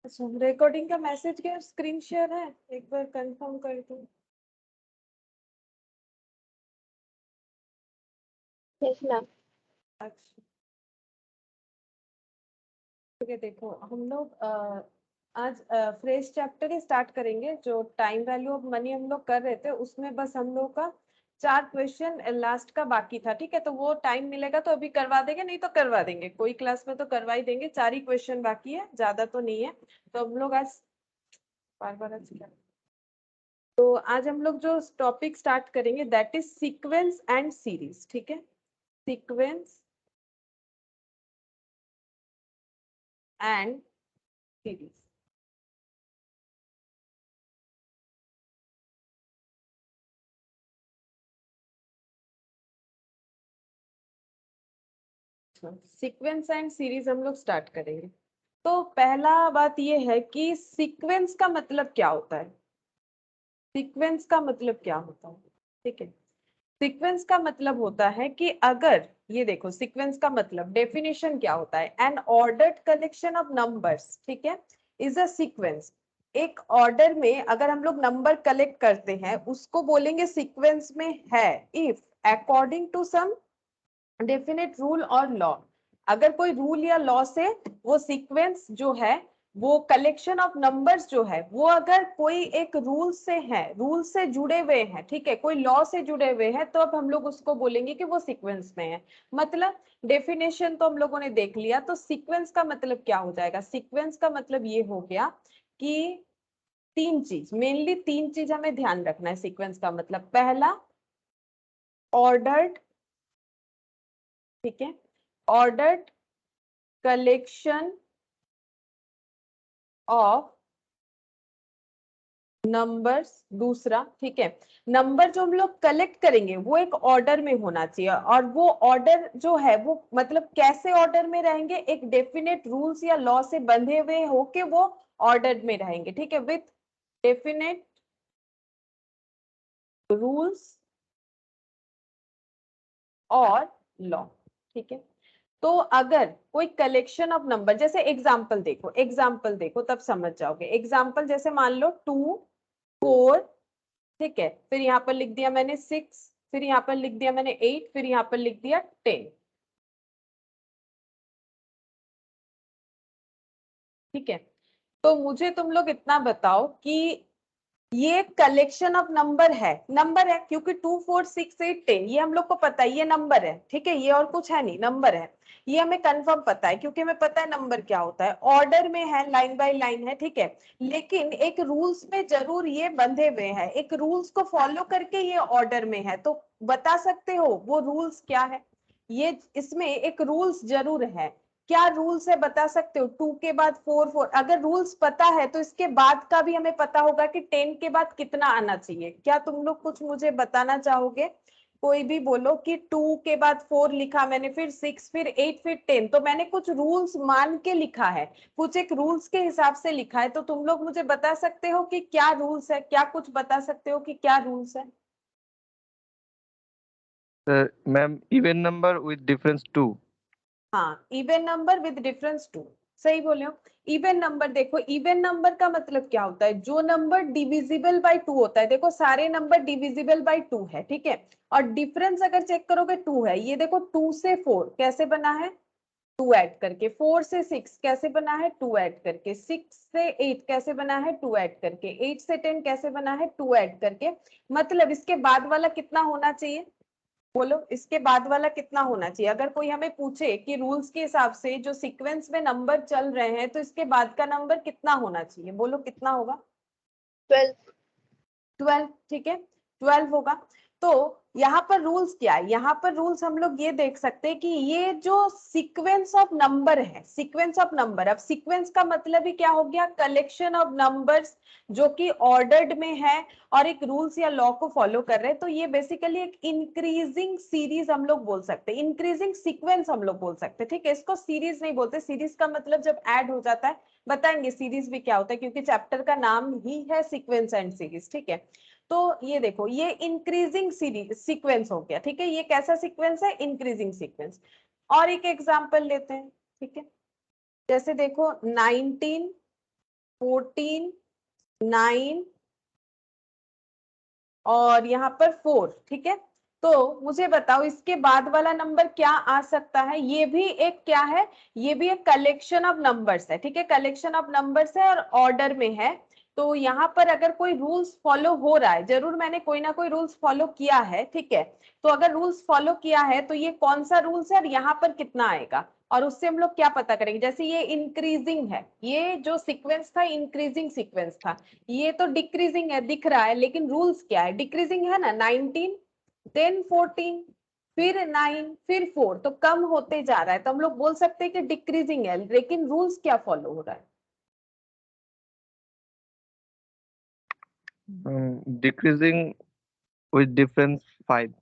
अच्छा, रिकॉर्डिंग का मैसेज क्या स्क्रीन शेयर है, एक बार कंफर्म कर दो। Yes ma'am. अच्छा ठीक है, देखो हम लोग आज फ्रेश चैप्टर ही स्टार्ट करेंगे। जो टाइम वैल्यू ऑफ मनी हम लोग कर रहे थे उसमें बस हम लोग का 4 क्वेश्चन लास्ट का बाकी था। ठीक है, तो वो टाइम मिलेगा तो अभी करवा देंगे, नहीं तो करवा देंगे, कोई क्लास में तो करवा ही देंगे। 4 ही क्वेश्चन बाकी है, ज्यादा तो नहीं है। तो हम लोग आज बार बार तो आज हम लोग जो टॉपिक स्टार्ट करेंगे that is sequence and series. ठीक है, sequence and series. Sequence and series हम लोग स्टार्ट करेंगे। तो पहला बात ये है कि सीक्वेंस का मतलब क्या होता है। सीक्वेंस का मतलब क्या होता है, ठीक है। सीक्वेंस का मतलब होता है कि अगर ये देखो, सीक्वेंस का मतलब डेफिनेशन क्या होता है, N ordered collection of numbers, ठीक है, इज अ सीक्वेंस। एक ऑर्डर में अगर हम लोग नंबर कलेक्ट करते हैं उसको बोलेंगे सीक्वेंस में है, if according to some definite rule और लॉ। अगर कोई रूल या लॉ से वो सीक्वेंस जो है, वो कलेक्शन ऑफ नंबर्स जो है, वो अगर कोई एक रूल से है, रूल से जुड़े हुए हैं, ठीक है, कोई लॉ से जुड़े हुए हैं, तो अब हम लोग उसको बोलेंगे कि वो सीक्वेंस में है। मतलब डेफिनेशन तो हम लोगों ने देख लिया, तो सीक्वेंस का मतलब क्या हो जाएगा। सीक्वेंस का मतलब ये हो गया कि 3 चीज, मेनली 3 चीज हमें ध्यान रखना है सीक्वेंस का मतलब। पहला, ऑर्डर्ड, ठीक है, ऑर्डर्ड कलेक्शन ऑफ नंबर्स। दूसरा, ठीक है, नंबर जो हम लोग कलेक्ट करेंगे वो एक ऑर्डर में होना चाहिए, और वो ऑर्डर जो है वो मतलब कैसे ऑर्डर में रहेंगे, एक डेफिनेट रूल्स या लॉ से बंधे हुए होके वो ऑर्डर में रहेंगे, ठीक है, विथ डेफिनेट रूल्स और लॉ, ठीक है। तो अगर कोई कलेक्शन ऑफ नंबर, जैसे एग्जांपल देखो, एग्जांपल देखो तब समझ जाओगे। एग्जांपल जैसे मान लो 2 4, ठीक है, फिर यहाँ पर लिख दिया मैंने 6, फिर यहाँ पर लिख दिया मैंने 8, फिर यहाँ पर लिख दिया 10, ठीक है। तो मुझे तुम लोग इतना बताओ कि ये कलेक्शन ऑफ नंबर है क्योंकि 2 4 6 8 10 ये हम लोग को पता है, ये नंबर है, ठीक है, ये और कुछ है नहीं, नंबर है। ये हमें कंफर्म पता है क्योंकि हमें पता है नंबर क्या होता है, ऑर्डर में है, लाइन बाय लाइन है, ठीक है। लेकिन एक रूल्स में जरूर ये बंधे हुए हैं, एक रूल्स को फॉलो करके ये ऑर्डर में है। तो बता सकते हो वो रूल्स क्या है। ये इसमें एक रूल्स जरूर है। क्या रूल्स है बता सकते हो। 2 के बाद 4 4, अगर रूल्स पता है तो इसके बाद का भी हमें पता होगा कि 10 के बाद कितना आना चाहिए। क्या तुम लोग कुछ मुझे बताना चाहोगे। कोई भी बोलो कि 2 के बाद 4 लिखा मैंने, फिर 6, फिर 8, फिर 10, तो मैंने कुछ रूल्स मान के लिखा है, कुछ एक रूल्स के हिसाब से लिखा है। तो तुम लोग मुझे बता सकते हो कि क्या रूल्स है, क्या कुछ बता सकते हो कि क्या रूल्स है। Ma'am even number with difference 2। हाँ, इवन नंबर विद डिफरेंस 2, सही बोले हो। इवन नंबर, देखो इवन नंबर का मतलब क्या होता है, जो नंबर डिविजिबल बाय 2 होता है। देखो सारे नंबर डिविजिबल बाय 2 है, ठीक है, और डिफरेंस अगर चेक करोगे 2 है। ये देखो 2 से 4 कैसे बना है, 2 ऐड करके, 4 से 6 कैसे बना है, 2 ऐड करके, 6 से 8 कैसे बना है, 2 ऐड करके, 8 से 10 कैसे बना है, 2 ऐड करके। मतलब इसके बाद वाला कितना होना चाहिए, बोलो इसके बाद वाला कितना होना चाहिए। अगर कोई हमें पूछे कि रूल्स के हिसाब से जो सीक्वेंस में नंबर चल रहे हैं तो इसके बाद का नंबर कितना होना चाहिए, बोलो कितना होगा। 12। 12, ठीक है, 12 होगा। तो यहाँ पर रूल्स क्या है, यहाँ पर रूल्स हम लोग ये देख सकते हैं कि ये जो सीक्वेंस ऑफ नंबर है, सीक्वेंस ऑफ नंबर, अब सीक्वेंस का मतलब ही क्या हो गया, कलेक्शन ऑफ नंबर्स जो कि ऑर्डर्ड में है और एक रूल्स या लॉ को फॉलो कर रहे हैं। तो ये बेसिकली एक इंक्रीजिंग सीरीज हम लोग बोल सकते हैं, इंक्रीजिंग सीक्वेंस हम लोग बोल सकते हैं, ठीक है। इसको सीरीज नहीं बोलते, सीरीज का मतलब जब ऐड हो जाता है, बताएंगे सीरीज भी क्या होता है, क्योंकि चैप्टर का नाम ही है सीक्वेंस एंड सीरीज, ठीक है। तो ये देखो, ये इंक्रीजिंग सीरीज सीक्वेंस हो गया, ठीक है। ये कैसा सीक्वेंस है, इंक्रीजिंग सीक्वेंस। और एक एग्जांपल लेते हैं, ठीक है। जैसे देखो 19 14, 9 और यहाँ पर 4, ठीक है। तो मुझे बताओ इसके बाद वाला नंबर क्या आ सकता है? ये भी एक क्या है? ये भी एक कलेक्शन ऑफ नंबर्स है, ठीक है, कलेक्शन ऑफ नंबर्स है और ऑर्डर में है। तो यहाँ पर अगर कोई रूल्स फॉलो हो रहा है, जरूर मैंने कोई ना कोई रूल्स फॉलो किया है, ठीक है। तो अगर रूल्स फॉलो किया है तो ये कौन सा रूल्स है और यहाँ पर कितना आएगा, और उससे हम लोग क्या पता करेंगे? जैसे ये इंक्रीजिंग है, ये जो सीक्वेंस था इंक्रीजिंग सीक्वेंस था, ये तो डिक्रीजिंग है दिख रहा है, लेकिन रूल्स क्या है? डिक्रीजिंग है ना, 19 देन 14 फिर 9 फिर 4, तो कम होते जा रहा है, तो हम लोग बोल सकते हैं कि डिक्रीजिंग है, लेकिन रूल्स क्या फॉलो हो रहा है? Decreasing with difference 5.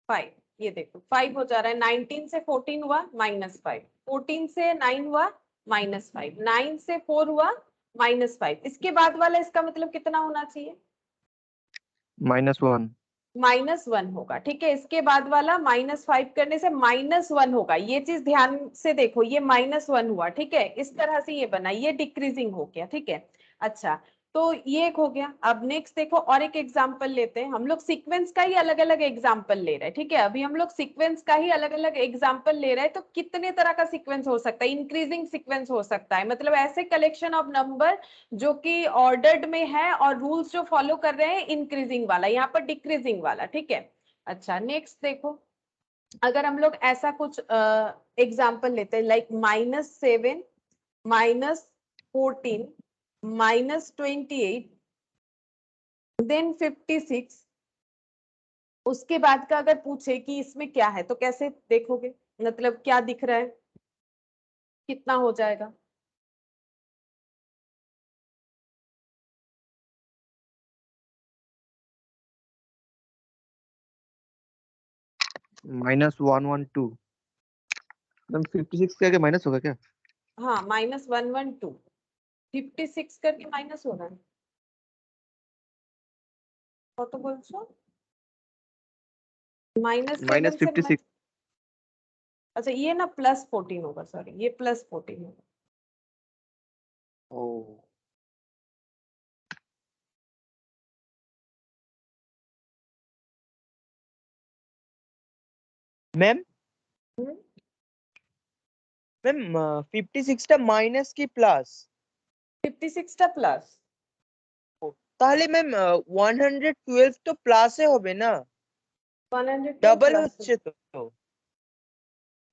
5, ये देखो 5 हो जा रहा है, 19 से 14 हुआ -5, 14 से 9 हुआ -5, 9 से 4 हुआ -5, इसके बाद वाला इसका मतलब कितना होना चाहिए? -1. -1 होगा, ठीक है। इसके बाद वाला -5 करने से -1 होगा, ये चीज ध्यान से देखो, ये -1 हुआ, ठीक है, इस तरह से ये बना, ये डिक्रीजिंग हो गया, ठीक है। अच्छा, तो ये एक हो गया। अब नेक्स्ट देखो, और एक एग्जांपल लेते हैं, हम लोग सीक्वेंस का ही अलग अलग एग्जांपल ले रहे हैं, ठीक है। अभी हम लोग सीक्वेंस का ही अलग अलग एग्जांपल ले रहे हैं, तो कितने तरह का सीक्वेंस हो सकता है? इंक्रीजिंग सीक्वेंस हो सकता है, मतलब ऐसे कलेक्शन ऑफ नंबर जो कि ऑर्डर्ड में है और रूल्स जो फॉलो कर रहे हैं इंक्रीजिंग वाला, यहाँ पर डिक्रीजिंग वाला, ठीक है। अच्छा, नेक्स्ट देखो, अगर हम लोग ऐसा कुछ एग्जांपल लेते हैं, लाइक -7, -14, -28 देन 56, उसके बाद का अगर पूछे कि इसमें क्या है, तो कैसे देखोगे? मतलब क्या दिख रहा है, कितना हो जाएगा? -112. मैम 56 करके माइनस होगा क्या? हाँ, -112, 56 करके माइनस हो रहा है, কত বলছো? -7 से -56. अच्छा, ये ना +14 होगा, सॉरी, ये +14 होगा। ओ मैम हम्म, मैम 56টা মাইনাস কি প্লাস? 56 টা প্লাস, তাহলে ম্যাম 112 তো প্লাসে হবে না, 112 ডাবল प्लस, হচ্ছে তো।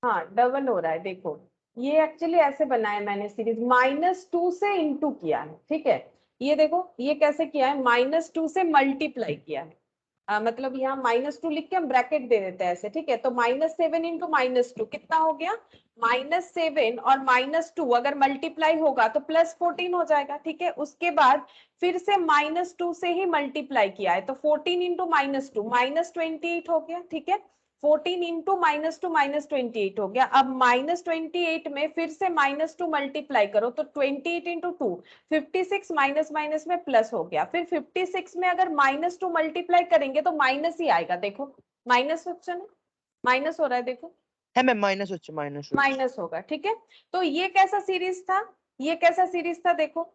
हाँ डबल हो रहा है। देखो, ये एक्चुअली ऐसे बनाया मैंने सीरीज, -2 से इंटू किया है, ठीक है। ये देखो, ये कैसे किया है, -2 से मल्टीप्लाई किया है। मतलब यहाँ -2 लिख के हम ब्रैकेट दे देते हैं ऐसे, ठीक है। तो -7 इंटू -2 कितना हो गया? -7 और -2 अगर मल्टीप्लाई होगा तो +14 हो जाएगा, ठीक है। उसके बाद फिर से -2 से ही मल्टीप्लाई किया है, तो 14 इंटू -2 -28 हो गया, ठीक है। 14 इंटू -2 -28 हो गया। अब -28 में फिर से -2 मल्टीप्लाई करो, तो 28 इंटू 2 56, माइनस माइनस में प्लस हो गया। फिर 56 में अगर -2 मल्टीप्लाई करेंगे तो माइनस ही आएगा, देखो माइनस ऑप्शन है, माइनस हो रहा है, देखो হ্যাঁ ম্যাম মাইনাস হচ্ছে মাইনাস হচ্ছে। माइनस होगा, ठीक है। तो ये कैसा सीरीज था? ये कैसा सीरीज था? देखो,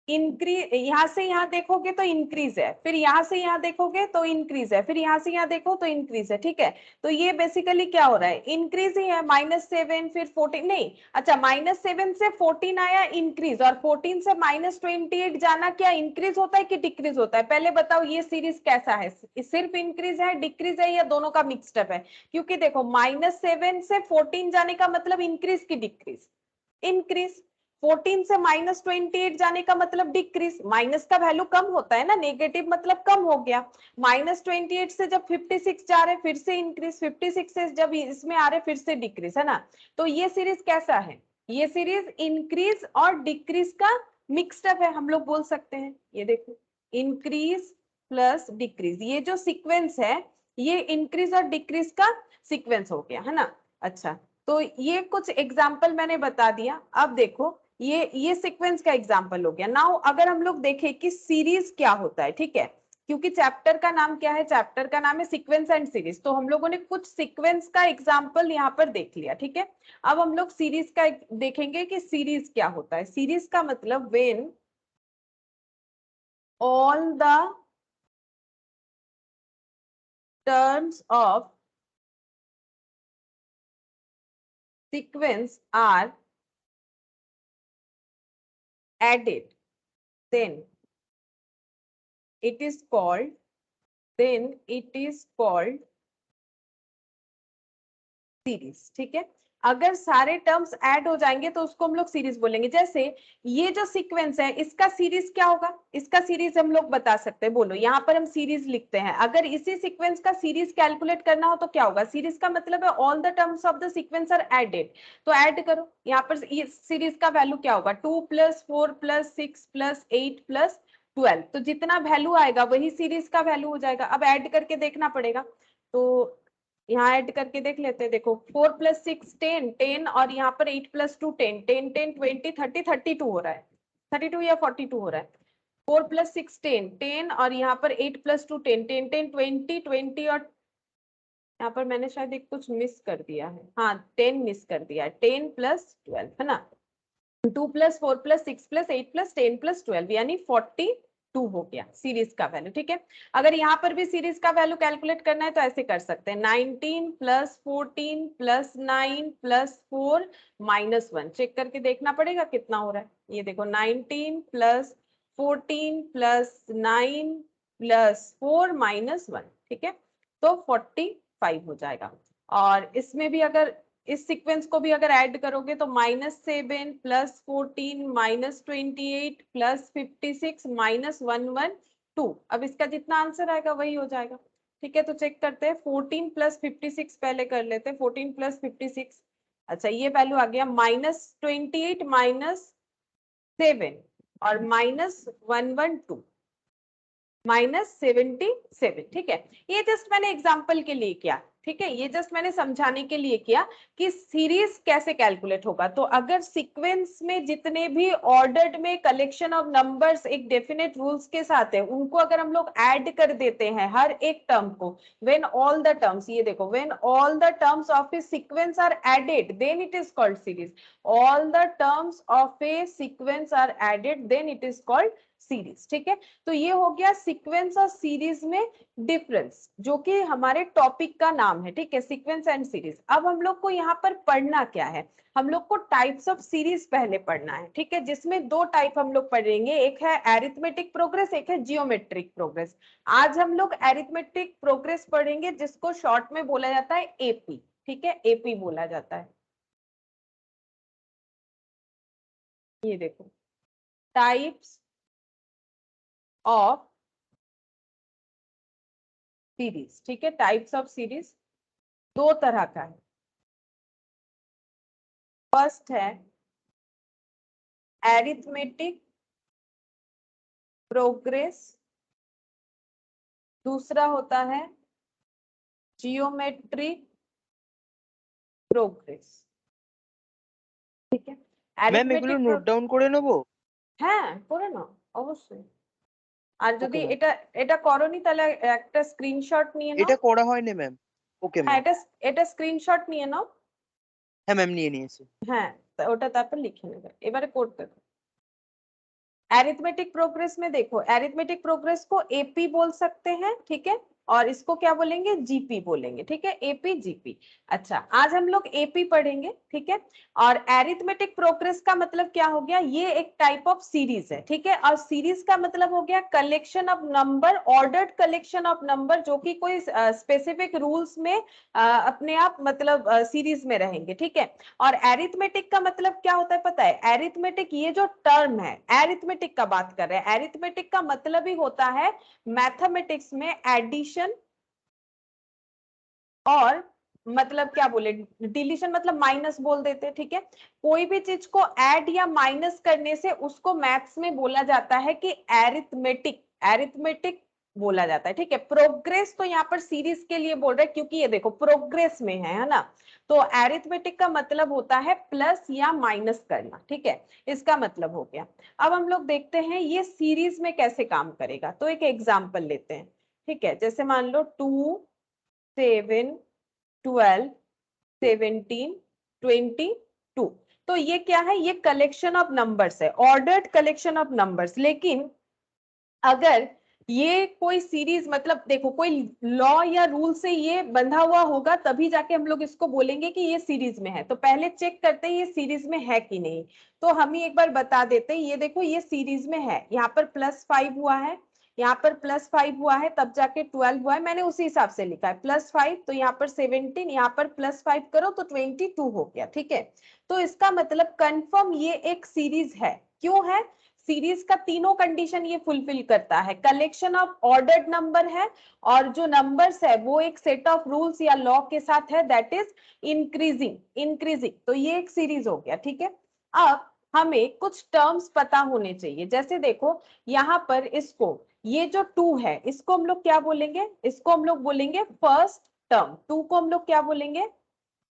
इंक्रीज, यहां से यहां देखोगे तो इंक्रीज है, फिर यहां से यहां देखोगे तो इंक्रीज है, फिर यहां से यहां देखो तो इंक्रीज है, ठीक है। तो ये बेसिकली क्या हो रहा है? इंक्रीज ही है, -7 फिर 14 नहीं, अच्छा -7 से 14 आया इंक्रीज, और 14 से -28 जाना क्या इंक्रीज होता है कि डिक्रीज होता है? पहले बताओ ये सीरीज कैसा है, सिर्फ इंक्रीज है, डिक्रीज है, या दोनों का मिक्सड है? क्योंकि देखो -7 से 14 जाने का मतलब इंक्रीज की डिक्रीज? इंक्रीज। 14 से -28 जाने का मतलब डिक्रीज, माइनस का वैल्यू कम होता है ना, नेगेटिव मतलब कम हो गया। -28 से जब 56 जा रहे फिर से इंक्रीज, 56 से जब इसमें आ रहे फिर से डिक्रीज, है ना। तो ये सीरीज कैसा है? ये सीरीज इंक्रीज और डिक्रीज का मिक्सड अप है, हम लोग बोल सकते हैं। ये देखो, इंक्रीज प्लस डिक्रीज, ये जो सीक्वेंस है ये इंक्रीज और डिक्रीज का सीक्वेंस हो गया, है ना। अच्छा, तो ये कुछ एग्जाम्पल मैंने बता दिया। अब देखो, ये सीक्वेंस का एग्जाम्पल हो गया। नाउ अगर हम लोग देखें कि सीरीज क्या होता है, ठीक है, क्योंकि चैप्टर का नाम क्या है, चैप्टर का नाम है सीक्वेंस एंड सीरीज, तो हम लोगों ने कुछ सीक्वेंस का एग्जांपल यहाँ पर देख लिया, ठीक है। अब हम लोग सीरीज का देखेंगे कि सीरीज क्या होता है। सीरीज का मतलब when all the terms of sequence are added, then it is called series, ठीक है। अगर सारे टर्म्स ऐड हो जाएंगे तो उसको हम लोग सीरीज बोलेंगे। जैसे ये जो सीक्वेंस है इसका सीरीज क्या होगा, इसका सीरीज हम लोग बता सकते हैं, बोलो। यहाँ पर हम सीरीज लिखते हैं, अगर इसी सीक्वेंस का सीरीज कैलकुलेट करना हो तो क्या होगा, सीरीज का मतलब है all the terms of the sequence are added, तो ऐड करो। यहाँ पर सीरीज का वैल्यू क्या होगा, 2 + 4 + 6 + 8 + 12, तो जितना वैल्यू आएगा वही सीरीज का वैल्यू हो जाएगा। अब ऐड करके देखना पड़ेगा, तो यहाँ ऐड करके देख लेते हैं। देखो 4 + 6 10 10 और यहाँ पर 8 + 2 10 10 10 20 30 32 हो रहा है, 32 या 42 हो रहा है। 4 + 6 10 10 और यहाँ पर 8 + 2 10 10 10 20 20 और यहाँ पर मैंने शायद एक कुछ मिस कर दिया है, हाँ 10 मिस कर दिया है, 10 + 12 है ना, 2 + 4 + 6 + 8 + 10 + 12 यानी 42 हो गया सीरीज का वैल्यू, ठीक है। अगर यहाँ पर भी सीरीज का वैल्यू कैलकुलेट करना है तो ऐसे कर सकते हैं, 19 + 14 + 9 + 4 - 1, चेक करके देखना पड़ेगा कितना हो रहा है। ये देखो 19 + 14 + 9 + 4 - 1, ठीक है, तो 45 हो जाएगा। और इसमें भी अगर इस सीक्वेंस को भी अगर ऐड करोगे तो -7 + 14 - 28 + 56 - 112, अब इसका जितना आंसर आएगा वही हो जाएगा, ठीक है। तो चेक करते हैं, 14 + 56 पहले कर लेते हैं, 14 + 56, अच्छा ये वैल्यू आ गया -28 - 7 और -112 -77, ठीक है। ये जस्ट मैंने एग्जांपल के लिए किया, ठीक है, ये जस्ट मैंने समझाने के लिए किया कि सीरीज कैसे कैलकुलेट होगा। तो अगर सीक्वेंस में जितने भी ऑर्डर्ड में कलेक्शन ऑफ नंबर्स एक डेफिनेट रूल्स के साथ है, उनको अगर हम लोग ऐड कर देते हैं हर एक टर्म को, व्हेन ऑल द टर्म्स, ये देखो when all the terms of a sequence are added then it is called series, all the terms of a sequence are added then it is called series, ठीक है। तो ये हो गया sequence और series में डिफरेंस, जो कि हमारे टॉपिक का नाम है, ठीक है, सीक्वेंस एंड सीरीज। अब हम लोग को यहाँ पर पढ़ना क्या है, हम लोग को टाइप्स ऑफ सीरीज पहले पढ़ना है, ठीक है, जिसमें दो टाइप हम लोग पढ़ेंगे, एक है एरिथमेटिक प्रोग्रेस, एक है जियोमेट्रिक प्रोग्रेस। आज हम लोग एरिथमेटिक प्रोग्रेस पढ़ेंगे, जिसको शॉर्ट में बोला जाता है एपी, ठीक है, एपी बोला जाता है। ये देखो टाइप्स ऑफ सीरीज, ठीक है, टाइप्स ऑफ सीरीज दो तरह का है। फर्स्ट है एरिथमेटिक प्रोग्रेस, दूसरा होता है जियोमेट्रिक प्रोग्रेस, ठीक है। ম্যাম এগুলো অ্যারিথমেটিক নোট ডাউন করে নেবো? হ্যাঁ করে নাও অবশ্যই। আর যদি Okay, ma'am. এটা এটা করনি তাহলে একটা স্ক্রিনশট নিয়ে নাও। এটা করা হয়নি ম্যাম। ওকে হ্যাঁ ম্যাম। এটা স্ক্রিনশট নিয়ে নাও। হ্যাঁ ম্যাম নিয়ে নিয়েছি। হ্যাঁ ওটা তারপর লিখে নেবে, এবারে করতে থাকো। एरिथमेटिक प्रोग्रेस में देखो, एरिथमेटिक प्रोग्रेस को एपी बोल सकते हैं, ठीक है, और इसको क्या बोलेंगे, जीपी बोलेंगे, ठीक है, एपी जीपी। अच्छा आज हम लोग एपी पढ़ेंगे, ठीक है। और एरिथमेटिक प्रोग्रेस का मतलब क्या हो गया, ये एक टाइप ऑफ सीरीज है, ठीक है, और सीरीज का मतलब हो गया collection of number, ordered collection of number, जो कि कोई स्पेसिफिक रूल्स में अपने आप मतलब सीरीज में रहेंगे, ठीक है। और एरिथमेटिक का मतलब क्या होता है पता है, एरिथमेटिक ये जो टर्म है, एरिथमेटिक का बात कर रहे हैं, एरिथमेटिक का मतलब ही होता है मैथमेटिक्स में एडिशन और मतलब क्या बोले डिलीशन, मतलब माइनस बोल देते हैं, ठीक है। कोई भी चीज को ऐड या माइनस करने से उसको मैथ्स में बोला जाता है कि एरिथमेटिक, एरिथमेटिक बोला जाता है, ठीक है। प्रोग्रेस तो यहाँ पर सीरीज के लिए बोल रहे हैं क्योंकि ये देखो प्रोग्रेस में है ना। तो एरिथमेटिक का मतलब होता है प्लस या माइनस करना, ठीक है, इसका मतलब हो गया। अब हम लोग देखते हैं ये सीरीज में कैसे काम करेगा। तो एक एग्जांपल लेते हैं, ठीक है। जैसे मान लो 2 7 12 17 22। तो ये क्या है, ये कलेक्शन ऑफ नंबर्स है, ऑर्डर्ड कलेक्शन ऑफ नंबर्स। लेकिन अगर ये कोई सीरीज, मतलब देखो कोई लॉ या रूल से ये बंधा हुआ होगा तभी जाके हम लोग इसको बोलेंगे कि ये सीरीज में है। तो पहले चेक करते हैं ये सीरीज में है कि नहीं। तो हम ही एक बार बता देते हैं, ये देखो ये सीरीज में है, यहाँ पर +5 हुआ है, यहाँ पर +5 हुआ है, तब जाके 12 हुआ है। मैंने उसी हिसाब से लिखा है +5, तो यहाँ पर 17, यहाँ पर +5 करो तो 22 हो गया, ठीक है। तो इसका मतलब कंफर्म ये एक सीरीज है। क्यों है? सीरीज का तीनों कंडीशन ये फुलफिल करता है, कलेक्शन ऑफ ऑर्डर्ड नंबर है, और जो नंबर्स है वो एक सेट ऑफ रूल्स या लॉ के साथ है, दैट इज इंक्रीजिंग। तो ये एक सीरीज हो गया, ठीक है। अब हमें कुछ टर्म्स पता होने चाहिए। जैसे देखो यहाँ पर इसको, ये जो 2 है इसको हम लोग क्या बोलेंगे, इसको हम लोग बोलेंगे फर्स्ट टर्म। 2 को हम लोग क्या बोलेंगे,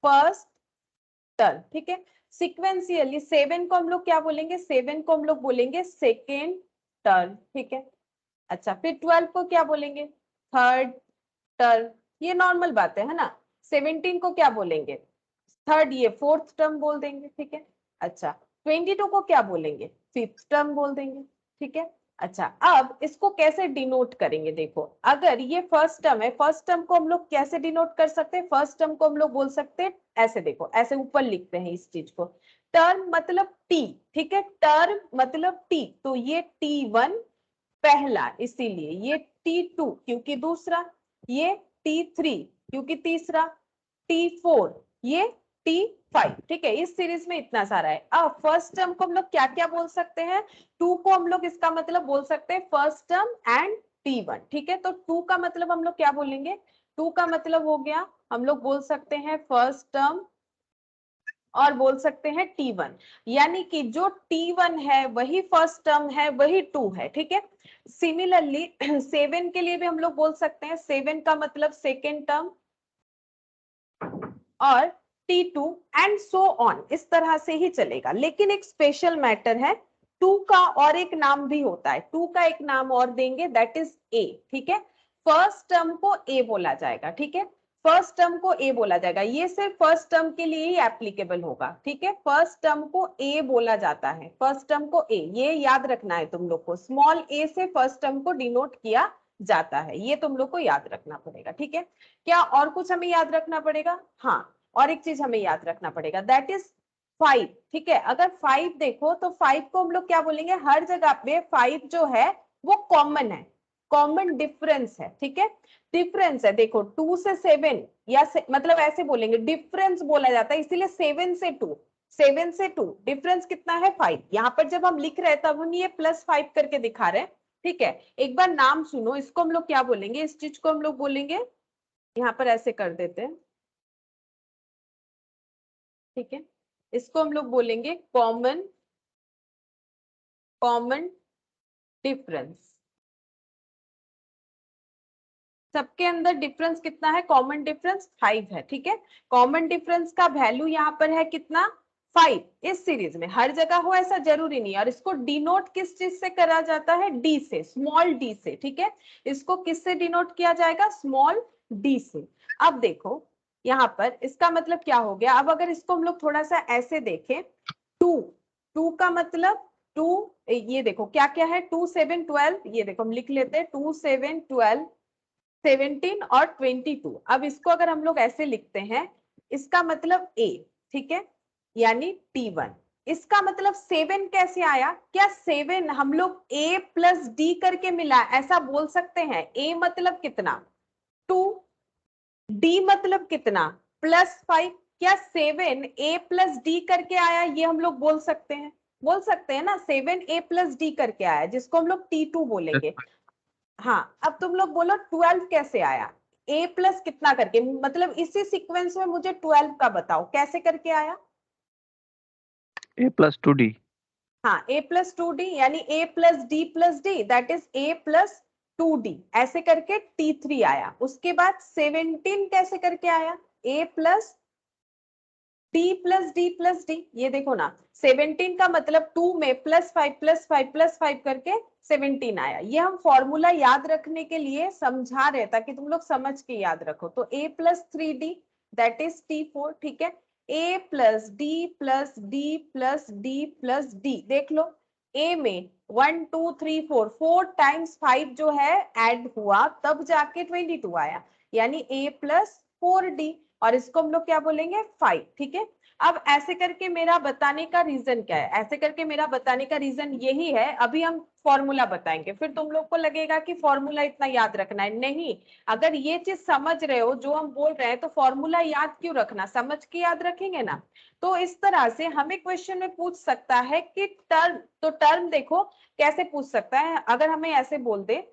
फर्स्ट टर्म, ठीक है। सिक्वेंशियली 7 को हम लोग क्या बोलेंगे, 7 को हम लोग बोलेंगे सेकेंड टर्म, ठीक है। अच्छा, फिर 12 को क्या बोलेंगे, थर्ड टर्म। ये नॉर्मल बात है ना। 17 को क्या बोलेंगे, थर्ड, ये फोर्थ टर्म बोल देंगे, ठीक है। अच्छा, 22 को क्या बोलेंगे, फिफ्थ टर्म बोल देंगे, ठीक है। अच्छा, अब इसको कैसे डिनोट करेंगे, देखो अगर ये फर्स्ट टर्म है, फर्स्ट टर्म को हम लोग कैसे डिनोट कर सकते हैं, फर्स्ट टर्म को हम लोग बोल सकते हैं ऐसे, देखो ऐसे ऊपर लिखते हैं इस चीज को, टर्म मतलब टी, ठीक है, टर्म मतलब टी। तो ये T1 पहला, इसीलिए ये T2 क्योंकि दूसरा, ये T3 क्योंकि तीसरा, T4, ये T5, ठीक है। इस सीरीज में इतना सारा है। अब फर्स्ट टर्म को हम लोग क्या क्या बोल सकते हैं, 2 को हम लोग इसका मतलब बोल सकते हैं फर्स्ट टर्म एंड T1, ठीक है। तो 2 का मतलब हम लोग क्या बोलेंगे, 2 का मतलब हो गया, हम लोग बोल सकते हैं फर्स्ट टर्म और बोल सकते हैं T1, यानी कि जो T1 है वही फर्स्ट टर्म है, वही 2 है, ठीक है। सिमिलरली 7 के लिए भी हम लोग बोल सकते हैं, 7 का मतलब सेकेंड टर्म और T2 एंड सो ऑन, इस तरह से ही चलेगा। लेकिन एक स्पेशल मैटर है, 2 का और एक नाम भी होता है, 2 का एक नाम और देंगे, दैट इज A, ठीक है। फर्स्ट टर्म को A बोला जाएगा, ठीक है, फर्स्ट टर्म को A बोला जाएगा। ये सिर्फ फर्स्ट टर्म के लिए ही एप्लीकेबल होगा, ठीक है। फर्स्ट टर्म को A बोला जाता है, फर्स्ट टर्म को A, ये याद रखना है तुम लोग को, स्मॉल a से फर्स्ट टर्म को डिनोट किया जाता है, ये तुम लोग को याद रखना पड़ेगा, ठीक है। क्या और कुछ हमें याद रखना पड़ेगा, हाँ, और एक चीज हमें याद रखना पड़ेगा, दैट इज 5, ठीक है। अगर 5 देखो तो 5 को हम लोग क्या बोलेंगे, हर जगह पे 5 जो है वो कॉमन है, कॉमन डिफरेंस है, ठीक है, डिफरेंस है। देखो 2 से 7 या मतलब ऐसे बोलेंगे, डिफरेंस बोला जाता है, इसीलिए 7 से 2, 7 से 2 डिफरेंस कितना है 5। यहाँ पर जब हम लिख रहे हैं तब हम ये +5 करके दिखा रहे हैं, ठीक है। एक बार नाम सुनो, इसको हम लोग क्या बोलेंगे, इस चीज को हम लोग बोलेंगे, यहाँ पर ऐसे कर देते हैं, ठीक है, इसको हम लोग बोलेंगे कॉमन डिफरेंस। सबके अंदर डिफरेंस कितना है, कॉमन डिफरेंस 5 है, ठीक है। कॉमन डिफरेंस का वैल्यू यहाँ पर है कितना, 5। इस सीरीज में हर जगह हो ऐसा जरूरी नहीं, और इसको डिनोट किस चीज से करा जाता है, डी से, स्मॉल डी से, ठीक है। इसको किससे डिनोट किया जाएगा, स्मॉल डी से। अब देखो यहाँ पर इसका मतलब क्या हो गया। अब अगर इसको हम लोग थोड़ा सा ऐसे देखें, 2 का मतलब 2, ये देखो क्या क्या है, 2 7 12, ये देखो हम लिख लेते हैं 2 7 12 17 और 22। अब इसको अगर हम लोग ऐसे लिखते हैं, इसका मतलब A, ठीक है, यानी T1। इसका मतलब 7 कैसे आया, क्या 7 हम लोग A प्लस D करके मिला, ऐसा बोल सकते हैं। A मतलब कितना 2, D मतलब कितना +5, क्या 7 A प्लस D करके आया, ये हम लोग बोल सकते हैं, बोल सकते हैं ना, 7 A प्लस D करके आया, जिसको हम लोग T2 बोलेंगे। हाँ, अब तुम लोग बोलो 12 कैसे आया, A प्लस कितना करके, मतलब इसी सीक्वेंस में मुझे 12 का बताओ कैसे करके आया। A plus 2D. हाँ, A प्लस 2D, यानी A plus D plus D, that is A plus 2d ऐसे करके t3 आया। उसके बाद 17 कैसे करके आया, a plus D plus D plus D. ये देखो ना, 17 का मतलब 2 में +5 +5 +5 करके 17 आया। ये हम फॉर्मूला याद रखने के लिए समझा रहे ताकि तुम लोग समझ के याद रखो। तो a plus 3d that is t4, ठीक है। a plus D plus D plus D plus D, देख लो a में 1 2 3 4 4 टाइम्स 5 जो है ऐड हुआ तब जाके 22 आया, यानी a प्लस 4d, और इसको हम लोग क्या बोलेंगे 5, ठीक है। अब ऐसे करके मेरा बताने का रीजन क्या है, ऐसे करके मेरा बताने का रीजन यही है। अभी हम फॉर्मूला बताएंगे, फिर तुम लोग को लगेगा कि फॉर्मूला इतना याद रखना है, नहीं। अगर ये चीज समझ रहे हो जो हम बोल रहे हैं तो फॉर्मूला याद क्यों रखना, समझ के याद रखेंगे ना। तो इस तरह से हमें क्वेश्चन में पूछ सकता है कि टर्म, तो टर्म देखो कैसे पूछ सकता है। अगर हमें ऐसे बोल दे,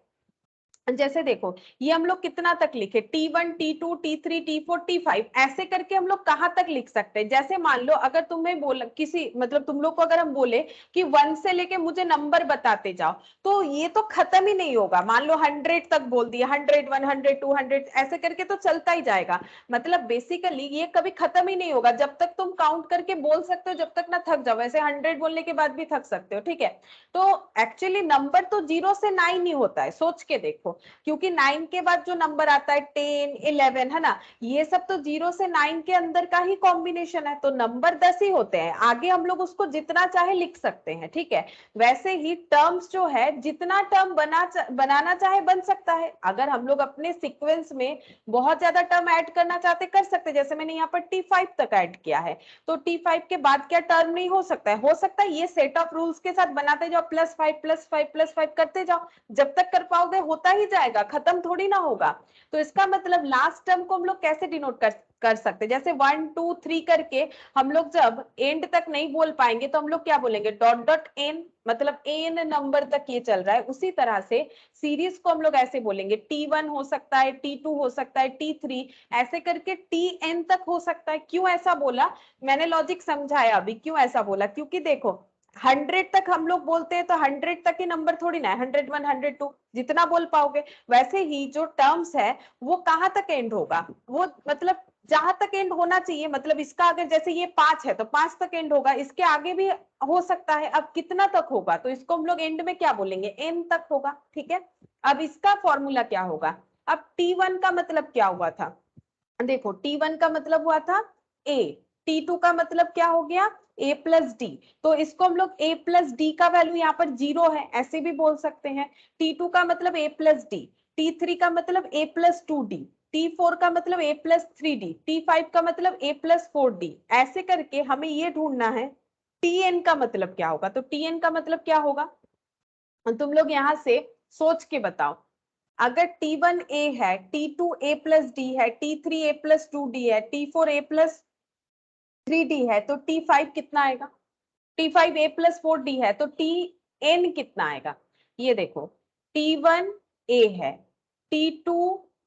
जैसे देखो ये हम लोग कितना तक लिखे, T1 T2 T3 T4 T5 ऐसे करके हम लोग कहां तक लिख सकते हैं। जैसे मान लो अगर तुम्हें बोला किसी, मतलब तुम लोग को अगर हम बोले कि 1 से लेके मुझे नंबर बताते जाओ, तो ये तो खत्म ही नहीं होगा। मान लो 100 तक बोल दिया, 100 100 200 ऐसे करके तो चलता ही जाएगा। मतलब बेसिकली ये कभी खत्म ही नहीं होगा जब तक तुम काउंट करके बोल सकते हो, जब तक ना थक जाओ। वैसे 100 बोलने के बाद भी थक सकते हो, ठीक है। तो एक्चुअली नंबर तो 0 से 9 ही होता है, सोच के देखो, क्योंकि 9 के बाद जो नंबर आता है 10 11 है ना, ये सब तो 0 से 9 के अंदर का ही कॉम्बिनेशन है। तो नंबर 10 ही होते हैं, आगे हम लोग उसको जितना चाहे लिख सकते हैं, ठीक है। वैसे ही टर्म्स जो है जितना टर्म बनाना चाहे बन सकता है। अगर हम लोग अपने सीक्वेंस में बहुत ज्यादा टर्म ऐड करना चाहते कर सकते, जैसे मैंने यहाँ पर T5 तक ऐड किया है, तो T5 के बाद क्या टर्म नहीं हो सकता है, हो सकता है। ये सेट ऑफ रूल्स के साथ बनाते जाओ, +5 +5 +5 करते जाओ, जब तक कर पाओगे होता ही जाएगा, खत्म थोड़ी ना होगा। तो इसका मतलब लास्ट टर्म को हम लोग कैसे डिनोट कर सकते, जैसे 1 2 3 करके हम लोग जब एंड तक नहीं बोल पाएंगे तो हम लोग क्या बोलेंगे, डॉट डॉट एन, मतलब एन नंबर तक ये चल रहा है। उसी तरह से सीरीज को हम लोग ऐसे बोलेंगे, T1 हो सकता है, T2 हो सकता है, T3 ऐसे करके Tn तक हो सकता है। क्यों ऐसा बोला, मैंने लॉजिक समझाया अभी क्यों ऐसा बोला, क्योंकि देखो 100 तक हम लोग बोलते हैं तो 100 तक के नंबर थोड़ी ना है, 101 102 जितना बोल पाओगे। वैसे ही जो टर्म्स है वो कहां तक एंड होगा, वो मतलब जहां तक एंड होना चाहिए। मतलब इसका अगर जैसे ये 5 है तो 5 तक एंड होगा, इसके आगे भी हो सकता है। अब कितना तक होगा, तो इसको हम लोग एंड में क्या बोलेंगे, n तक होगा, ठीक है। अब इसका फॉर्मूला क्या होगा, अब T1 का मतलब क्या हुआ था, देखो T1 का मतलब हुआ था a, T2 का मतलब क्या हो गया a प्लस डी। तो इसको हम लोग a प्लस डी का वैल्यू यहाँ पर 0 है ऐसे भी बोल सकते हैं। T2 का मतलब a प्लस डी, T3 का मतलब a प्लस 2d, T4 का मतलब a प्लस 3d, T5 का मतलब a प्लस 4d। ऐसे करके हमें ये ढूंढना है Tn का मतलब क्या होगा। तो Tn का मतलब क्या होगा, तुम लोग यहां से सोच के बताओ। अगर T1 a है, T2 a प्लस डी है, T3 a प्लस 2d है, T4 a प्लस 3d है, तो T5 कितना आएगा, T5 a प्लस 4d है तो Tn कितना आएगा। ये देखो T1 a है, T2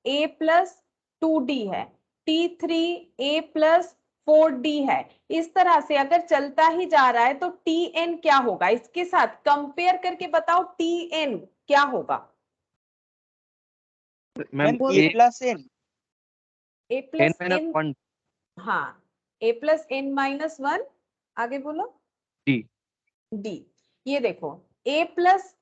a प्लस 2d है, T3 a प्लस 4d है। इस तरह से अगर चलता ही जा रहा है तो Tn क्या होगा, इसके साथ कंपेयर करके बताओ Tn क्या होगा। Ma'am ma'am A a plus n, a n plus minus n, 1 हाँ a प्लस n माइनस 1, आगे बोलो डी। d। ये देखो a प्लस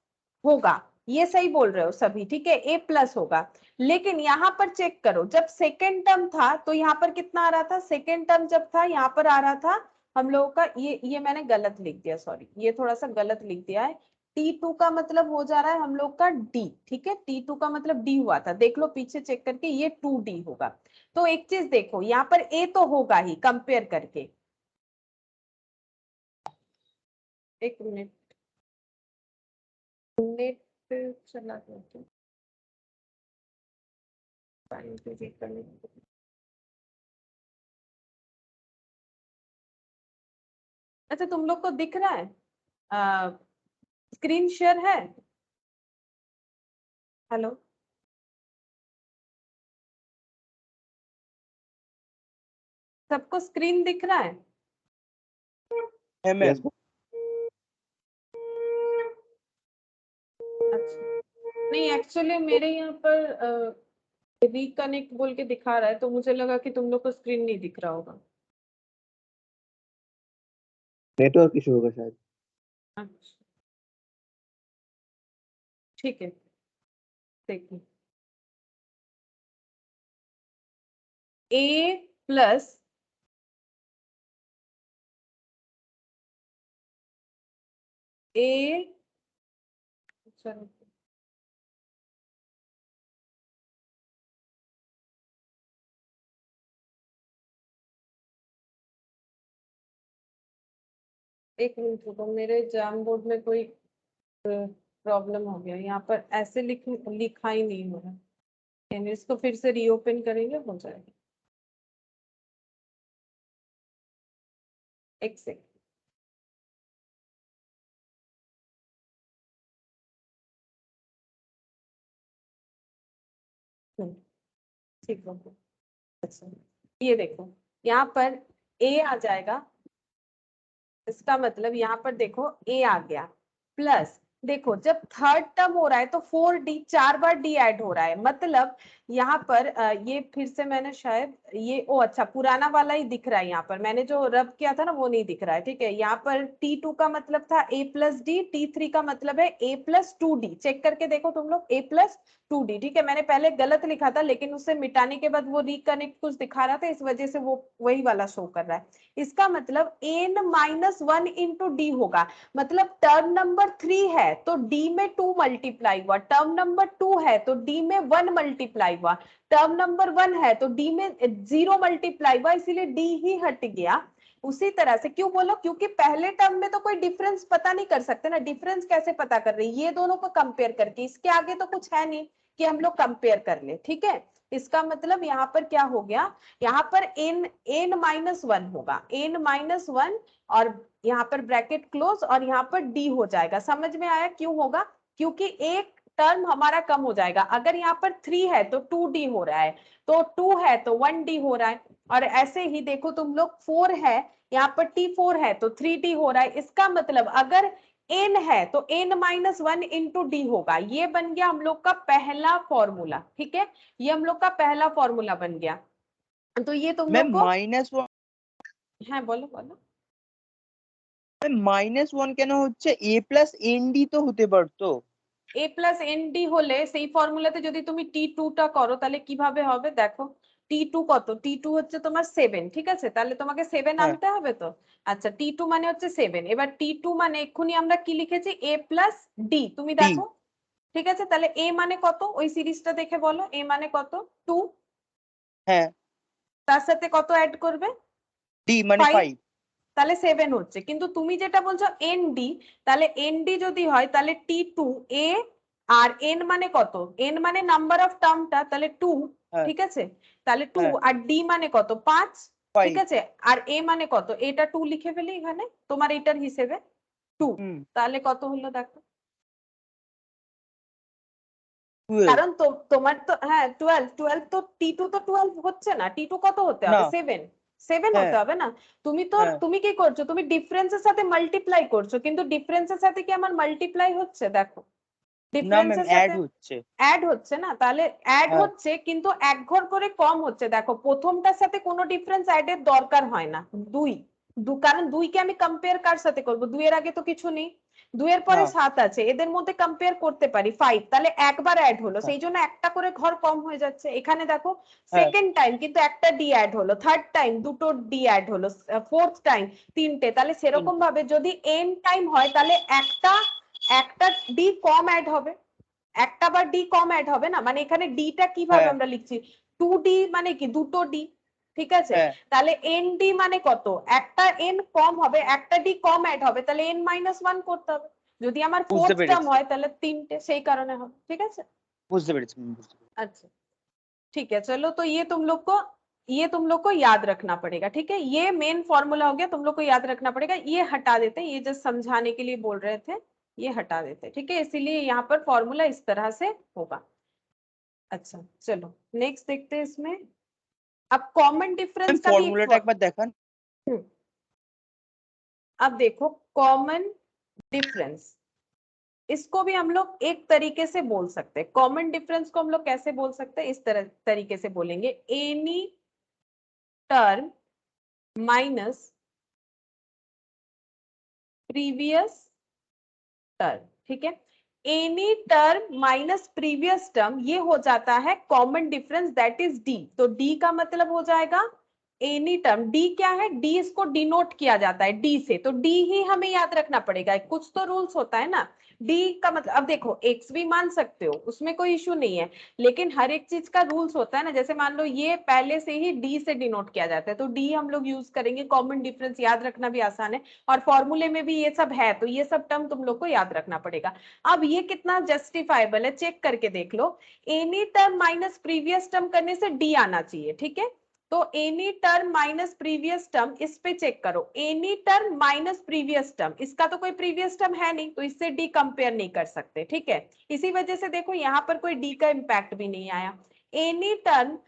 होगा, ये सही बोल रहे हो सभी, ठीक है a प्लस होगा। लेकिन यहाँ पर चेक करो, जब सेकेंड टर्म था तो यहाँ पर कितना आ रहा था, सेकेंड टर्म जब था यहाँ पर आ रहा था हम लोगों का, ये मैंने गलत लिख दिया, सॉरी ये थोड़ा सा गलत लिख दिया है। T2 का मतलब हो जा रहा है हम लोग का D, ठीक है। T2 का मतलब D हुआ था, देख लो पीछे चेक करके, ये 2D होगा। तो एक चीज देखो यहाँ पर A तो होगा ही कंपेयर करके, एक मिनट नेट चला गया क्या? टाइम पे चेक करने को। अच्छा तुम लोग को दिख रहा है, स्क्रीन शेयर है, हेलो सबको स्क्रीन दिख रहा है। है मैम। अच्छा नहीं एक्चुअली मेरे यहाँ पर रिकनेक्ट बोल के दिखा रहा है, तो मुझे लगा कि तुम लोग को स्क्रीन नहीं दिख रहा होगा। नेटवर्क इशू होगा शायद। अच्छा ठीक है, देखिए a प्लस a, चलो एक मिनट रुको, मेरे जैम बोर्ड में कोई प्रॉब्लम हो गया, यहाँ पर ऐसे लिखा ही नहीं हो रहा। यानी इसको फिर से रीओपन करेंगे, हो जाएगा। एक सेकंड। ठीक है, अच्छा ये देखो यहाँ पर a आ जाएगा, इसका मतलब यहाँ पर देखो a आ गया, प्लस देखो जब थर्ड टर्म हो रहा है तो 4d, 4 बार d ऐड हो रहा है, मतलब यहाँ पर ये फिर से मैंने शायद ये अच्छा पुराना वाला ही दिख रहा है, यहाँ पर मैंने जो रब किया था ना वो नहीं दिख रहा है। ठीक है, यहाँ पर t2 का मतलब था a प्लस डी, t3 का मतलब है a प्लस 2d। चेक करके देखो तुम लोग, a प्लस 2d। ठीक है, मैंने पहले गलत लिखा था लेकिन उसे मिटाने के बाद वो रिकनेक्ट कुछ दिखा रहा था, इस वजह से वो वही वाला शो कर रहा है। इसका मतलब n माइनस 1 इंटू डी होगा, मतलब टर्म नंबर 3 है तो d में 2 मल्टीप्लाई हुआ, टर्म नंबर 2 है तो d में 1 मल्टीप्लाई हुआ, टर्म नंबर 1 है तो d में 0 मल्टीप्लाई हुआ, इसीलिए d ही हट गया। उसी तरह से क्यों बोलो, क्योंकि पहले टर्म में तो कोई डिफरेंस पता नहीं कर सकते ना, डिफरेंस कैसे पता कर रहे, ये दोनों को कंपेयर करके, इसके आगे तो कुछ है नहीं कि हम लोग कंपेयर कर ले। ठीक है, इसका मतलब यहाँ पर क्या हो गया, यहाँ पर n माइनस 1 होगा, n माइनस 1 और यहाँ पर ब्रैकेट क्लोज और यहाँ पर d हो जाएगा। समझ में आया क्यों होगा, क्योंकि एक टर्म हमारा कम हो जाएगा। अगर यहाँ पर 3 है तो 2d हो रहा है, तो 2 है तो 1d हो रहा है, और ऐसे ही देखो तुम लोग 4 है, यहाँ पर t4 है तो 3d हो रहा है। इसका मतलब अगर n है तो n माइनस 1 इंटू डी होगा। ये बन गया हम लोग का पहला फॉर्मूला। ठीक है, ये हम लोग का पहला फॉर्मूला बन गया। तो ये तुम लोग मैम को, -1, हाँ बोलो बोलो। मैम -1 কেন হচ্ছে, a প্লাস nd তো হতে পারতো। a প্লাস এন ডি হলে সেই ফর্মুলাতে যদি তুমি t2 টা করো তাহলে কিভাবে হবে দেখো, t2 কত, t2 হচ্ছে তোমার 7, ঠিক আছে, তাহলে তোমাকে 7 হ্যাঁ আনতে হবে তো। আচ্ছা t2 মানে হচ্ছে 7, এবার t2 মানে এক্ষুনি আমরা কি লিখেছি a প্লাস ডি, তুমি ডি, দেখো। ঠিক আছে, তাহলে a মানে কত, ওই সিরিজটা দেখে বলো a মানে কত, 2, হ্যাঁ তার সাথে কত অ্যাড করবে, ডি মানে 5, 5, তাহলে 7 হচ্ছে। কিন্তু তুমি যেটা বলছো এনডি, তাহলে এনডি যদি হয় তাহলে t2 a, আর n মানে কত, n মানে নাম্বার অফ টার্মটা, তাহলে 2, হ্যাঁ ঠিক আছে, তাহলে 2 হ্যাঁ আর d মানে কত 5, ঠিক 5, আছে, আর a মানে কত, এটা 2 লিখে ফেলি এখানে তোমার এটার হিসেবে 2, হুম তাহলে কত হলো দেখো, 12, কারণ তোমার তো হ্যাঁ 12, 12 তো t2 তো 12 হচ্ছে না, t2 কত হতে না হবে 7, 7 হ্যাঁ হতে হবে না। তুমি তো হ্যাঁ তুমি কি করছো, তুমি ডিফারেন্সের সাথে মাল্টিপ্লাই করছো, কিন্তু ডিফারেন্সের সাথে কি আমার মাল্টিপ্লাই হচ্ছে দেখো, না ম্যাম ডিফারেন্সের অ্যাড সাথে হচ্ছে। অ্যাড হচ্ছে না, তাহলে অ্যাড হ্যাঁ হচ্ছে কিন্তু এক ঘর করে কম হচ্ছে। দেখো প্রথমটার সাথে কোনো ডিফারেন্স অ্যাডের দরকার হয় না, দুই, কারণ দুইকে আমি কম্পেয়ার কার সাথে করব, দুইয়ের আগে তো কিছু নেই, দুইয়ের পরে না 7 আছে, এদের মধ্যে কম্পেয়ার করতে পারি 5, তাহলে একবার অ্যাড হলো, হ্যাঁ সেই জন্য একটা করে ঘর কম হয়ে যাচ্ছে। এখানে দেখো হ্যাঁ সেকেন্ড টাইম কিন্তু একটা ডি অ্যাড হলো, থার্ড টাইম দুটো ডি অ্যাড হলো, ফোর্থ টাইম তিনটে, তাহলে সেরকম তিনটে, ভাবে যদি এন টাইম হয় তাহলে একটা একটা ডি কম অ্যাড হবে, একটা বার ডি কম অ্যাড হবে না, মানে এখানে ডিটা কিভাবে হ্যাঁ আমরা লিখছি, 2d মানে কি দুটো ডি, ঠিক আছে, হ্যাঁ তাহলে এন ডি মানে কত, একটা এন কম হবে, একটা ডি কম অ্যাড হবে, তাহলে এন মাইনাস 1 করতে হবে, যদি আমার বুঝতে ফোর্থ টার্ম পেরেছি হয় তাহলে তিনটে, সেই কারণে হবে। ঠিক আছে, বুঝতে পেরেছি ম্যাম, বুঝতে পেরেছি। अच्छा ठीक है, चलो तो ये तुम लोग को याद रखना पड़ेगा। ठीक है, ये मेन फॉर्मूला हो गया, तुम लोग को याद रखना पड़ेगा। ये हटा देते हैं, ये जस्ट समझाने के लिए बोल रहे थे, ये हटा देते हैं। ठीक है, इसीलिए यहाँ पर फॉर्मूला इस तरह से होगा। अच्छा चलो नेक्स्ट देखते हैं इसमें, अब कॉमन ম্যাম डिफरेंस का भी ফর্মুলাটা একবার দেখান। अब देखो कॉमन डिफरेंस, इसको भी हम लोग एक तरीके से बोल सकते हैं। कॉमन डिफरेंस को हम लोग कैसे बोल सकते हैं, इस तरह तरीके से बोलेंगे, any term minus previous term. ठीक है, any term minus previous term ये हो जाता है common difference, that is D. तो डी का मतलब हो जाएगा एनी टर्म। डी क्या है, डी इसको डिनोट किया जाता है डी से, तो डी ही हमें याद रखना पड़ेगा। कुछ तो रूल्स होता है ना, डी का मतलब, अब देखो एक्स भी मान सकते हो, उसमें कोई इश्यू नहीं है, लेकिन हर एक चीज का रूल्स होता है ना। जैसे मान लो ये पहले से ही डी से डिनोट किया जाता है, तो डी हम लोग यूज करेंगे। कॉमन डिफरेंस याद रखना भी आसान है, और फॉर्मूले में भी ये सब है, तो ये सब टर्म तुम लोग को याद रखना पड़ेगा। अब ये कितना जस्टिफाइबल है चेक करके देख लो। Any term minus previous term करने से डी आना चाहिए। ठीक है, तो any term minus previous term, इस पे चेक करो, any term minus previous term, इसका तो कोई प्रीवियस टर्म है नहीं, तो इससे डी कंपेयर नहीं कर सकते। ठीक है, इसी वजह से देखो यहाँ पर कोई डी का इंपैक्ट भी नहीं आया। Any term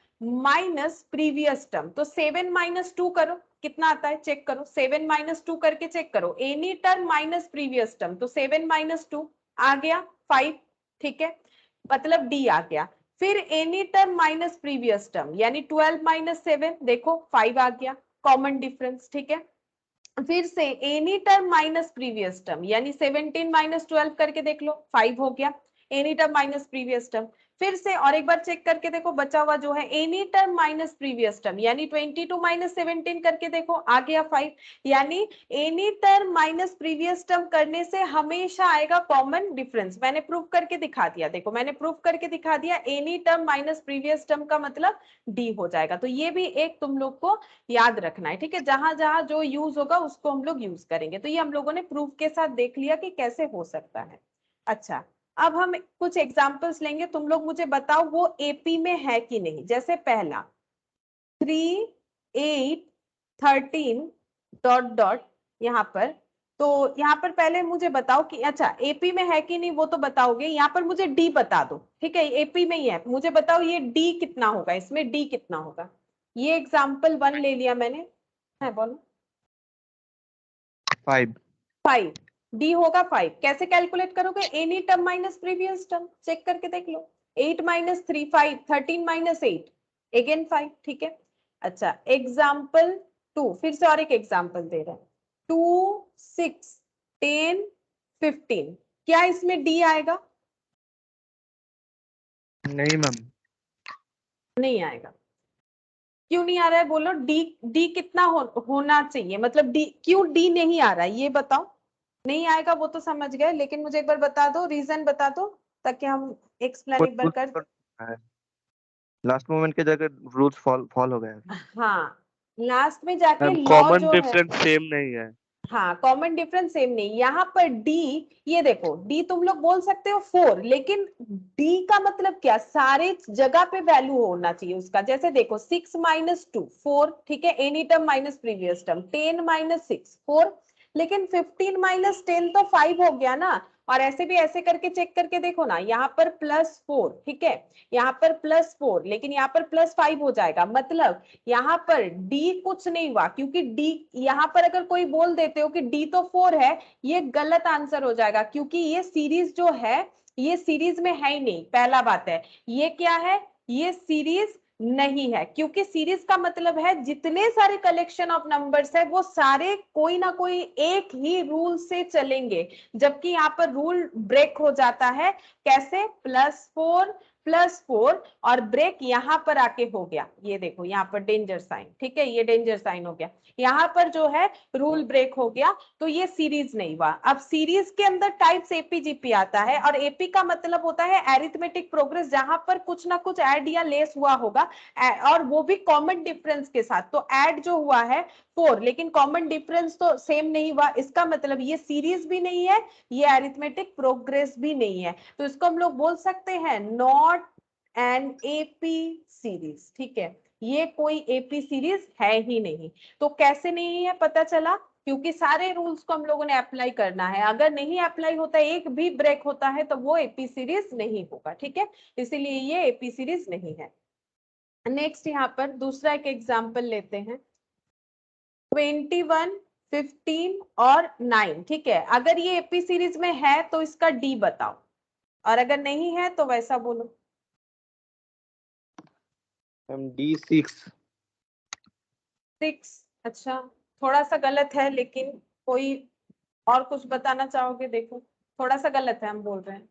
minus previous term, तो 7 माइनस 2 करो, कितना आता है चेक करो, 7 माइनस 2 करके चेक करो। Any term minus previous term, तो 7 माइनस 2 आ गया 5। ठीक है, मतलब डी आ गया। फिर any term minus previous term, यानी 12 माइनस 7, देखो 5 आ गया, कॉमन डिफरेंस। ठीक है, फिर से any term minus previous term, यानी 17 माइनस 12 करके देख लो, 5 हो गया, any term minus previous term. फिर से और एक बार चेक करके देखो, बचा हुआ जो है any term minus previous term, यानी 22 माइनस 17 करके देखो, आ गया 5। यानी any term minus previous term करने से हमेशा आएगा कॉमन डिफरेंस। मैंने प्रूव करके दिखा दिया, देखो मैंने प्रूव करके दिखा दिया, any term minus previous term का मतलब डी हो जाएगा। तो ये भी एक तुम लोग को याद रखना है। ठीक है, जहां जहां जो यूज होगा उसको हम लोग यूज करेंगे। तो ये हम लोगों ने प्रूफ के साथ देख लिया कि कैसे हो सकता है। अच्छा, अब हम कुछ एग्जांपल्स लेंगे, तुम लोग मुझे बताओ वो एपी में है कि नहीं। जैसे पहला 3 8 13 डॉट डॉट यहाँ पर, तो यहाँ पर पहले मुझे बताओ कि अच्छा एपी में है कि नहीं, वो तो बताओगे। यहाँ पर मुझे डी बता दो। ठीक है, एपी में ही है, मुझे बताओ ये डी कितना होगा, इसमें डी कितना होगा। ये एग्जाम्पल 1 ले लिया मैंने, है बोलो। 5। 5, डी होगा 5। कैसे कैलकुलेट करोगे, any term minus previous term, check करके देख लो। 8 माइनस 3 5, 13 माइनस 8 अगेन 5। ठीक है, अच्छा एग्जाम्पल 2, फिर से और एक एग्जाम्पल दे रहे हैं, 2 6 10 15, क्या इसमें डी आएगा? नहीं मैम। नहीं आएगा। क्यों नहीं आ रहा है बोलो, डी डी कितना होना चाहिए, मतलब डी क्यों डी नहीं आ रहा है ये बताओ। नहीं आएगा वो तो समझ गए, लेकिन मुझे एक बार बता दो, रीजन बता दो, ताकि हम एक्सप्लेन एक बार कर। लास्ट मोमेंट के जगह रूल्स फॉल हो गए हैं। हाँ, लास्ट में जाके मैम लॉ कॉमन जो है, डिफरेंस सेम नहीं है। हाँ कॉमन डिफरेंस सेम नहीं। यहाँ पर डी, ये देखो डी तुम लोग बोल सकते हो 4, लेकिन डी का मतलब क्या, सारे जगह पे वैल्यू होना चाहिए उसका। जैसे देखो 6 माइनस 2 4, ठीक है, any term minus previous term, 10 minus 6 4, लेकिन 15 माइनस 10 तो 5 हो गया ना। और ऐसे भी ऐसे करके चेक करके देखो ना, यहाँ पर +4, ठीक है, यहाँ पर +4, लेकिन यहाँ पर +5 हो जाएगा। मतलब यहाँ पर डी कुछ नहीं हुआ, क्योंकि डी यहाँ पर अगर कोई बोल देते हो कि डी तो 4 है, ये गलत आंसर हो जाएगा, क्योंकि ये सीरीज जो है ये सीरीज में है ही नहीं। पहला बात है, ये क्या है, ये सीरीज नहीं है, क्योंकि सीरीज का मतलब है जितने सारे कलेक्शन ऑफ नंबर्स है वो सारे कोई ना कोई एक ही रूल से चलेंगे, जबकि यहाँ पर रूल ब्रेक हो जाता है। कैसे, +4 +4 और ब्रेक यहाँ पर आके हो गया, ये देखो यहाँ पर डेंजर साइन, ठीक है, ये डेंजर साइन हो गया, यहाँ पर जो है रूल ब्रेक हो गया, तो ये सीरीज नहीं हुआ। अब सीरीज के अंदर टाइप्स एपीजीपी आता है, और एपी का मतलब होता है एरिथमेटिक प्रोग्रेस, जहां पर कुछ ना कुछ ऐड या लेस हुआ होगा, और वो भी कॉमन डिफरेंस के साथ। तो ऐड जो हुआ है 4, लेकिन कॉमन डिफरेंस तो सेम नहीं हुआ, इसका मतलब ये सीरीज भी नहीं है, ये एरिथमेटिक प्रोग्रेस भी नहीं है। तो इसको हम लोग बोल सकते हैं नॉट एन एपी सीरीज। ठीक है, ये कोई एपी सीरीज है ही नहीं। तो कैसे नहीं है पता चला, क्योंकि सारे रूल्स को हम लोगों ने अप्लाई करना है। अगर नहीं अप्लाई होता, एक भी ब्रेक होता है, तो वो एपी सीरीज नहीं होगा। ठीक है, इसीलिए ये एपी सीरीज नहीं है। नेक्स्ट यहाँ पर दूसरा एक एग्जाम्पल लेते हैं, 21 15 और 9, ठीक है। अगर ये एपी सीरीज में है तो इसका डी बताओ, और अगर नहीं है तो वैसा बोलो। Ma'am D6। 6, अच्छा थोड़ा सा गलत है, लेकिन कोई और कुछ बताना चाहोगे? देखो थोड़ा सा गलत है, हम बोल रहे हैं।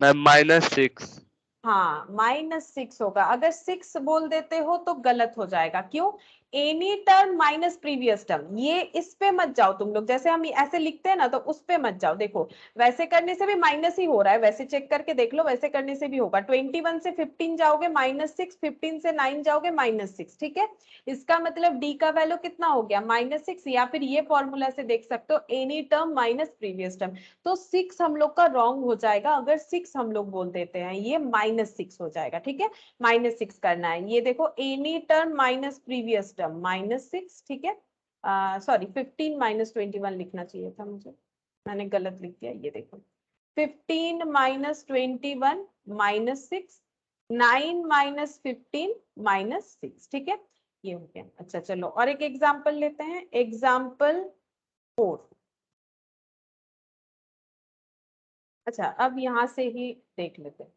मैम -6। हाँ -6 होगा। अगर 6 बोल देते हो तो गलत हो जाएगा। क्यों? Any term minus previous term, ये इस पे मत जाओ तुम लोग। जैसे हम ऐसे लिखते हैं ना, तो उस पे मत जाओ। देखो वैसे करने से भी माइनस ही हो रहा है, वैसे चेक करके देख लो, वैसे करने से भी होगा। 21 से 15 जाओगे -6, 15 से 9 जाओगे -6, ठीक है। इसका मतलब डी का वैल्यू कितना हो गया? -6। या फिर ये फॉर्मूला से देख सकते हो, any term minus previous term. तो 6 हम लोग का रॉन्ग हो जाएगा। अगर 6 हम लोग बोल देते हैं, ये -6 हो जाएगा, ठीक है। -6 करना है। ये देखो any term minus previous term -6, ठीक है। सॉरी 15 -21 लिखना चाहिए था मुझे, मैंने गलत लिख दिया। ये देखो 15 -21 -6, 9 -15 -6, ठीक है। ये हो गया। अच्छा चलो और एक एग्जाम्पल लेते हैं। एग्जाम्पल 4। अच्छा अब यहां से ही देख लेते हैं।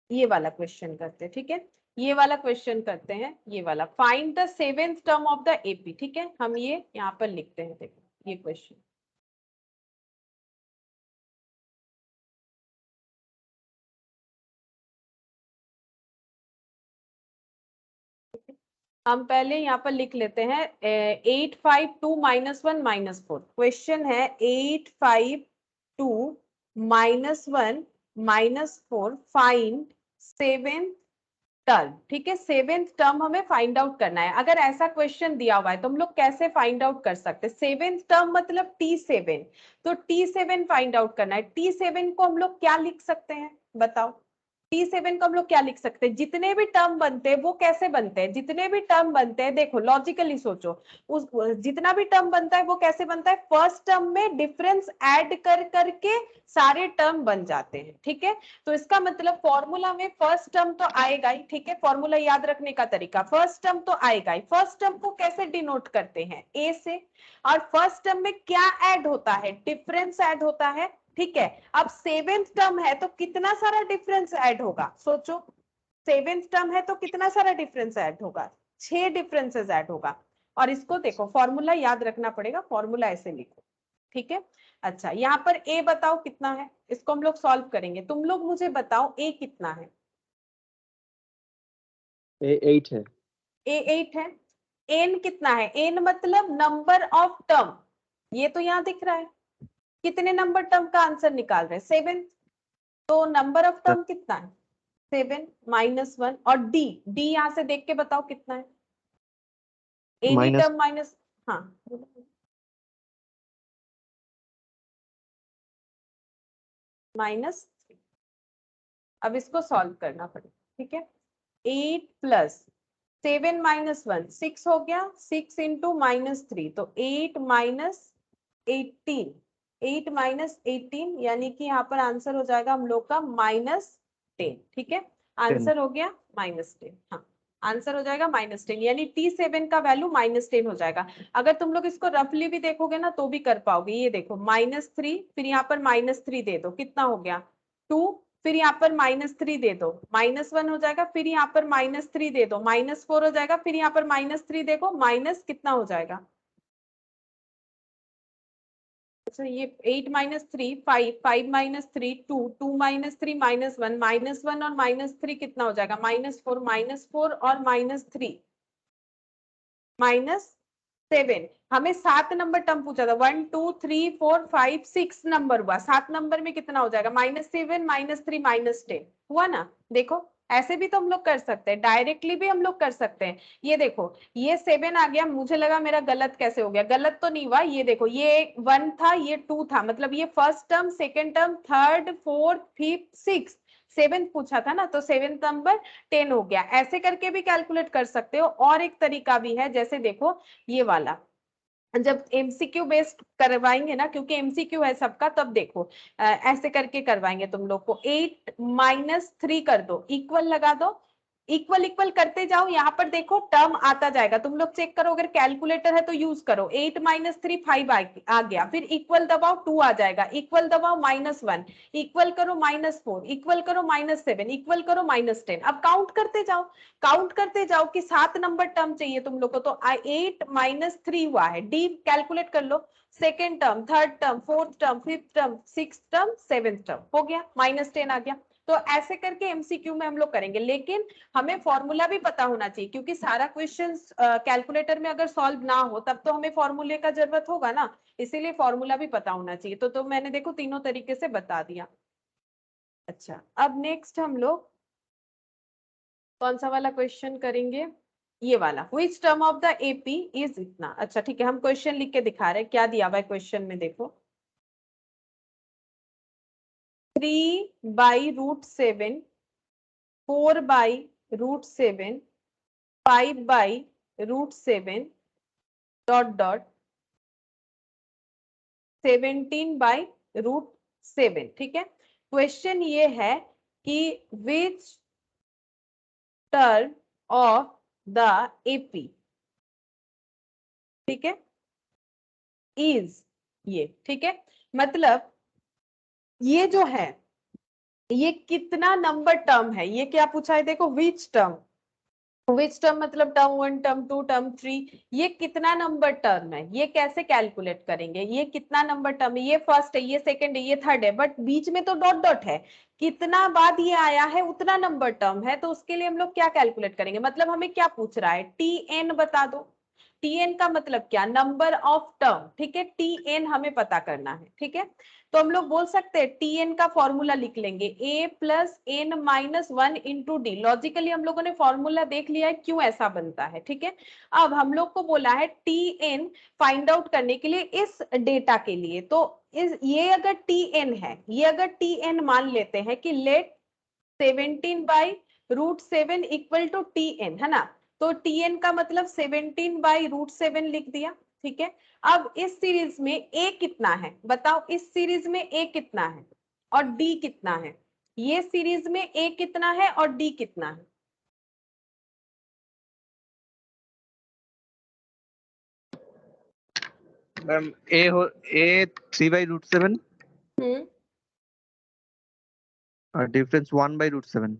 ये वाला क्वेश्चन करते हैं, ठीक है। ये वाला क्वेश्चन करते हैं, ये वाला। Find the 7th term of the AP, ठीक है। हम ये यहाँ पर लिखते हैं, देखो ये क्वेश्चन। हम पहले यहाँ पर लिख लेते हैं 8 5 2 -1 -4। क्वेश्चन है 8 5 2 -1 -4 फाइंड 7th टर्म, ठीक है। 7th टर्म हमें फाइंड आउट करना है। अगर ऐसा क्वेश्चन दिया हुआ है तो हम लोग कैसे फाइंड आउट कर सकते हैं? 7th टर्म मतलब T7, तो T7 फाइंड आउट करना है। T7 को हम लोग क्या लिख सकते हैं बताओ? T7 को हम लोग क्या लिख सकते हैं? जितने भी टर्म बनते हैं वो कैसे बनते हैं? जितने भी टर्म बनते हैं, देखो लॉजिकली सोचो, उस जितना भी टर्म बनता है वो कैसे बनता है? फर्स्ट टर्म में डिफरेंस ऐड कर करके सारे टर्म बन जाते हैं, ठीक है। तो इसका मतलब फॉर्मूला में फर्स्ट टर्म तो आएगा ही, ठीक है। फॉर्मूला याद रखने का तरीका, फर्स्ट टर्म तो आएगा ही। फर्स्ट टर्म को कैसे डिनोट करते हैं? ए से। और फर्स्ट टर्म में क्या ऐड होता है? डिफरेंस ऐड होता है, ठीक है। अब 7th टर्म है तो कितना सारा डिफरेंस ऐड होगा? सोचो 7th टर्म है तो कितना सारा डिफरेंस ऐड होगा? 6 डिफरेंसेस ऐड होगा। और इसको देखो फॉर्मूला याद रखना पड़ेगा, फॉर्मूला ऐसे लिखो, ठीक है। अच्छा यहाँ पर ए बताओ कितना है, इसको हम लोग सॉल्व करेंगे। तुम लोग मुझे बताओ ए कितना है? A8 है। ए 8 है। एन कितना है? एन मतलब नंबर ऑफ टर्म, ये तो यहाँ दिख रहा है। कितने नंबर टर्म का आंसर निकाल रहे हैं? 7। तो नंबर ऑफ टर्म कितना है? 7 -1। और डी, डी यहाँ से देख के बताओ कितना है? एनी माइनस टर्म माइनस, हाँ -3। अब इसको सॉल्व करना पड़ेगा, ठीक है। 8 + 7 -1 6 हो गया। 6 × -3 तो 8 - 18, 8 - 18 यानी कि यहाँ पर आंसर हो जाएगा हम लोग का -10, ठीक है। 10। आंसर हो गया -10, हाँ आंसर हो जाएगा -10, यानी T7 का वैल्यू -10 हो जाएगा। अगर तुम लोग इसको रफली भी देखोगे ना तो भी कर पाओगे। ये देखो -3, फिर यहाँ पर -3 दे दो, कितना हो गया? 2, फिर यहाँ पर -3 दे दो, -1 हो जाएगा। फिर यहाँ पर -3 दे दो, -4 हो जाएगा। फिर यहाँ पर -3 देखो, माइनस कितना हो जाएगा? अच्छा ये 8 - 3 5, 5 - 3 2, 2 - 3 -1, -1 और -3 कितना हो जाएगा? -4, -4 और -3 -7। हमें 7 नंबर टर्म पूछा था, 1 2 3 4 5 6 नंबर हुआ। 7 नंबर में कितना हो जाएगा? -7 -3 -10 हुआ ना। देखो ऐसे भी तो हम लोग कर सकते हैं, डायरेक्टली भी हम लोग कर सकते हैं। ये देखो ये 7 आ गया, मुझे लगा मेरा गलत कैसे हो गया, गलत तो नहीं हुआ। ये देखो ये 1 था, ये 2 था, मतलब ये first term, second term, third, fourth, fifth, six, 7th पूछा था ना, तो 7th नंबर 10 हो गया। ऐसे करके भी कैलकुलेट कर सकते हो। और एक तरीका भी है, जैसे देखो ये वाला जब एमसीक्यू बेस्ड करवाएंगे ना, क्योंकि एमसीक्यू है सबका, तब देखो ऐसे करके करवाएंगे तुम लोग को। 8 माइनस 3 कर दो, इक्वल लगा दो, इक्वल इक्वल करते जाओ। यहाँ पर देखो टर्म आता जाएगा, तुम लोग चेक करो, अगर कैलकुलेटर है तो यूज करो। 8 माइनस 3 5 आ गया, फिर इक्वल दबाओ 2 आ जाएगा, इक्वल दबाओ -1, इक्वल करो -4, इक्वल करो -7, इक्वल करो -10। अब काउंट करते जाओ, काउंट करते जाओ कि 7 नंबर टर्म चाहिए तुम लोग को, तो 8 माइनस 3 हुआ है, डी कैलकुलेट कर लो। Second term, third term, fourth term, fifth term, sixth term, seventh term, हो गया -10 आ गया। तो ऐसे करके एमसीक्यू में हम लोग करेंगे, लेकिन हमें फॉर्मूला भी पता होना चाहिए, क्योंकि सारा क्वेश्चन कैलकुलेटर में अगर सॉल्व ना हो तब तो हमें फॉर्मूले का जरूरत होगा ना, इसीलिए फॉर्मूला भी पता होना चाहिए। तो मैंने देखो तीनों तरीके से बता दिया। अच्छा, अब नेक्स्ट हम लोग कौन सा वाला क्वेश्चन करेंगे, ये वाला। Which term of the AP is इतना। अच्छा ठीक है, हम क्वेश्चन लिख के दिखा रहे हैं, क्या दिया हुआ है क्वेश्चन में देखो। 3/√7, 4/√7, 5/√7 डॉट डॉट 17/√7। ठीक है, क्वेश्चन ये है कि which term of the AP, ठीक है, इज ये, ठीक है, मतलब ये जो है ये कितना नंबर टर्म है, ये क्या पूछा है देखो, विच टर्म, विच टर्म मतलब टर्म 1, टर्म 2, टर्म 3, ये कितना नंबर टर्म है, ये कैसे कैलकुलेट करेंगे, ये कितना नंबर टर्म है, ये फर्स्ट है, ये सेकंड है, ये थर्ड है, बट बीच में तो डॉट डॉट है, कितना बाद ये आया है उतना नंबर टर्म है, तो उसके लिए हम लोग क्या कैलकुलेट करेंगे, मतलब हमें क्या पूछ रहा है, टीएन बता दो। टीएन का मतलब क्या, नंबर ऑफ टर्म, ठीक है, टीएन हमें पता करना है, ठीक है। तो हम लोग बोल सकते हैं टीएन का फॉर्मूला लिख लेंगे, a plus n minus 1 into d. Logically हम लोगों ने फॉर्मूला देख लिया है क्यों ऐसा बनता है, ठीक है। अब हम लोग को बोला है टीएन फाइंड आउट करने के लिए इस डेटा के लिए, तो ये अगर टीएन है, ये अगर टीएन मान लेते हैं कि लेट 17/√7 इक्वल टू टीएन, है ना, तो टीएन का मतलब 17/√7 लिख दिया, ठीक है। अब इस सीरीज में ए कितना है बताओ, इस सीरीज में ए कितना है और डी कितना है, ये सीरीज में ए कितना है और डी कितना है। मैम ए 3/√7 और डिफरेंस 1/√7।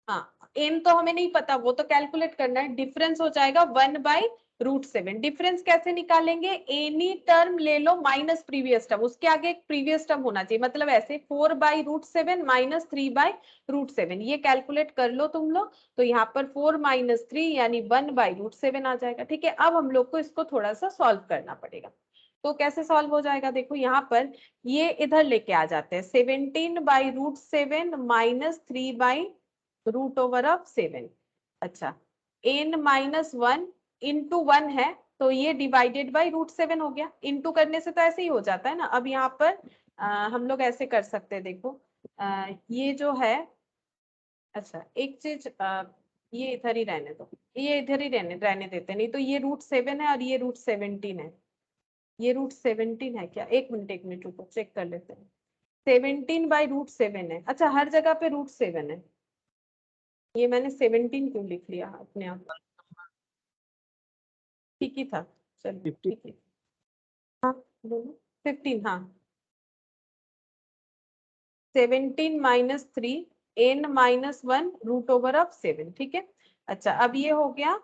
हाँ, एन तो हमें नहीं पता, वो तो कैलकुलेट करना है, डिफरेंस हो जाएगा 1/√7। डिफरेंस कैसे निकालेंगे, एनी टर्म ले लो माइनस प्रीवियस टर्म, उसके आगे एक प्रीवियस टर्म होना चाहिए, मतलब ऐसे 4/√7 माइनस 3/√7, ये कैलकुलेट कर लो तुम लोग। तो यहाँ पर 4 माइनस 3 यानी 1/√7 आ जाएगा, ठीक है। अब हम लोग को इसको थोड़ा सा सॉल्व करना पड़ेगा, तो कैसे सॉल्व हो जाएगा देखो, यहाँ पर ये इधर लेके आ जाते हैं, 17/√7 माइनस 3/√7। अच्छा, n माइनस 1 इंटू 1 है, तो ये डिवाइडेड बाई √7 हो गया, इंटू करने से तो ऐसे ही हो जाता है ना। अब यहाँ पर हम लोग ऐसे कर सकते हैं, देखो ये जो है, अच्छा एक चीज, ये इधर ही रहने दो, ये इधर ही रहने देते, नहीं तो ये √7 है और ये √17 है, ये √17 है क्या, एक मिनट रुको चेक कर लेते हैं। 17/√7 है, अच्छा हर जगह पे √7 है, ये मैंने 17 क्यों लिख लिया अपने आप, ठीक ही था, चलिए 50। ठीक है, हाँ बोलो 15, हाँ 17 माइनस 3 n माइनस 1 √7, ठीक है। अच्छा अब ये हो गया,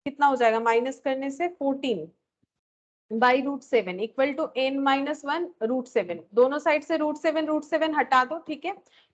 कितना हो जाएगा माइनस करने से, 14/√7 इक्वल टू n माइनस 1 √7, दोनों साइड से √7 हटा दो, ठीक है।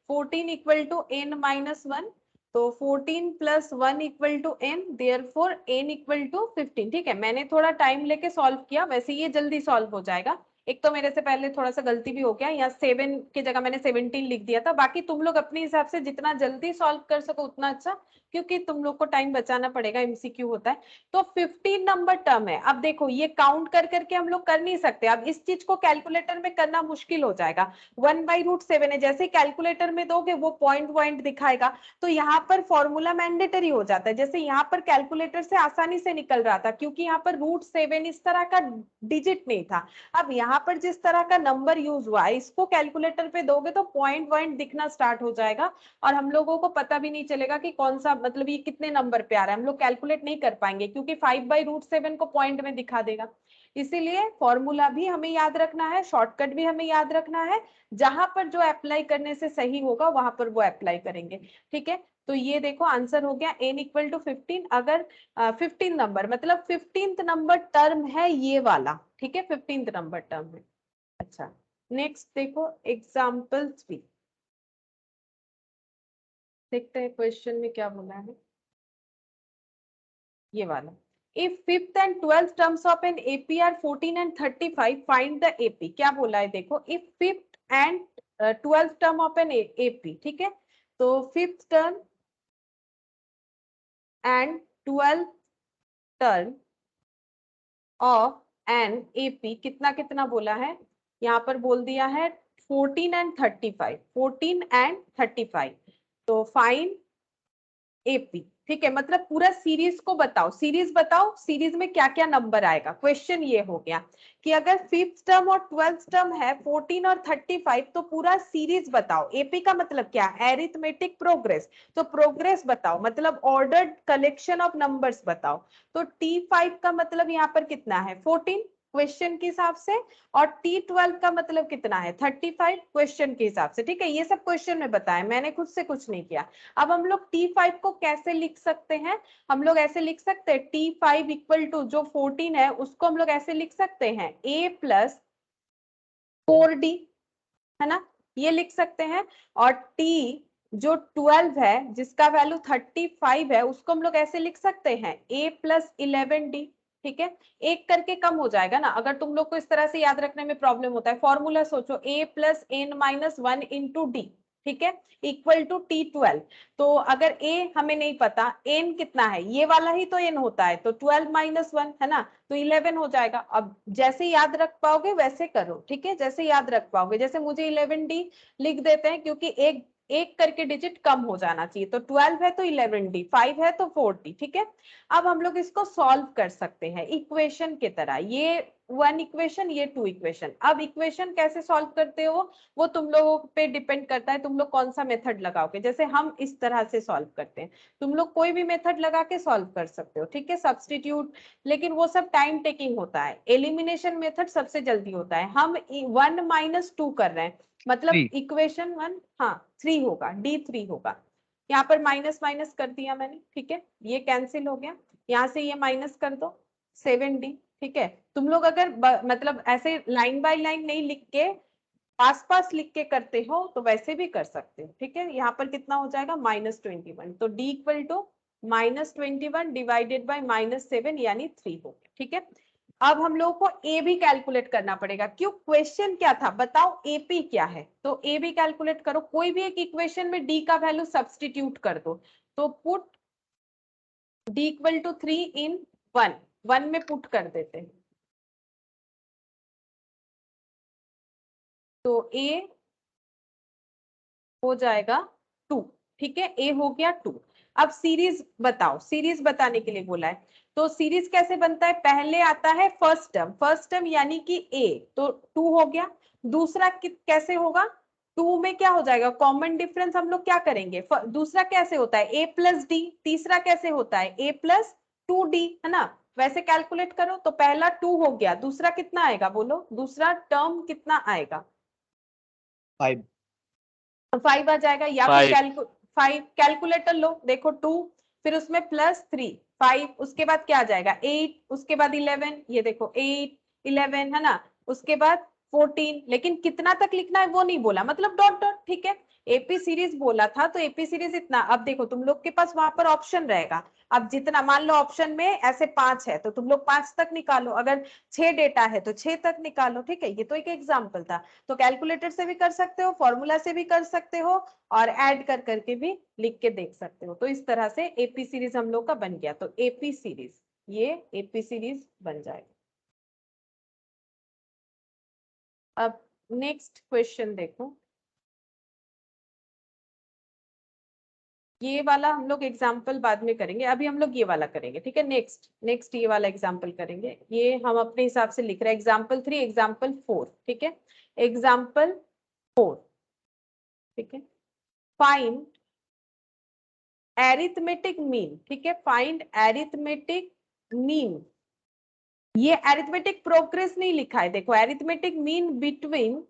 14 इक्वल टू n माइनस 1, तो 14 plus 1 equal to n, therefore n equal to 15, ठीक है। मैंने थोड़ा टाइम लेके सॉल्व किया, वैसे ये जल्दी सॉल्व हो जाएगा, एक तो मेरे से पहले थोड़ा सा गलती भी हो गया, यहाँ 7 की जगह मैंने 17 लिख दिया था, बाकी तुम लोग अपने हिसाब से जितना जल्दी सॉल्व कर सको उतना अच्छा, क्योंकि तुम लोग को टाइम बचाना पड़ेगा, एमसीक्यू होता है। तो 15 नंबर टर्म है। अब देखो ये काउंट कर करके हम लोग कर नहीं सकते, अब इस चीज को कैलकुलेटर में करना मुश्किल हो जाएगा। 1/√7 है, जैसे कैलकुलेटर में दोगे वो पॉइंट पॉइंट दिखाएगा, तो यहाँ पर फॉर्मूला मैंडेटरी हो जाता है। जैसे यहाँ पर कैलकुलेटर से आसानी से निकल रहा था क्योंकि यहाँ पर √7 इस तरह का डिजिट नहीं था। अब यहाँ पर जिस तरह का नंबर यूज हुआ है इसको कैलकुलेटर पे दोगे तो पॉइंट पॉइंट दिखना स्टार्ट हो जाएगा और हम लोगों को पता भी नहीं चलेगा कि कौन सा मतलब ये कितने नंबर पे आ रहा है। हम लोग कैलकुलेट नहीं कर पाएंगे क्योंकि 5/√7 को पॉइंट में दिखा देगा। इसीलिए फॉर्मूला भी हमें याद रखना है, शॉर्टकट भी हमें याद रखना है। जहां पर जो अप्लाई करने से सही होगा वहां पर वो अप्लाई करेंगे। ठीक है, तो ये देखो आंसर हो गया n = 15। अगर 15 नंबर मतलब 15th नंबर टर्म है ये वाला। ठीक है, 15th नंबर टर्म है। अच्छा, नेक्स्ट देखो एग्जाम्पल 3, देखते हैं क्वेश्चन में क्या बोला है। ये वाला, if 5th and 12th terms of an AP are 14 and 35, find the AP। क्या बोला है देखो, if 5th and 12th term of an AP, ठीक है, तो 5th term and 12th term of an AP कितना कितना बोला है, यहाँ पर बोल दिया है 14 and 35, 14 and 35। तो फाइंड एपी। ठीक है, मतलब पूरा सीरीज को बताओ, सीरीज बताओ, सीरीज में क्या क्या नंबर आएगा। क्वेश्चन ये हो गया कि अगर 5th टर्म और 12th टर्म है 14 और 35 तो पूरा सीरीज बताओ। एपी का मतलब क्या, एरिथमेटिक प्रोग्रेस, तो प्रोग्रेस बताओ मतलब ऑर्डर्ड कलेक्शन ऑफ नंबर्स बताओ। तो T5 का मतलब यहाँ पर कितना है 14 क्वेश्चन के हिसाब से, और T12 का मतलब कितना है 35 क्वेश्चन के हिसाब से। ठीक है, ये सब क्वेश्चन में बताया, मैंने खुद से कुछ नहीं किया। अब हम लोग T5 को कैसे लिख सकते हैं, हम लोग ऐसे लिख सकते हैं T5 = जो 14 है उसको हम लोग ऐसे लिख सकते हैं A + 4D, है ना, ये लिख सकते हैं। और T जो 12 है जिसका वैल्यू 35 है उसको हम लोग ऐसे लिख सकते हैं A + 11D। ठीक है, एक करके कम हो जाएगा ना, अगर तुम लोग को इस तरह से याद रखने में प्रॉब्लम होता है, फॉर्मूला सोचो A + n-1 × D, ठीक है, = T12। तो अगर A हमें नहीं पता, n कितना है, ये वाला ही तो n होता है, तो 12 - 1 है ना, तो 11 हो जाएगा। अब जैसे याद रख पाओगे वैसे करो। ठीक है, जैसे याद रख पाओगे, जैसे मुझे 11D लिख देते हैं क्योंकि एक एक करके डिजिट कम हो जाना चाहिए, तो 12 है तो 11D, 5 है तो 4D। ठीक है, अब हम लोग इसको सॉल्व कर सकते हैं इक्वेशन की तरह, ये 1 इक्वेशन, ये 2 इक्वेशन। अब इक्वेशन कैसे सॉल्व करते हो वो तुम लोगों पे डिपेंड करता है, तुम लोग कौन सा मेथड लगाओगे। जैसे हम इस तरह से सॉल्व करते हैं, तुम लोग कोई भी मेथड लगा के सॉल्व कर सकते हो। ठीक है, सब्स्टिट्यूट, लेकिन वो सब टाइम टेकिंग होता है। एलिमिनेशन मेथड सबसे जल्दी होता है। हम 1 - 2 कर रहे हैं, मतलब इक्वेशन 1, हाँ 3 होगा, D3 होगा। यहाँ पर माइनस माइनस कर दिया मैंने। ठीक है, ये कैंसिल हो गया, यहाँ से ये माइनस कर दो 7D। ठीक है, तुम लोग अगर मतलब ऐसे लाइन बाय लाइन नहीं लिख के पास पास लिख के करते हो तो वैसे भी कर सकते हो। ठीक है, यहाँ पर कितना हो जाएगा -21, तो D = -21 डिवाइडेड बाय -7 यानी 3 हो गया। ठीक है, अब हम लोगों को ए भी कैलकुलेट करना पड़ेगा। क्यों, क्वेश्चन क्या था बताओ, एपी क्या है, तो ए भी कैलकुलेट करो। कोई भी एक इक्वेशन में डी का वैल्यू सब्स्टिट्यूट कर दो, तो पुट D = 3 इन 1 में पुट कर देते हैं, तो ए हो जाएगा 2। ठीक है, ए हो गया 2। अब सीरीज बताओ, सीरीज बताने के लिए बोला है, तो सीरीज कैसे बनता है, पहले आता है फर्स्ट टर्म यानी कि ए, तो 2 हो गया। दूसरा कैसे होगा, 2 में क्या हो जाएगा, कॉमन डिफरेंस हम लोग क्या करेंगे, दूसरा कैसे होता है A + D, तीसरा कैसे होता है A + 2D, है ना, वैसे कैलकुलेट करो। तो पहला 2 हो गया, दूसरा कितना आएगा बोलो, दूसरा टर्म कितना आएगा 5 5 आ जाएगा, या फिर 5 कैलकुलेटर लो, देखो 2 फिर उसमें +3 5, उसके बाद क्या आ जाएगा 8, उसके बाद 11, ये देखो 8 11 है ना, उसके बाद 14, लेकिन कितना तक लिखना है वो नहीं बोला, मतलब डॉट डॉट। ठीक है, एपी सीरीज बोला था तो एपी सीरीज इतना। अब देखो तुम लोग के पास वहां पर ऑप्शन रहेगा, अब जितना मान लो ऑप्शन में ऐसे 5 है तो तुम लोग 5 तक निकालो, अगर 6 डेटा है तो 6 तक निकालो। ठीक है, ये तो एक एग्जांपल था, तो कैलकुलेटर से भी कर सकते हो, फॉर्मूला से भी कर सकते हो, और ऐड कर करके भी लिख के देख सकते हो। तो इस तरह से एपी सीरीज हम लोग का बन गया, तो एपी सीरीज, ये एपी सीरीज बन जाएगा। अब नेक्स्ट क्वेश्चन देखो, ये वाला हम लोग एग्जाम्पल बाद में करेंगे, अभी हम लोग ये वाला करेंगे। ठीक है, नेक्स्ट ये वाला एग्जाम्पल करेंगे, ये हम अपने हिसाब से लिख रहे हैं, एग्जाम्पल 3, एग्जाम्पल 4। ठीक है, एग्जाम्पल 4। ठीक है, फाइंड एरिथमेटिक मीन। ठीक है, फाइंड एरिथमेटिक मीन, ये एरिथमेटिक प्रोग्रेस नहीं लिखा है, देखो एरिथमेटिक मीन बिटवीन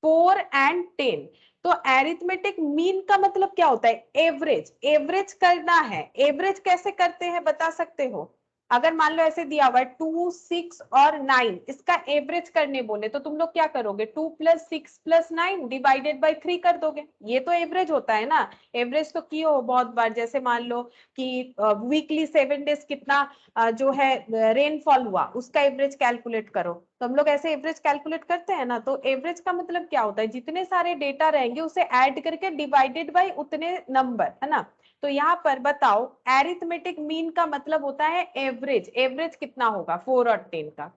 4 एंड 10। तो एरिथमेटिक मीन का मतलब क्या होता है? एवरेज, एवरेज करना है। एवरेज कैसे करते हैं बता सकते हो? अगर मान लो ऐसे दिया हुआ है 2, 6 और 9, इसका एवरेज करने बोले तो तुम लोग क्या करोगे? 2 + 6 + 9 डिवाइडेड बाई 3 कर दोगे, ये तो एवरेज होता है ना। एवरेज तो किए हो बहुत बार, जैसे मान लो कि वीकली 7 डेज कितना जो है रेनफॉल हुआ, उसका एवरेज कैलकुलेट करो, तो हम लोग ऐसे एवरेज कैलकुलेट करते हैं ना। तो एवरेज का मतलब क्या होता है? जितने सारे डेटा रहेंगे उसे ऐड करके डिवाइडेड बाय उतने नंबर, है ना। तो यहाँ पर बताओ एरिथमेटिक मीन का मतलब होता है एवरेज। एवरेज कितना होगा 4 और 10 का?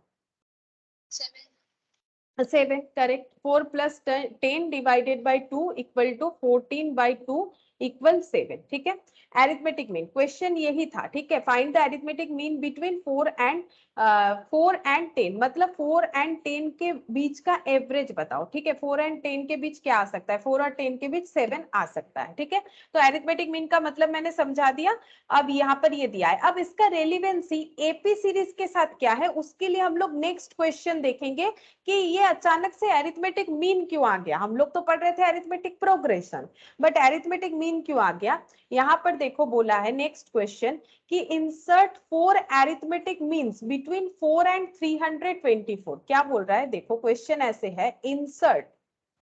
7, correct. 4 + 10 divided by 2 equal to 14/2 equal 7। ठीक है, एरिथमेटिक मीन क्वेश्चन यही था। ठीक है, find the arithmetic mean between 4 and 10, मतलब 4 एंड 10 के बीच का एवरेज बताओ। ठीक है, 4 एंड 10 के बीच क्या आ सकता है? 4 और 10 के बीच 7 आ सकता है। ठीक है, तो एरिथमेटिक मीन का मतलब मैंने समझा दिया। अब यहाँ पर ये दिया है, अब इसका रेलिवेंसी एपी सीरीज के साथ क्या है उसके लिए हम लोग नेक्स्ट क्वेश्चन देखेंगे कि ये अचानक से एरिथमेटिक मीन क्यों आ गया। हम लोग तो पढ़ रहे थे arithmetic progression, but arithmetic mean क्यों आ गया? यहाँ पर देखो बोला है नेक्स्ट क्वेश्चन कि insert 4 arithmetic means between 4 and 324। क्या बोल रहा है? देखो क्वेश्चन ऐसे है, insert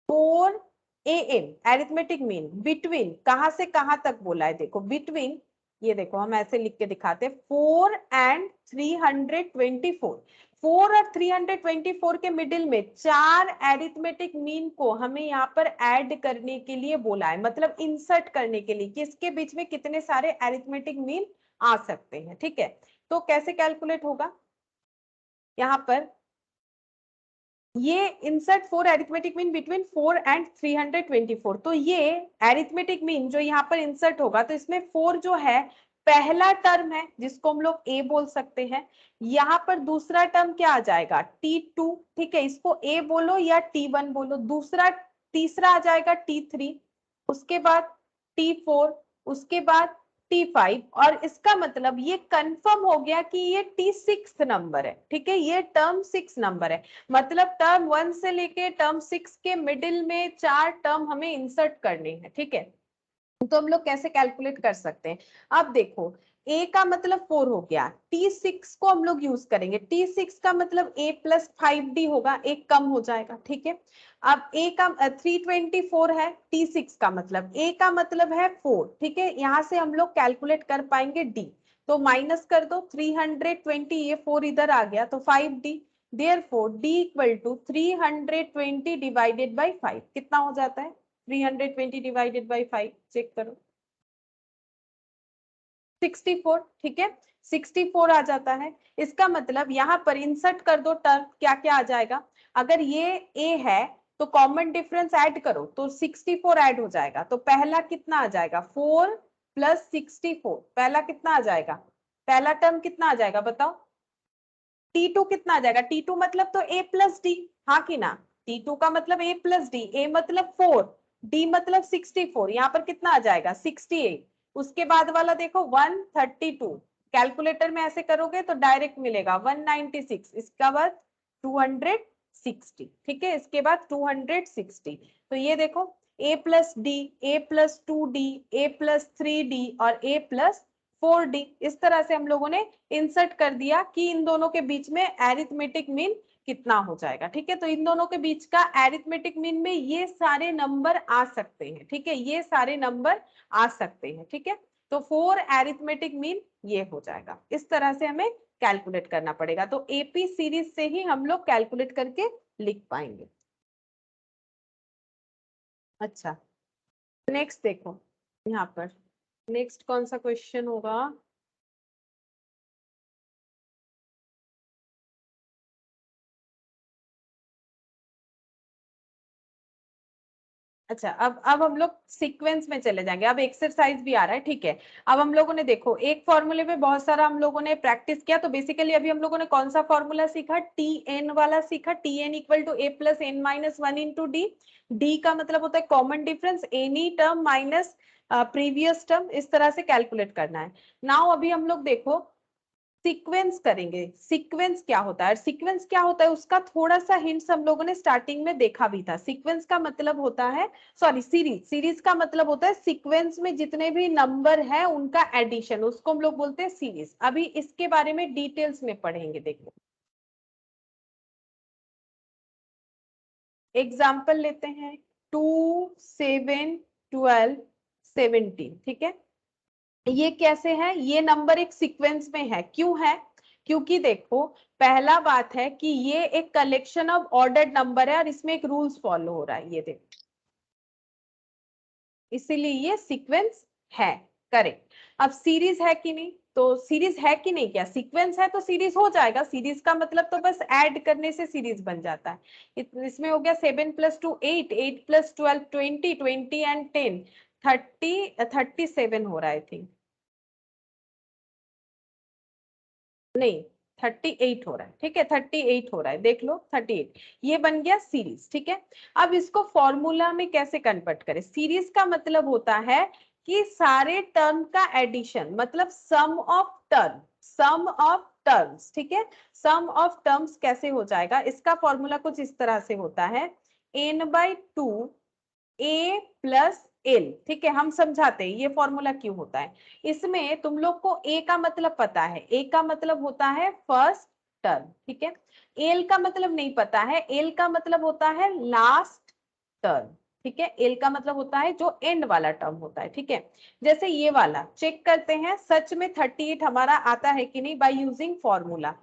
4 am arithmetic mean between, कहां से कहां तक बोला है? देखो बिटवीन, ये देखो हम ऐसे लिख के दिखाते हैं, 4 एंड 324। 4 और 324 के मिडिल में 4 एरिथमेटिक मीन को हमें यहाँ पर ऐड करने के लिए बोला है, मतलब इंसर्ट करने के लिए कि इसके बीच में कितने सारे एरिथमेटिक मीन आ सकते हैं। ठीक है, तो कैसे कैलकुलेट होगा? यहाँ पर ये insert 4 arithmetic mean between 4 and 324, तो ये एरिथमेटिक मीन जो यहाँ पर इंसर्ट होगा, तो इसमें 4 जो है पहला टर्म है जिसको हम लोग ए बोल सकते हैं। यहाँ पर दूसरा टर्म क्या आ जाएगा? T2। ठीक है, इसको ए बोलो या T1 बोलो। दूसरा, तीसरा आ जाएगा T3, उसके बाद T4, उसके बाद T5, और इसका मतलब ये कंफर्म हो गया कि ये T6 नंबर है। ठीक है, ये टर्म 6 नंबर है, मतलब टर्म 1 से लेके टर्म 6 के मिडिल में 4 टर्म हमें इंसर्ट करने हैं। ठीक है, तो हम लोग कैसे कैलकुलेट कर सकते हैं? अब देखो a का मतलब 4 हो गया, T6 को हम लोग यूज करेंगे, T6 का मतलब a + 5d होगा, एक कम हो जाएगा। ठीक है, अब a का 324 है, T6 का मतलब, a का मतलब है 4। ठीक है, यहां से हम लोग कैलकुलेट कर पाएंगे d, तो माइनस कर दो 320, ये 4 इधर आ गया तो 5d, therefore d = 320 divided by 5। कितना हो जाता है? 320 डिवाइडेड बाई 5 चेक करो, 64। ठीक है, 64 आ जाता है। इसका मतलब यहाँ पर इंसर्ट कर दो टर्म, क्या क्या आ जाएगा? अगर ये a है तो कॉमन डिफरेंस ऐड करो तो 64 ऐड हो जाएगा, तो पहला कितना आ जाएगा? 4 + 64, पहला कितना आ जाएगा? पहला टर्म कितना आ जाएगा बताओ? T2 कितना आ जाएगा? T2 मतलब तो a + d, हाँ कि ना? T2 का मतलब a + d, a मतलब 4, d मतलब 64, यहाँ पर कितना आ जाएगा? 68। उसके बाद वाला देखो 132, कैलकुलेटर में ऐसे करोगे तो डायरेक्ट मिलेगा 196, इसका बाद 260। ठीक है, इसके बाद 260, तो ये देखो a + d, a + 2d, a + 3d और a + 4d, इस तरह से हम लोगों ने इंसर्ट कर दिया कि इन दोनों के बीच में एरिथमेटिक मीन कितना हो जाएगा। ठीक है, तो इन दोनों के बीच का एरिथमेटिक मीन में ये सारे नंबर आ सकते हैं। ठीक है, ये सारे नंबर आ सकते हैं। ठीक है, तो 4 एरिथमेटिक मीन ये हो जाएगा। इस तरह से हमें कैलकुलेट करना पड़ेगा, तो एपी सीरीज से ही हम लोग कैलकुलेट करके लिख पाएंगे। अच्छा, नेक्स्ट देखो यहाँ पर, नेक्स्ट कौन सा क्वेश्चन होगा। अच्छा, अब हम लोग सीक्वेंस में चले जाएंगे। अब एक्सरसाइज भी आ रहा है। ठीक है, अब हम लोगों ने देखो एक फॉर्मूले में बहुत सारा हम लोगों ने प्रैक्टिस किया, तो बेसिकली अभी हम लोगों ने कौन सा फॉर्मूला सीखा, टी एन वाला सीखा। T n equal to a plus n minus one into d. D का मतलब होता है common difference, any term minus previous term, इस तरह से कैलकुलेट करना है। नाउ अभी हम लोग देखो सीक्वेंस करेंगे। सीक्वेंस क्या होता है, सीक्वेंस क्या होता है उसका थोड़ा सा हिंट्स हम लोगों ने स्टार्टिंग में देखा भी था। सीक्वेंस का मतलब होता है, सॉरी सीरीज, सीरीज का मतलब होता है सीक्वेंस में जितने भी नंबर है उनका एडिशन, उसको हम लोग बोलते हैं सीरीज। अभी इसके बारे में डिटेल्स में पढ़ेंगे। देखो एग्जाम्पल लेते हैं, 2 7 12 17। ठीक है, ये कैसे है, ये नंबर एक सीक्वेंस में है। क्यों है, क्योंकि देखो पहला बात है कि ये एक कलेक्शन ऑफ ऑर्डर्ड नंबर है और इसमें एक रूल्स फॉलो हो रहा है, ये देखो, इसीलिए ये सीक्वेंस है। करेक्ट। अब सीरीज है कि नहीं, तो सीरीज है कि नहीं, क्या सीक्वेंस है तो सीरीज हो जाएगा। सीरीज का मतलब तो बस ऐड करने से सीरीज बन जाता है। इसमें हो गया 7 + 2 8, 8 + 12 20, 20 एंड 10 37 हो रहा है। आई थिंक नहीं 38 हो रहा है। ठीक है, 38 हो रहा है, देख लो 38, ये बन गया सीरीज। ठीक है, अब इसको फॉर्मूला में कैसे कन्वर्ट करें। सीरीज का मतलब होता है कि सारे टर्म का एडिशन, मतलब sum of term, sum of terms. ठीक है, सम ऑफ टर्म्स कैसे हो जाएगा, इसका फॉर्मूला कुछ इस तरह से होता है, n/2 ए प्लस एल। ठीक है, हम समझाते हैं ये फॉर्मूला क्यों होता है। इसमें तुम लोग को ए का मतलब पता है, ए का मतलब होता है फर्स्ट टर्म। ठीक है, एल का मतलब नहीं पता है, एल का मतलब होता है लास्ट टर्म। ठीक है, एल का मतलब होता है जो एंड वाला टर्म होता है। ठीक है, जैसे ये वाला चेक करते हैं, सच में 38 हमारा आता है कि नहीं बाय यूजिंग फॉर्मूला।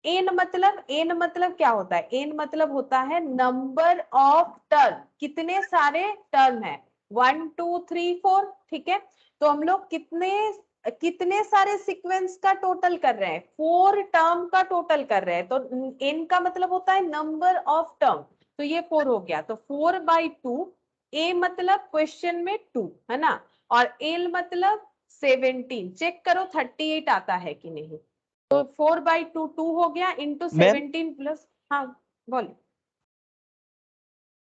एन मतलब क्या होता है, एन मतलब होता है नंबर ऑफ टर्म, कितने सारे टर्म है, 1 2 3 4। ठीक है, तो हम लोग कितने कितने सारे सीक्वेंस का टोटल कर रहे हैं, 4 टर्म का टोटल कर रहे हैं। तो एन का मतलब होता है नंबर ऑफ टर्म, तो ये 4 हो गया, तो 4/2। ए मतलब क्वेश्चन में 2 है ना, और एल मतलब 17। चेक करो 38 आता है कि नहीं, तो 4/2 2 हो गया इंटू मैम 17 प्लस, हाँ बोलो।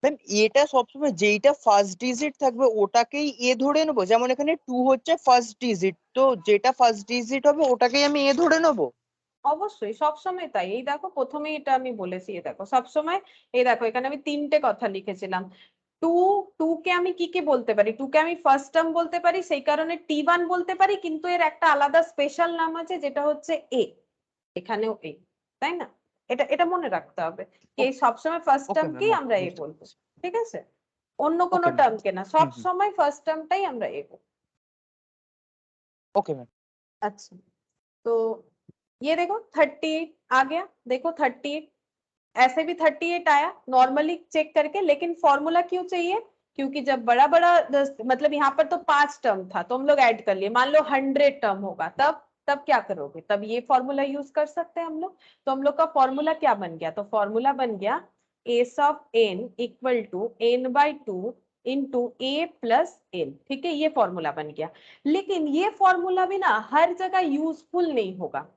ম্যাম এটা সবসময় যেইটা ফার্স্ট ডিজিট থাকবে ওটাকেই এ ধরে নেবো, যেমন এখানে 2 হচ্ছে ফার্স্ট ডিজিট, তো যেটা ফার্স্ট ডিজিট হবে ওটাকেই আমি এ ধরে নেবো। অবশ্যই সবসময় তাই, এই দেখো প্রথমেই এটা আমি বলেছি, এই দেখো সবসময়, এই দেখো এখানে আমি 3টে কথা লিখেছিলাম। 2 কে আমি কি কি বলতে পারি, 2 কে আমি ফার্স্ট টার্ম বলতে পারি, সেই কারণে T1 বলতে পারি, কিন্তু এর একটা আলাদা স্পেশাল নাম আছে যেটা হচ্ছে এ, এখানেও এ, তাই না, এটা এটা মনে রাখতে হবে যে সবসময় ফার্স্ট ওকে ম্যাম, টার্মকেই ওকে আমরা এ বুঝতে বলবো। পেরেছি। ঠিক আছে, অন্য কোনো ওকে ম্যাম। টার্মকে না, হুম হুম। সবসময় ফার্স্ট টার্মটাই আমরা এ বলবো। Okay ma'am. अच्छा, तो ये देखो 38 आ गया, देखो 38, ऐसे भी 38 आया नॉर्मली चेक करके, लेकिन फॉर्मूला क्यों चाहिए, क्योंकि जब बड़ा बड़ा मतलब यहाँ पर तो 5 टर्म था तो हम लोग ऐड कर लिए, मान लो 100 टर्म होगा, तब क्या करोगे, तब ये फॉर्मूला यूज कर सकते हैं हम लोग। तो हम लोग का फॉर्मूला क्या बन गया, तो फॉर्मूला बन गया s of n equal to n/2 into a plus n. ठीक है, ये फॉर्मूला बन गया, लेकिन ये फॉर्मूला भी ना हर जगह यूजफुल नहीं होगा।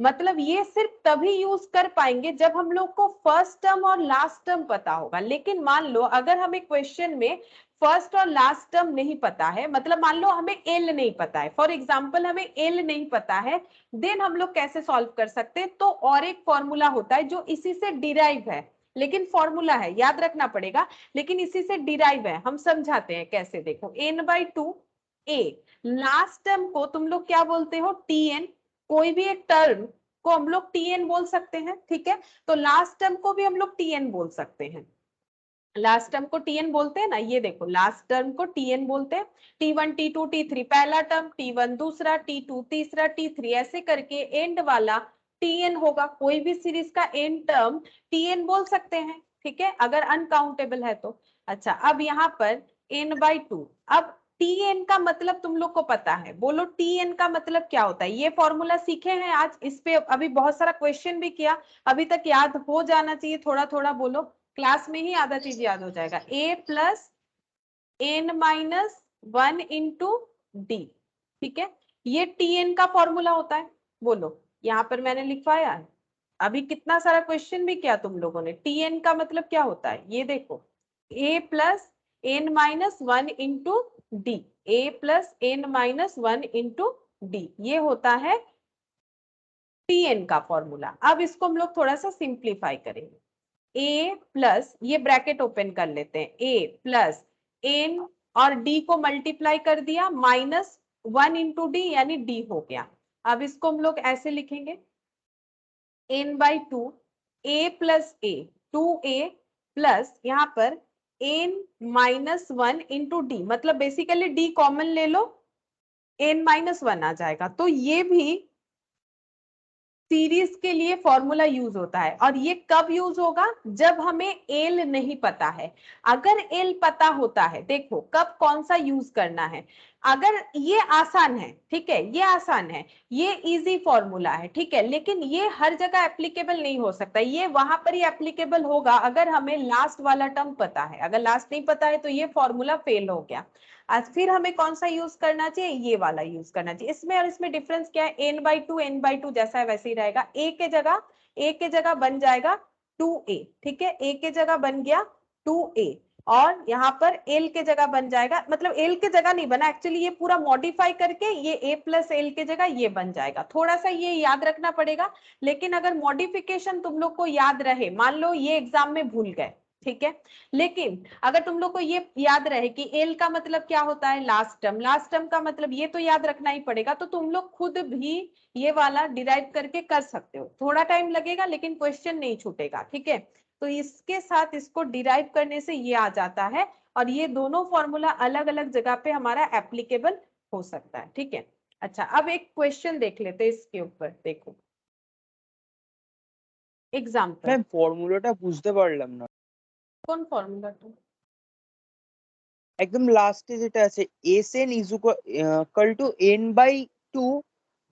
मतलब ये सिर्फ तभी यूज कर पाएंगे जब हम लोग को फर्स्ट टर्म और लास्ट टर्म पता होगा। लेकिन मान लो अगर हमें क्वेश्चन में फर्स्ट और लास्ट टर्म नहीं पता है, मतलब मान लो हमें एल नहीं पता है, फॉर एग्जांपल हमें एल नहीं पता है, देन हम लोग कैसे सॉल्व कर सकते हैं, तो और एक फॉर्मूला होता है जो इसी से डिराइव है, लेकिन फॉर्मूला है याद रखना पड़ेगा, लेकिन इसी से डिराइव है, हम समझाते हैं कैसे। देखो n/2 ए, लास्ट टर्म को तुम लोग क्या बोलते हो, टी एन, कोई भी एक टर्म को हम लोग tn बोल सकते हैं, ठीक है। तो लास्ट टर्म को भी हम लोग tn बोल सकते हैं, लास्ट टर्म को tn बोलते हैं ना, ये देखो लास्ट टर्म को tn बोलते हैं। t1 t2 t3 पहला टर्म, t1 दूसरा, t2 तीसरा, t3 ऐसे करके एंड वाला tn होगा। कोई भी सीरीज का एंड टर्म tn बोल सकते हैं, ठीक है, अगर अनकाउंटेबल है तो। अच्छा, अब यहाँ पर n/2, अब tn का मतलब तुम लोग को पता है, बोलो tn का मतलब क्या होता है। ये फॉर्मूला सीखे हैं आज, इस पे अभी बहुत सारा क्वेश्चन भी किया, अभी तक याद हो जाना चाहिए थोड़ा थोड़ा, बोलो क्लास में ही आधा चीज याद हो जाएगा। a plus n minus 1 into D, ठीक है, ये tn का फॉर्मूला होता है। बोलो, यहाँ पर मैंने लिखवाया है, अभी कितना सारा क्वेश्चन भी किया तुम लोगों ने। tn का मतलब क्या होता है, ये देखो, a plus n minus 1 into D, a plus n minus 1 into d, ये होता है tn का फॉर्मूला। अब इसको हम लोग थोड़ा सा सिंप्लीफाई करेंगे। a प्लस, ये ब्रैकेट ओपन कर लेते हैं, a प्लस n और d को मल्टीप्लाई कर दिया, माइनस 1 इंटू डी यानी d हो गया। अब इसको हम लोग ऐसे लिखेंगे, n/2 a plus a, 2a plus यहाँ पर n माइनस 1 इंटू डी, मतलब बेसिकली d कॉमन ले लो, n माइनस 1 आ जाएगा। तो ये भी सीरीज के लिए फॉर्मूला यूज होता है, और ये कब यूज होगा, जब हमें एल नहीं पता है। अगर एल पता होता है, देखो कब कौन सा यूज करना है, अगर ये आसान है, ठीक है, ये आसान है, ये इजी फॉर्मूला है, ठीक है, लेकिन ये हर जगह एप्लीकेबल नहीं हो सकता। ये वहां पर ही एप्लीकेबल होगा अगर हमें लास्ट वाला टर्म पता है, अगर लास्ट नहीं पता है तो ये फॉर्मूला फेल हो गया। आज फिर हमें कौन सा यूज करना चाहिए, ये वाला यूज करना चाहिए। इसमें और इसमें डिफरेंस क्या है, n/2 जैसा है वैसे ही रहेगा। a के जगह बन जाएगा 2a, ठीक है, a के जगह बन गया 2a, और यहाँ पर l के जगह बन जाएगा, मतलब l के जगह नहीं बना एक्चुअली, ये पूरा मॉडिफाई करके ये a प्लस l के जगह ये बन जाएगा। थोड़ा सा ये याद रखना पड़ेगा, लेकिन अगर मॉडिफिकेशन तुम लोग को याद रहे, मान लो ये एग्जाम में भूल गए, ठीक है, लेकिन अगर तुम लोग को ये याद रहे कि एल का मतलब क्या होता है, लास्ट टर्म, लास्ट टर्म का मतलब ये तो याद रखना ही पड़ेगा, तो तुम लोग खुद भी ये वाला डिराइव करके कर सकते हो। थोड़ा टाइम लगेगा लेकिन क्वेश्चन नहीं छूटेगा, ठीक है। तो इसके साथ इसको डिराइव करने से ये आ जाता है, और ये दोनों फॉर्मूला अलग अलग जगह पे हमारा एप्लीकेबल हो सकता है, ठीक है। अच्छा, अब एक क्वेश्चन देख लेते हैं इसके ऊपर, देखो एग्जाम्पल। ম্যাম ফর্মুলাটা বুঝতে পারলাম না। কোন ফর্মুলা? একদম লাস্টে যেটা আছে sn is equal to n/2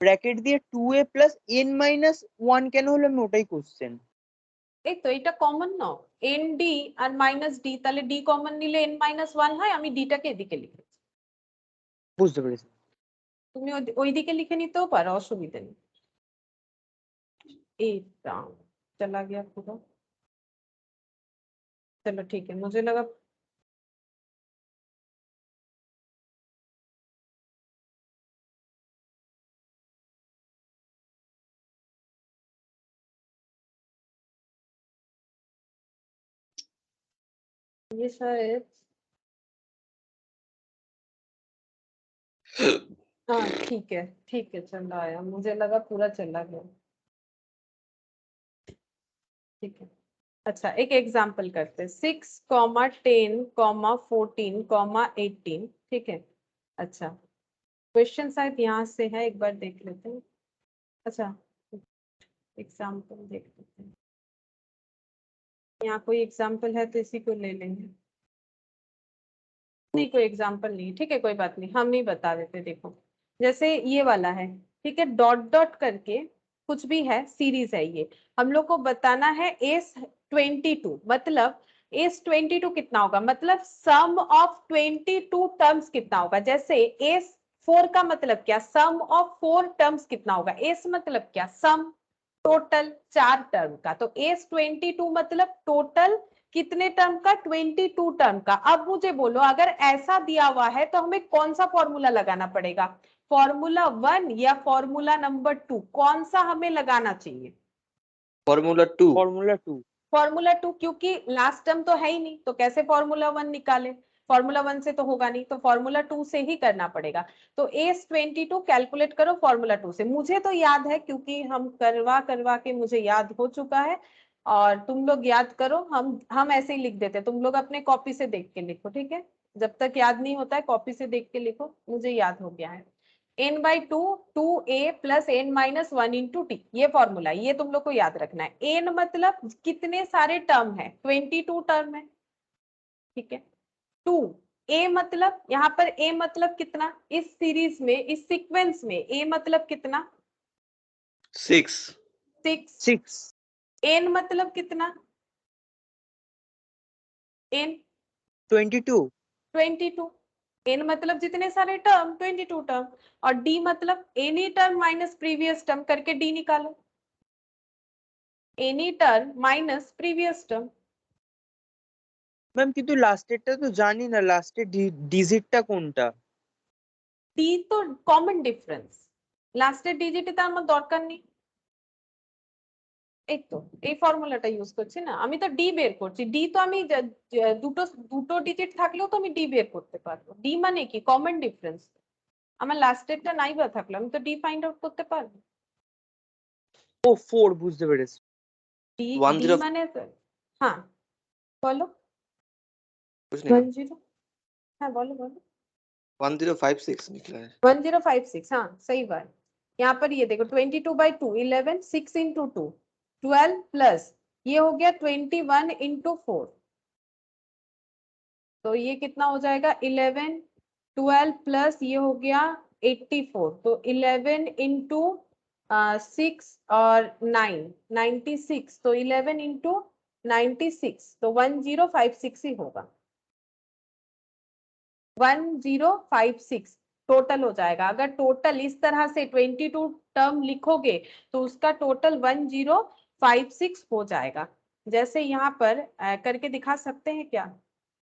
bracket দিয়ে 2a প্লাস n মাইনাস 1 কেন হলো, আমি ওটাই কোশ্চেন। এই তো এটা কমন না, এন ডি আর মাইনাস ডি, তাহলে ডি কমন নিলে এন মাইনাস 1 হয়, আমি ডিটাকে এদিকে লিখেছি। বুঝতে পেরেছি। তুমি ওইদিকে লিখে নিতেও পারো, অসুবিধা নেই। এইটা चला गया पूरा, चलो ठीक है, मुझे लगा ये शायद, हाँ ठीक है, चला आया, मुझे लगा पूरा चला गया, ठीक है। अच्छा, एक एग्जाम्पल करते हैं, 6, 10, 14, 18, ठीक है। अच्छा, क्वेश्चन शायद यहाँ से है, एक बार देख लेते हैं। अच्छा, एग्जाम्पल देख लेते हैं, यहाँ कोई एग्जाम्पल है तो इसी को ले लेंगे। नहीं, कोई एग्जाम्पल नहीं, ठीक है, कोई बात नहीं, हम ही बता देते। देखो जैसे ये वाला है, ठीक है, डॉट डॉट करके कुछ भी है, सीरीज है ये, हम लोग को बताना है S22, मतलब S22 कितना होगा, मतलब सम ऑफ 22 टर्म्स कितना होगा। जैसे S4 का मतलब क्या, सम ऑफ 4 टर्म्स कितना होगा, S मतलब क्या, सम, टोटल 4 टर्म का, तो S22 मतलब टोटल कितने टर्म का, 22 टर्म का। अब मुझे बोलो, अगर ऐसा दिया हुआ है तो हमें कौन सा फॉर्मूला लगाना पड़ेगा, फॉर्मूला 1 या फॉर्मूला नंबर 2, कौन सा हमें लगाना चाहिए, फॉर्मूला 2। फॉर्मूला 2। फॉर्मूला 2, क्योंकि लास्ट टर्म तो है ही नहीं, तो कैसे फॉर्मूला 1 निकाले। फॉर्मूला 1 से तो होगा नहीं, तो फॉर्मूला 2 से ही करना पड़ेगा। तो ACE22 कैलकुलेट करो फॉर्मूला 2 से। मुझे तो याद है क्योंकि हम करवा के मुझे याद हो चुका है, और तुम लोग याद करो, हम ऐसे ही लिख देते हैं, तुम लोग अपने कॉपी से देख के लिखो, ठीक है। जब तक याद नहीं होता है कॉपी से देख के लिखो, मुझे याद हो गया है। n/2 2a plus n-1 into T, ये फॉर्मूला, ये तुम लोग को याद रखना है। n मतलब कितने सारे टर्म है, 22 टर्म है, ठीक है। 2 a मतलब, यहाँ पर a मतलब कितना, इस सीरीज में, इस सीक्वेंस में a मतलब कितना, 6 6 n मतलब कितना, n 22 22, n मतलब जितने सारे टर्म 22 टर्म, और d मतलब any term minus previous term, करके d निकालो, any term minus previous term. Ma'am কিন্তু লাস্টেরটা তো জানি না, লাস্টের ডিজিটটা কোনটা? d তো কমন ডিফারেন্স, লাস্টের ডিজিটে তার আমার দরকার নেই, এই তো এই ফর্মুলাটা ইউজ করছি না, আমি তো d বের করছি। d তো আমি দুটো ডিজিট থাকলেও তো আমি d বের করতে পারবো। d মানে কি, কমন ডিফারেন্স, আমার লাস্টেরটা নাই বা থাকলো আমি তো d ফাইন্ড আউট করতে পারবো। ও 4 বুঝতে পেরেছি। d 10 মানে, হ্যাঁ বলো, कुछ नहीं 10, হ্যাঁ বলো বলো, 1056 निकला है। 1056, हाँ सही बात। यहाँ पर ये देखो 22/2 11 6 इंटू 2 12 प्लस ये हो गया 21 इंटू 4, तो ये कितना हो जाएगा 11 12 प्लस ये हो गया 84, तो 11 इंटू 6 और 9 96, तो 11 इंटू 96, तो 1056 ही होगा, 1056 टोटल हो जाएगा। अगर टोटल इस तरह से 22 टर्म लिखोगे तो उसका टोटल 1056 हो जाएगा। जैसे यहाँ पर करके दिखा सकते हैं क्या,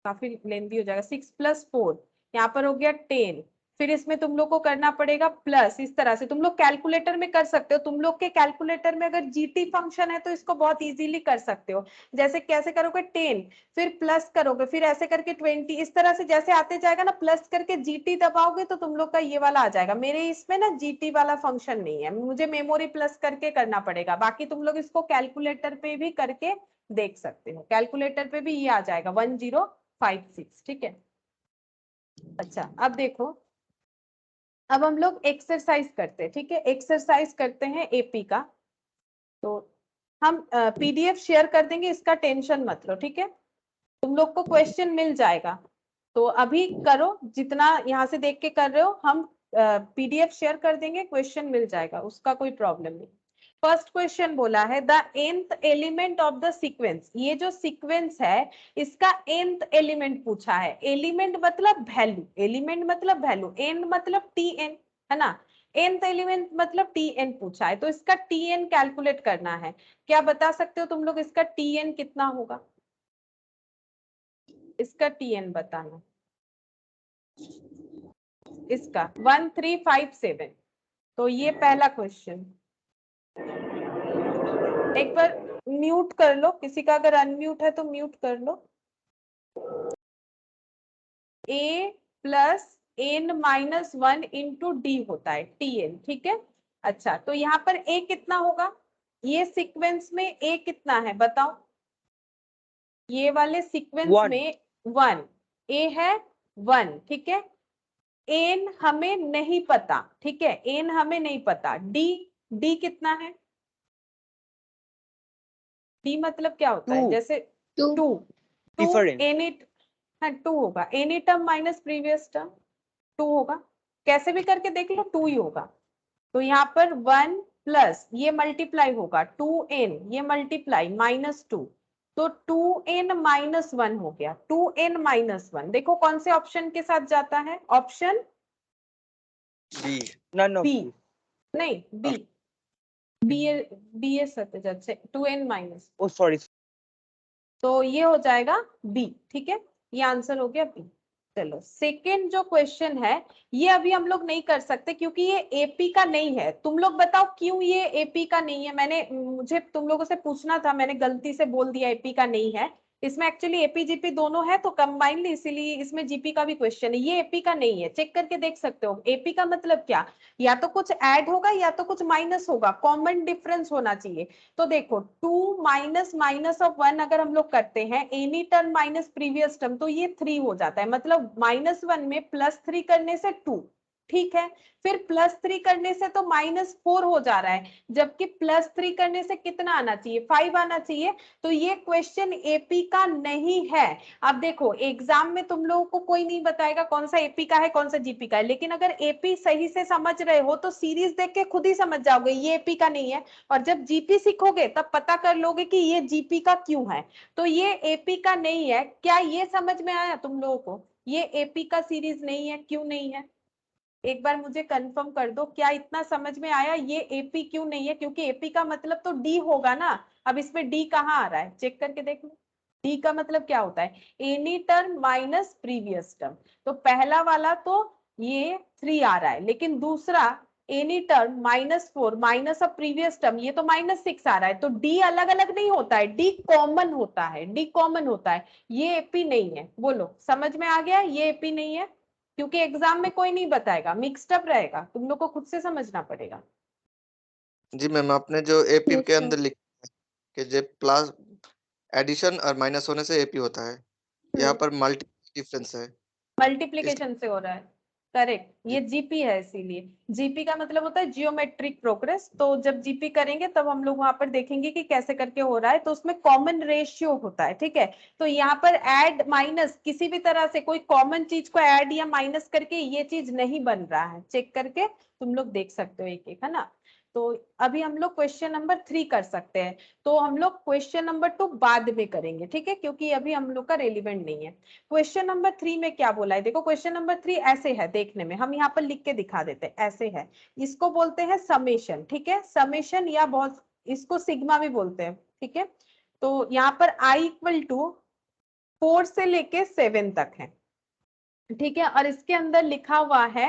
काफी लेंथी हो जाएगा। 6 + 4 यहाँ पर हो गया 10, फिर इसमें तुम लोग को करना पड़ेगा प्लस, इस तरह से तुम लोग कैलकुलेटर में कर सकते हो। तुम लोग के कैलकुलेटर में अगर जीटी फंक्शन है तो इसको बहुत इजीली कर सकते हो। जैसे कैसे करोगे, 10 फिर प्लस करोगे, फिर ऐसे करके 20, इस तरह से जैसे आते जाएगा ना, प्लस करके जीटी दबाओगे तो तुम लोग का ये वाला आ जाएगा। मेरे इसमें ना जीटी वाला फंक्शन नहीं है, मुझे मेमोरी प्लस करके करना पड़ेगा। बाकी तुम लोग इसको कैलकुलेटर पे भी करके देख सकते हो, कैलकुलेटर पे भी ये आ जाएगा 1056, ठीक है। अच्छा अब देखो, अब हम लोग एक्सरसाइज करते हैं, ठीक है। एक्सरसाइज करते हैं एपी का, तो हम पीडीएफ शेयर कर देंगे, इसका टेंशन मत लो, ठीक है। तुम लोग को क्वेश्चन मिल जाएगा, तो अभी करो, जितना यहाँ से देख के कर रहे हो, हम पीडीएफ शेयर कर देंगे, क्वेश्चन मिल जाएगा, उसका कोई प्रॉब्लम नहीं। फर्स्ट क्वेश्चन बोला है the nth element of the sequence, ये जो सीक्वेंस है इसका nth एलिमेंट पूछा है। एलिमेंट मतलब वैल्यू, एलिमेंट मतलब वैल्यू, n मतलब tn है ना, nth एलिमेंट मतलब tn पूछा है, तो इसका tn कैलकुलेट करना है। क्या बता सकते हो तुम लोग इसका tn कितना होगा, इसका tn बताना, इसका 1357, तो ये पहला क्वेश्चन। एक बार म्यूट कर लो, किसी का अगर अनम्यूट है तो म्यूट कर लो। a plus n-1 into D होता है tn, ठीक है। अच्छा तो यहाँ पर a कितना होगा, ये सीक्वेंस में a कितना है बताओ, ये वाले सीक्वेंस में 1, a है 1, ठीक है। n हमें नहीं पता, ठीक है, n हमें नहीं पता। d कितना है, d मतलब क्या होता है, जैसे 2 Different. एनी, हाँ 2 होगा, any term minus previous term 2 होगा, कैसे भी करके देख लो 2 ही होगा। तो यहाँ पर 1 प्लस ये मल्टीप्लाई होगा 2n, ये मल्टीप्लाई -2, तो 2n-1 हो गया, 2n-1। देखो कौन से ऑप्शन के साथ जाता है, option b, none of b, these. नहीं बी, बी ए सत्य जाते 2n-, Oh sorry. तो ये हो जाएगा बी, ठीक है, ये आंसर हो गया बी। चलो सेकेंड जो क्वेश्चन है ये अभी हम लोग नहीं कर सकते क्योंकि ये एपी का नहीं है। तुम लोग बताओ क्यों ये एपी का नहीं है, मुझे तुम लोगों से पूछना था, मैंने गलती से बोल दिया एपी का नहीं है, इसमें एक्चुअली एपी जीपी दोनों है तो कंबाइनली, इसीलिए इसमें जीपी का भी क्वेश्चन है। ये एपी का नहीं है, चेक करके देख सकते हो। एपी का मतलब क्या, या तो कुछ ऐड होगा या तो कुछ माइनस होगा, कॉमन डिफरेंस होना चाहिए। तो देखो 2 माइनस माइनस ऑफ 1 अगर हम लोग करते हैं, any term minus previous term, तो ये 3 हो जाता है। मतलब -1 में +3 करने से 2, ठीक है। फिर +3 करने से तो -4 हो जा रहा है, जबकि +3 करने से कितना आना चाहिए, 5 आना चाहिए। तो ये क्वेश्चन एपी का नहीं है। अब देखो एग्जाम में तुम लोगों को कोई नहीं बताएगा कौन सा एपी का है कौन सा जीपी का है, लेकिन अगर एपी सही से समझ रहे हो तो सीरीज देख के खुद ही समझ जाओगे ये एपी का नहीं है। और जब जीपी सीखोगे तब पता कर लोगे कि ये जीपी का क्यों है। तो ये एपी का नहीं है। क्या ये समझ में आया तुम लोगों को, ये एपी का सीरीज नहीं है, क्यों नहीं है? एक बार मुझे कंफर्म कर दो, क्या इतना समझ में आया ये एपी क्यों नहीं है? क्योंकि एपी का मतलब तो डी होगा ना। अब इसमें डी कहाँ आ रहा है, चेक करके देख लो। डी का मतलब क्या होता है, any term minus previous term. तो पहला वाला तो ये 3 आ रहा है, लेकिन दूसरा any term -4 minus of previous term, ये तो -6 आ रहा है। तो डी अलग अलग नहीं होता है, डी कॉमन होता है, डी कॉमन होता है। ये एपी नहीं है। बोलो समझ में आ गया, ये एपी नहीं है। क्योंकि एग्जाम में कोई नहीं बताएगा, मिक्स्ड अप रहेगा, तुम लोग को खुद से समझना पड़ेगा। जी मैम, आपने जो एपी Yes, के sir. अंदर लिखा है कि जो प्लस एडिशन और माइनस होने से एपी होता है, यहाँ पर मल्टी डिफरेंस है। मल्टीप्लीकेशन से हो रहा है, करेक्ट। ये जीपी है, इसीलिए जीपी का मतलब होता है जियोमेट्रिक प्रोग्रेस। तो जब जीपी करेंगे तब हम लोग वहां पर देखेंगे कि कैसे करके हो रहा है। तो उसमें कॉमन रेशियो होता है, ठीक है। तो यहाँ पर ऐड माइनस किसी भी तरह से कोई कॉमन चीज को ऐड या माइनस करके ये चीज नहीं बन रहा है, चेक करके तुम लोग देख सकते हो एक एक, है ना। तो अभी हम लोग क्वेश्चन नंबर 3 कर सकते हैं। तो हम लोग क्वेश्चन नंबर 2 बाद में करेंगे, ठीक है, क्योंकि अभी हम लोग का रेलिवेंट नहीं है। क्वेश्चन नंबर 3 में क्या बोला है, देखो क्वेश्चन नंबर 3 ऐसे है, देखने में हम यहाँ पर लिख के दिखा देते हैं, ऐसे है। इसको बोलते हैं समेशन, ठीक है, समेशन, या बहुत इसको सिग्मा भी बोलते हैं, ठीक है। तो यहाँ पर i इक्वल टू 4 से लेके 7 तक है, ठीक है। और इसके अंदर लिखा हुआ है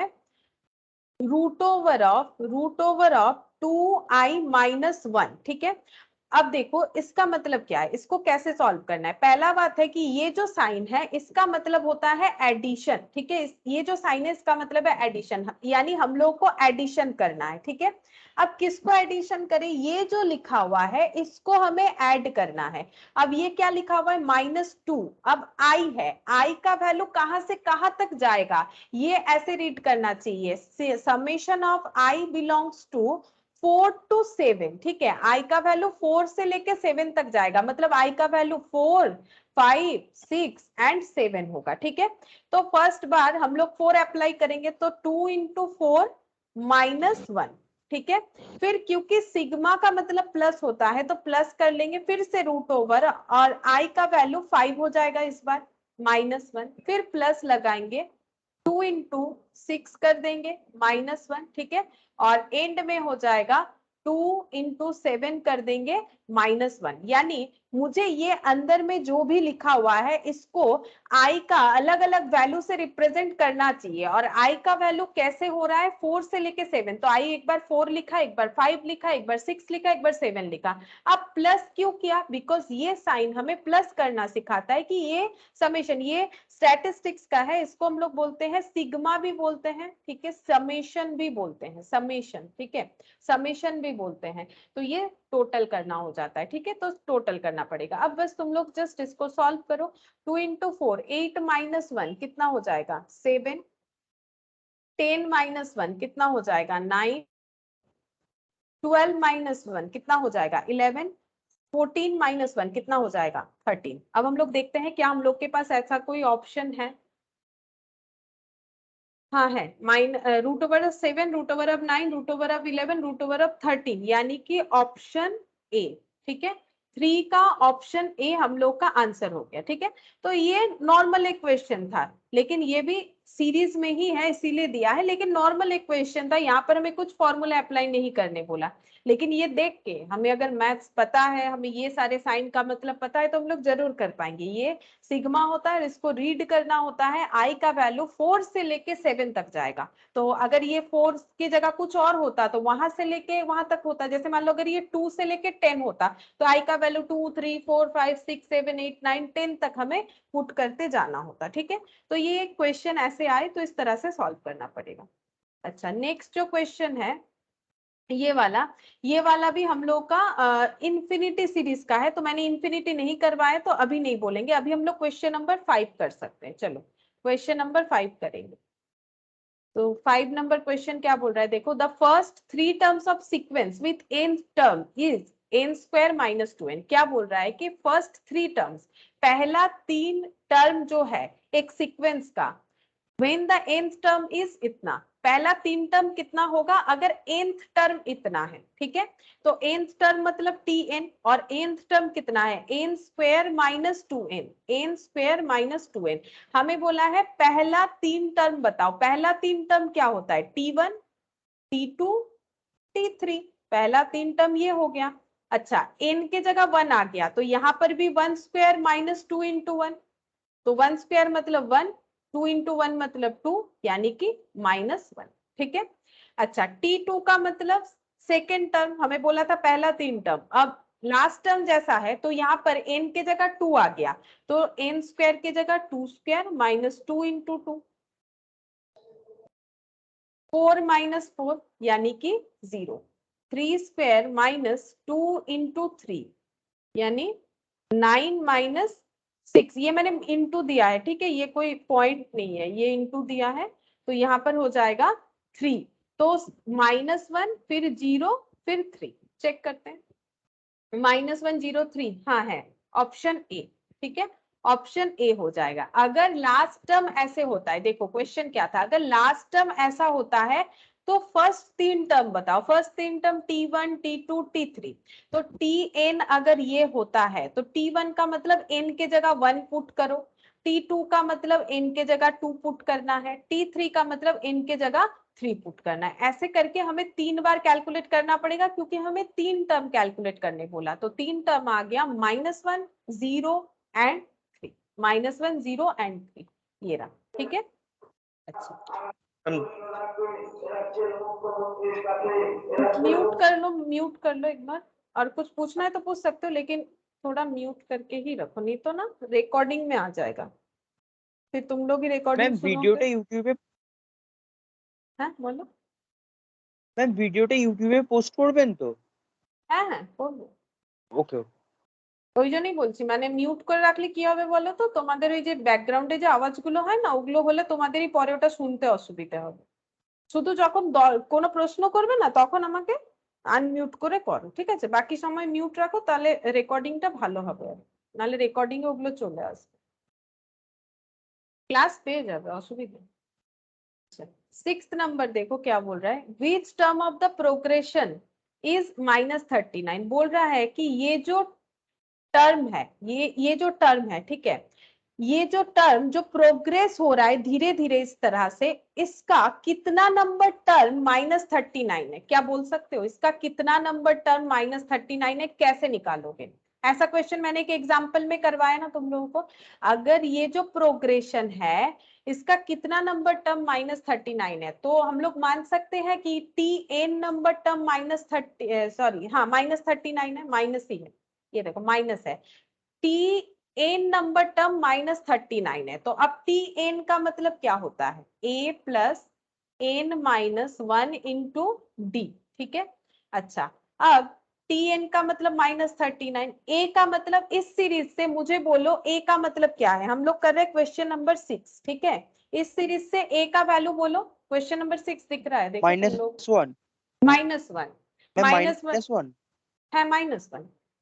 root over of 2i minus 1, ठीक है। अब देखो इसका मतलब क्या है, इसको कैसे सॉल्व करना है। पहला बात है कि ये जो साइन है इसका मतलब होता है एडिशन, ठीक है। ये जो साइन है इसका मतलब है एडिशन, यानी हम लोग को एडिशन करना है, ठीक है। अब किसको एडिशन करें, ये जो लिखा हुआ है इसको हमें ऐड करना है। अब ये क्या लिखा हुआ है -2, अब i है, i का वैल्यू कहां से कहां तक जाएगा, ये ऐसे रीड करना चाहिए, summation of i belongs to 4 to 7, ठीक है। i का वैल्यू 4 से लेके 7 तक जाएगा, मतलब i का वैल्यू 4, 5, 6 एंड 7 होगा, ठीक है। तो फर्स्ट बार हम लोग 4 अप्लाई करेंगे, तो 2 इंटू 4 -1, ठीक है। फिर क्योंकि सिग्मा का मतलब प्लस होता है तो प्लस कर लेंगे, फिर से रूट ओवर, और i का वैल्यू 5 हो जाएगा इस बार, -1, फिर प्लस लगाएंगे, 2 इंटू 6 कर देंगे, -1, ठीक है। और एंड में हो जाएगा 2 इंटू 7 कर देंगे, -1। यानी मुझे ये अंदर में जो भी लिखा हुआ है इसको i का अलग अलग वैल्यू से रिप्रेजेंट करना चाहिए। और i का वैल्यू कैसे हो रहा है, 4 से लेके 7, तो i एक बार 4 लिखा, एक बार 5 लिखा, एक बार 6 लिखा, एक बार 7 लिखा। अब प्लस क्यों किया, बिकॉज ये साइन हमें प्लस करना सिखाता है कि ये समेशन, ये स्टैटिस्टिक्स का है, इसको हम लोग बोलते हैं सिग्मा भी बोलते हैं, ठीक है, समेशन भी बोलते हैं, समेशन, ठीक है, समेशन भी बोलते हैं। तो ये टोटल करना हो जाता है, ठीक है, तो टोटल करना पड़ेगा। अब बस तुम लोग जस्ट इसको सॉल्व करो। 2 इंटू 4 8 -1 कितना हो जाएगा 7, 10 -1 कितना हो जाएगा 9, 12 -1 कितना हो जाएगा 11, 14 -1 कितना हो जाएगा 13। अब हम लोग देखते हैं क्या हम लोग के पास ऐसा कोई ऑप्शन है। हाँ है, root over of 7, root over of 9, root over of 11, root over of 13, यानी कि ऑप्शन ए, ठीक है। 3 का ऑप्शन ए हम लोग का आंसर हो गया, ठीक है। तो ये नॉर्मल एक क्वेश्चन था, लेकिन ये भी सीरीज में ही है इसीलिए दिया है, लेकिन नॉर्मल एक क्वेश्चन था, यहाँ पर हमें कुछ फॉर्मूला अप्लाई नहीं करने बोला। लेकिन ये देख के हमें अगर मैथ्स पता है, हमें ये सारे साइन का मतलब पता है, तो हम लोग जरूर कर पाएंगे। ये सिग्मा होता है, इसको रीड करना होता है। आई का वैल्यू 4 से लेके 7 तक जाएगा। तो अगर ये 4 की जगह कुछ और होता तो वहां से लेके वहां तक होता। जैसे मान लो अगर ये 2 से लेके 10 होता तो आई का वैल्यू 2 3 4 5 6 7 8 9 10 तक हमें पुट करते जाना होता। ठीक है, तो ये क्वेश्चन ऐसे आए तो इस तरह से सॉल्व करना पड़ेगा। अच्छा, नेक्स्ट जो क्वेश्चन है ये वाला भी हम लोग का इंफिनिटी सीरीज का है। तो मैंने इंफिनिटी नहीं करवाया तो अभी नहीं बोलेंगे, अभी हम लोग क्वेश्चन नंबर 5 कर सकते हैं। चलो क्वेश्चन नंबर 5 करेंगे। तो 5 नंबर क्वेश्चन क्या बोल रहा है, देखो, the first 3 terms of sequence with nth term is n square minus 2n। क्या बोल रहा है कि फर्स्ट 3 टर्म्स, पहला 3 टर्म जो है एक सीक्वेंस का, when the nth term is इतना, पहला 3 टर्म कितना होगा अगर nth टर्म इतना है। ठीक है, तो nth टर्म मतलब tn, और nth टर्म कितना है n square minus 2n, n square minus 2n। हमें बोला है पहला 3 टर्म बताओ। पहला 3 टर्म क्या होता है, t1 t2 t3। पहला 3 टर्म ये हो गया। अच्छा, n के जगह 1 आ गया तो यहाँ पर भी 1 स्क्वायर माइनस 2 इंटू 1, तो 1 स्क्वायर मतलब 1, 2 इंटू 1 मतलब 2, यानी कि -1। ठीक है, अच्छा, t2 का मतलब सेकेंड टर्म, हमें बोला था पहला 3 टर्म, अब लास्ट टर्म जैसा है तो यहाँ पर n के जगह 2 आ गया, तो n स्क्वायर के जगह 2 स्क्वायर माइनस 2 इंटू 2, 4 माइनस 4 यानी कि 0, 3 स्क्वायर माइनस 2 इंटू 3 यानी 9 माइनस 6। ये मैंने इंटू दिया है, ठीक है, ये कोई पॉइंट नहीं है, ये इंटू दिया है, तो यहाँ पर हो जाएगा 3। तो -1 फिर 0 फिर 3, चेक करते हैं। -1 0 3, हाँ है ऑप्शन ए। ठीक है, ऑप्शन ए हो जाएगा। अगर लास्ट टर्म ऐसे होता है, देखो क्वेश्चन क्या था, अगर लास्ट टर्म ऐसा होता है तो फर्स्ट 3 टर्म बताओ। First 3 term t1 t2 t3, तो tn अगर ये होता है तो t1 का मतलब n के जगह 1 पुट करो, t2 का मतलब n के जगह 2 पुट करना है, t3 का मतलब n के जगह 3 पुट करना है। ऐसे करके हमें 3 बार कैलकुलेट करना पड़ेगा क्योंकि हमें 3 टर्म कैलकुलेट करने बोला। तो 3 टर्म आ गया -1 0 एंड 3, -1 0 एंड 3, ये रहा। ठीक है, अच्छा म्यूट कर लो एक बार, और कुछ पूछना है तो पूछ सकते हो, लेकिन थोड़ा म्यूट करके ही रखो, नहीं तो ना रिकॉर्डिंग में आ जाएगा, फिर तुम लोग ही मैम रिकॉर्डिंग ভিডিওটা सुनोगे। ইউটিউবে হ্যাঁ বলো। ম্যাম ভিডিওটা ইউটিউবে পোস্ট করবেন তো? হ্যাঁ হ্যাঁ করবো, ওকে ওকে। ওই জন্যই বলছি, মানে মিউট করে রাখলে কি হবে বলো তো, তোমাদের ওই যে ব্যাকগ্রাউন্ডে যে আওয়াজগুলো হয় না, ওগুলো হলে তোমাদেরই পরে ওটা শুনতে অসুবিধা হবে। শুধু যখন কোনো প্রশ্ন করবে না তখন আমাকে আনমিউট করে করো, ঠিক আছে? বাকি সময় মিউট রাখো, তাহলে রেকর্ডিংটা ভালো হবে, নাহলে রেকর্ডিং এ ওগুলো চলে আসবে, ক্লাস পেয়ে যাবে, অসুবিধা। अच्छा, 6th नंबर देखो क्या बोल रहा है, which term of the progression is -39। बोल रहा है कि ये जो टर्म है, ये जो टर्म है, ठीक है, ये जो टर्म जो प्रोग्रेस हो रहा है धीरे धीरे इस तरह से, इसका कितना नंबर टर्म -39 है? क्या बोल सकते हो, इसका कितना नंबर टर्म -39 है, कैसे निकालोगे? ऐसा क्वेश्चन मैंने एक एग्जांपल में करवाया ना तुम लोगों को। अगर ये जो प्रोग्रेशन है इसका कितना नंबर टर्म -39 है, तो हम लोग मान सकते हैं कि tn नंबर टर्म -39 है, माइनस ही है, ये देखो माइनस है, tn नंबर टर्म -39 है। तो अब tn का मतलब क्या होता है, a plus n -1 into D. ठीक है, अच्छा, अब tn का मतलब -39, a का मतलब इस सीरीज से मुझे बोलो a का मतलब क्या है। हम लोग कर रहे हैं क्वेश्चन नंबर 6, ठीक है, इस सीरीज से a का वैल्यू बोलो। क्वेश्चन नंबर 6 दिख रहा है, देखो तुम लोग, -1 -1, मैम -1 -1 है,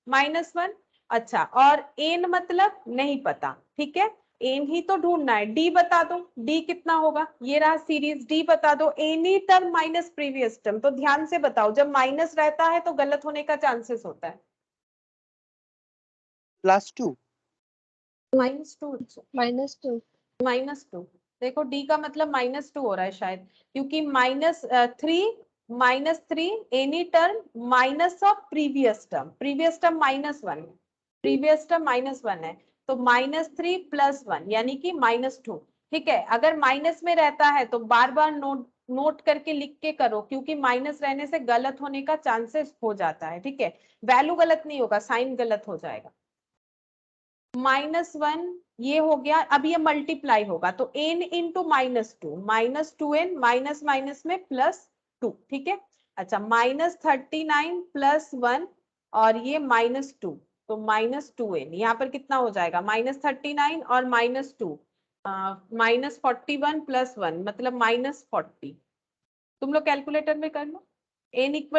-1। अच्छा, और एन मतलब नहीं पता, ठीक है, एन ही तो ढूंढना है। डी बता दो, डी कितना होगा, ये रहा सीरीज, डी बता दो। Any term minus previous term, तो ध्यान से बताओ, जब माइनस रहता है तो गलत होने का चांसेस होता है। +2 -2, -2 -2, देखो डी का मतलब -2 हो रहा है शायद, क्योंकि -3 -3 any term minus of previous term, previous term -1 है, प्रीवियस टर्म -1 है, तो -3 + 1 यानी कि -2। ठीक है, अगर माइनस में रहता है तो बार बार नोट करके लिख के करो, क्योंकि माइनस रहने से गलत होने का चांसेस हो जाता है। ठीक है, वैल्यू गलत नहीं होगा, साइन गलत हो जाएगा। -1 ये हो गया, अब ये मल्टीप्लाई होगा तो n into -2, -2n minus minus में +2। ठीक है, अच्छा -39 + 1 और ये -2, तो -2n यहाँ पर कितना हो जाएगा, -39 और -2 -41 + 1 मतलब -40। तुम लोग कैलकुलेटर में कर लो, n =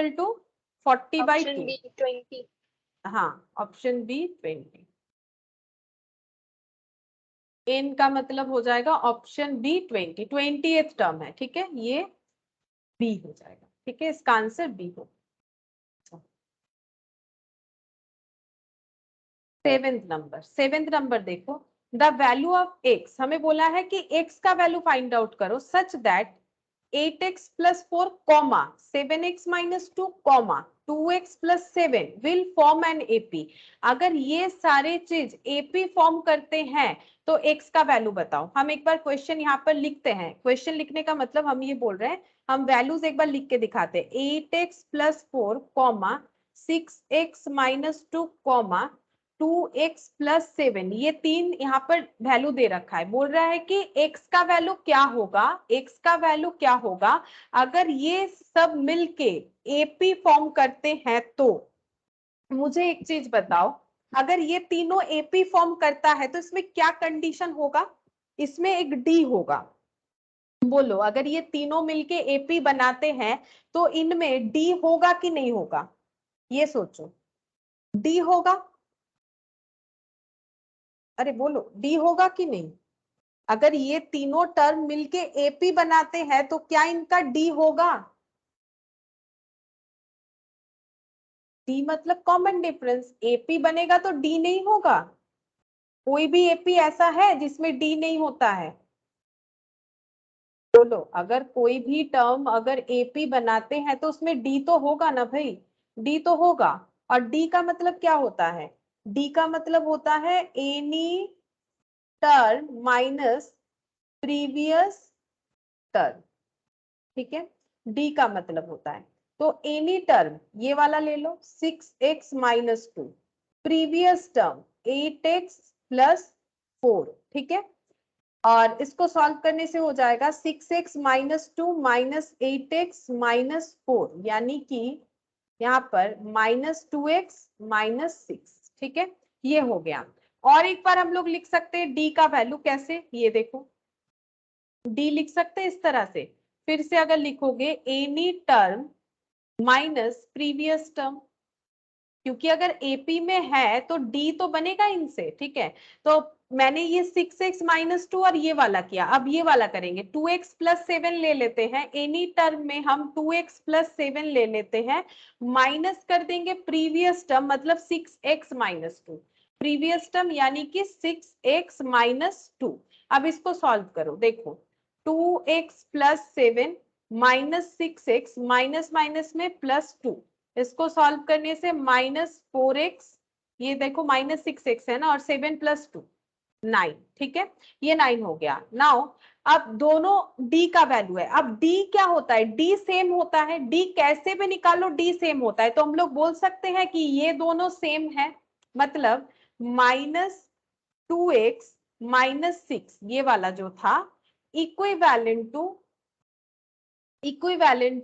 40/2। Option B 20। हाँ, ऑप्शन बी 20। n का मतलब हो जाएगा ऑप्शन बी 20, 20th टर्म है। ठीक है, ये बी हो जाएगा। ठीक है, इसका आंसर बी हो। सेवेंथ नंबर देखो, द वैल्यू ऑफ x, हमें बोला है कि x का वैल्यू फाइंड आउट करो such that 8x + 4 comma 7x - 2 comma 2x + 7 will form an AP. अगर ये सारे चीज एपी फॉर्म करते हैं तो x का वैल्यू बताओ। हम एक बार क्वेश्चन यहाँ पर लिखते हैं, क्वेश्चन लिखने का मतलब हम ये बोल रहे हैं, हम वैल्यूज एक बार लिख के दिखाते हैं। 8x + 4 comma 6x - 2 comma 2x + 7, ये तीन यहाँ पर वैल्यू दे रखा है। बोल रहा है कि x का वैल्यू क्या होगा, x का वैल्यू क्या होगा अगर ये सब मिलके एपी फॉर्म करते हैं। तो मुझे एक चीज बताओ, अगर ये तीनों एपी फॉर्म करता है तो इसमें क्या कंडीशन होगा, इसमें एक डी होगा। बोलो, अगर ये तीनों मिलके एपी बनाते हैं तो इनमें डी होगा कि नहीं होगा, ये सोचो। डी होगा, अरे बोलो, डी होगा कि नहीं। अगर ये तीनों टर्म मिलके एपी बनाते हैं तो क्या इनका डी होगा। डी मतलब कॉमन डिफरेंस, एपी बनेगा तो डी नहीं होगा। कोई भी एपी ऐसा है जिसमें डी नहीं होता है। बोलो, अगर कोई भी टर्म अगर एपी बनाते हैं तो उसमें डी तो होगा ना भाई, डी तो होगा। और डी का मतलब क्या होता है, डी का मतलब होता है any term minus previous term. ठीक है, डी का मतलब होता है, तो एनी टर्म ये वाला ले लो 6x - 2, प्रीवियस टर्म 8x + 4। ठीक है, और इसको सॉल्व करने से हो जाएगा 6x - 2 - 8x - 4 यानी कि यहाँ पर -2x - 6। ठीक है, ये हो गया। और एक बार हम लोग लिख सकते हैं डी का वैल्यू कैसे, ये देखो, डी लिख सकते हैं इस तरह से। फिर से अगर लिखोगे any term minus previous term, क्योंकि अगर एपी में है तो डी तो बनेगा इनसे। ठीक है, तो मैंने ये 6x - 2 और ये वाला किया, अब ये वाला करेंगे 2x + 7 ले लेते हैं। एनी टर्म में हम 2x + 7 ले लेते हैं, माइनस कर देंगे प्रीवियस टर्म मतलब 6x - 2, प्रीवियस टर्म यानी कि 6x - 2। अब इसको सॉल्व करो, देखो 2x + 7 - 6x माइनस माइनस में +2, इसको सॉल्व करने से -4x, ये देखो -6x है ना, और 7 + 2 9। ठीक है, ये 9 हो गया। नाउ अब दोनों d का वैल्यू है, अब d क्या होता है, d सेम होता है। d कैसे भी निकालो d सेम होता है, तो हम लोग बोल सकते हैं कि ये दोनों सेम है, मतलब -2x - 6 ये वाला जो था इक्विवेलेंट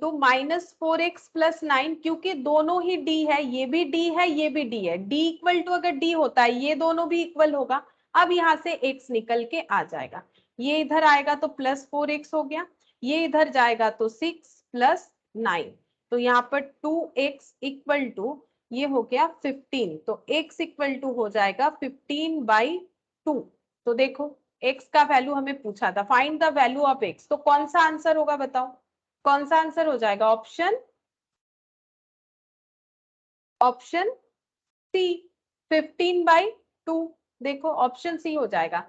टू -4x + 9, क्योंकि दोनों ही d है, ये भी d है ये भी d है। d = अगर d होता है ये दोनों भी इक्वल होगा। अब यहाँ से x निकल के आ जाएगा, ये इधर आएगा तो +4x हो गया, ये इधर जाएगा तो 6 + 9, तो यहाँ पर 2x = ये हो गया 15, तो x = हो जाएगा 15/2। तो देखो x का वैल्यू हमें पूछा था, find the value of x, तो कौन सा आंसर होगा बताओ, कौन सा आंसर हो जाएगा, ऑप्शन सी 15/2। देखो ऑप्शन सी हो जाएगा।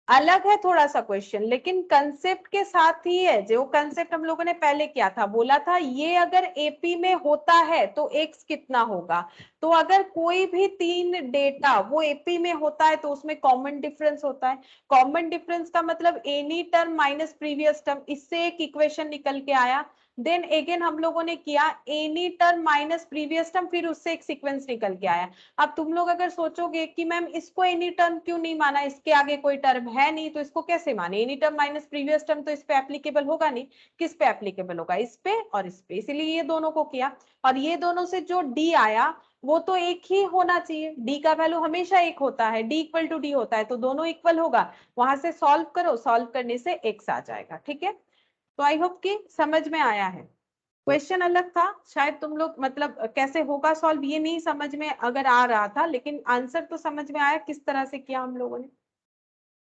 अलग है थोड़ा सा क्वेश्चन, लेकिन कंसेप्ट के साथ ही है। जो कंसेप्ट हम लोगों ने पहले किया था, बोला था ये अगर एपी में होता है तो एक्स कितना होगा। तो अगर कोई भी तीन डेटा वो एपी में होता है तो उसमें कॉमन डिफरेंस होता है। कॉमन डिफरेंस का मतलब any term minus previous term, इससे एक इक्वेशन निकल के आया। देन अगेन हम लोगों ने किया any term minus previous term, फिर उससे एक सीक्वेंस निकल के आया। अब तुम लोग अगर सोचोगे कि मैम इसको एनी टर्म क्यों नहीं माना, इसके आगे कोई टर्म है नहीं तो इसको कैसे माने, any term minus previous term तो इस पे एप्लीकेबल होगा नहीं। किस पे एप्लीकेबल होगा, इस पे और इस पे, इसीलिए ये दोनों को किया। और ये दोनों से जो डी आया वो तो एक ही होना चाहिए, डी का वैल्यू हमेशा एक होता है, डी इक्वल टू डी होता है, तो दोनों इक्वल होगा। वहां से सॉल्व करो, सॉल्व करने से एक्स आ जाएगा। ठीक है, तो आई होप कि समझ में आया है। क्वेश्चन अलग था, शायद तुम लोग मतलब कैसे होगा सॉल्व ये नहीं समझ में अगर आ रहा था, लेकिन आंसर तो समझ में आया किस तरह से किया हम लोगों ने।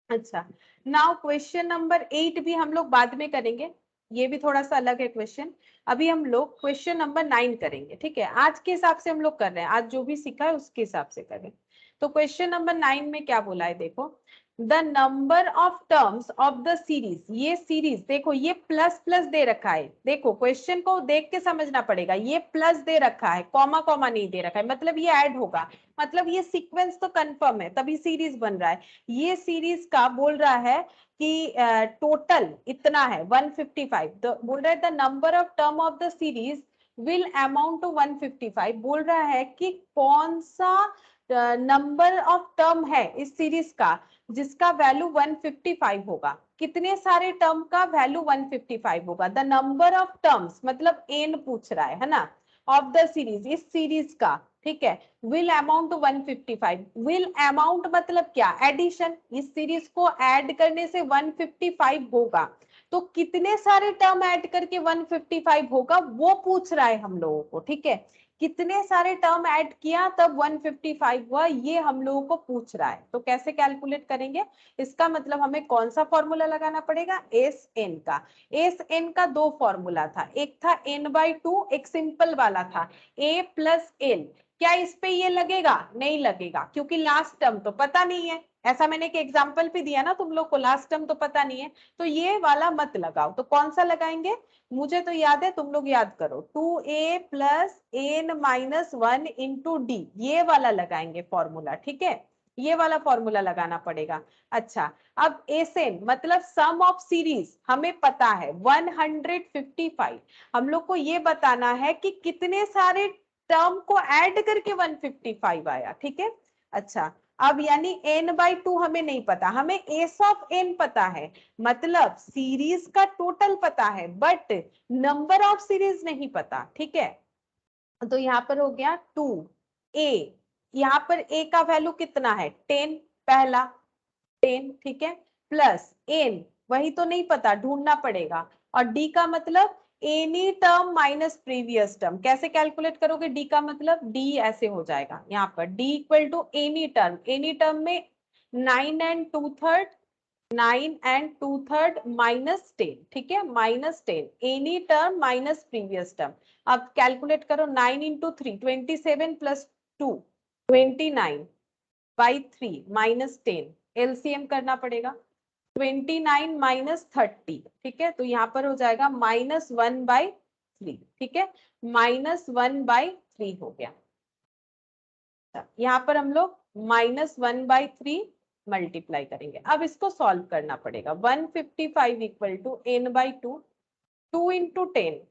अच्छा, नाउ क्वेश्चन नंबर 8 भी हम लोग बाद में करेंगे, ये भी थोड़ा सा अलग है क्वेश्चन। अभी हम लोग क्वेश्चन नंबर 9 करेंगे। ठीक है, आज के हिसाब से हम लोग कर रहे हैं, आज जो भी सीखा है उसके हिसाब से कर रहे हैं। तो क्वेश्चन नंबर 9 में क्या बोला है देखो, the number of terms of the series. ये सीरीज देखो, ये प्लस प्लस दे रखा है, देखो क्वेश्चन को देख के समझना पड़ेगा, ये प्लस दे रखा है, कॉमा कॉमा नहीं दे रखा है, मतलब ये ऐड होगा, मतलब ये सीक्वेंस तो कंफर्म है, तभी सीरीज बन रहा है। ये सीरीज का बोल रहा है कि टोटल इतना है 155, बोल रहा है the number of term of the series will amount to 155। बोल रहा है कि कौन सा नंबर ऑफ टर्म है इस सीरीज का जिसका वैल्यू 155 होगा। कितने सारे टर्म का वैल्यू 155 होगा, द नंबर ऑफ टर्म्स मतलब एन पूछ रहा है ना, ऑफ द सीरीज, इस सीरीज का। ठीक है, will amount to 155। Will amount मतलब क्या, एडिशन, इस सीरीज को ऐड करने से 155 होगा। तो कितने सारे टर्म ऐड करके 155 होगा वो पूछ रहा है हम लोगों को। ठीक है, कितने सारे टर्म ऐड किया तब 155 हुआ, ये हम लोगों को पूछ रहा है। तो कैसे कैलकुलेट करेंगे, इसका मतलब हमें कौन सा फॉर्मूला लगाना पड़ेगा, एस एन का। एस एन का दो फॉर्मूला था, एक था n/2, एक सिंपल वाला था a प्लस एल। क्या इस पे ये लगेगा, नहीं लगेगा, क्योंकि लास्ट टर्म तो पता नहीं है। ऐसा मैंने एक एग्जांपल भी दिया ना तुम लोग को, लास्ट टर्म तो पता नहीं है, तो ये वाला मत लगाओ। तो कौन सा लगाएंगे, मुझे तो याद है, तुम लोग याद करो, 2a plus n minus 1 into d, ये वाला लगाएंगे फॉर्मूला। ठीक है, ये वाला फॉर्मूला लगाना पड़ेगा। अच्छा, अब एसएन मतलब सम ऑफ सीरीज हमें पता है 155, हम लोग को ये बताना है कि कितने सारे टर्म को ऐड करके 155 आया। ठीक है, अच्छा अब यानी n/2 हमें नहीं पता, हमें एस ऑफ एन पता है, मतलब सीरीज का टोटल पता है, बट नंबर ऑफ सीरीज नहीं पता। ठीक है, तो यहाँ पर हो गया 2a, यहाँ पर a का वैल्यू कितना है 10, पहला 10। ठीक है, प्लस n, वही तो नहीं पता, ढूंढना पड़ेगा। और d का मतलब any term minus previous term. कैसे कैलकुलेट करोगे, d का मतलब d ऐसे हो जाएगा, यहाँ पर d equal to any term, any term में 9 and 2/3, 9 and 2/3 माइनस 10। ठीक है, minus 10, any term minus previous term. अब कैलकुलेट करो, 9 into 3 27 प्लस 2 29/3 माइनस 10, एलसीएम करना पड़ेगा, 29 माइनस 30। ठीक है, तो यहाँ पर हो जाएगा -1/3। ठीक है, -1/3 हो गया। यहाँ पर हम लोग -1/3 मल्टीप्लाई करेंगे। अब इसको सॉल्व करना पड़ेगा, 155 इक्वल टू n/2, 2 into 10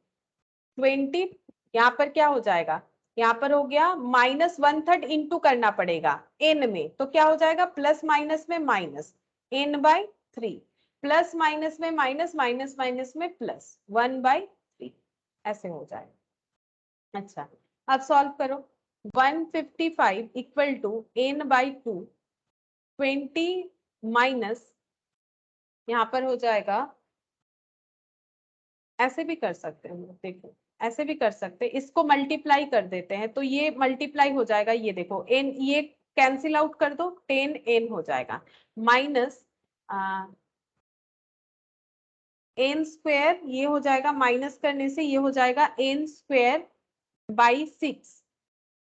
20, यहाँ पर क्या हो जाएगा, यहाँ पर हो गया -1/3 इंटू करना पड़ेगा n में, तो क्या हो जाएगा, प्लस माइनस में माइनस n/3, प्लस माइनस में माइनस, माइनस माइनस में प्लस 1/3, ऐसे हो जाएगा। अच्छा, अब सॉल्व करो, 155 इक्वल टू n/2, 20 माइनस, यहाँ पर हो जाएगा, ऐसे भी कर सकते हैं हम लोग, देखो ऐसे भी कर सकते हैं, इसको मल्टीप्लाई कर देते हैं तो ये मल्टीप्लाई हो जाएगा, ये देखो n, ये कैंसिल आउट कर दो, 10n हो जाएगा, माइनस n स्क्वायर, ये हो जाएगा, माइनस करने से ये हो जाएगा n² by 6।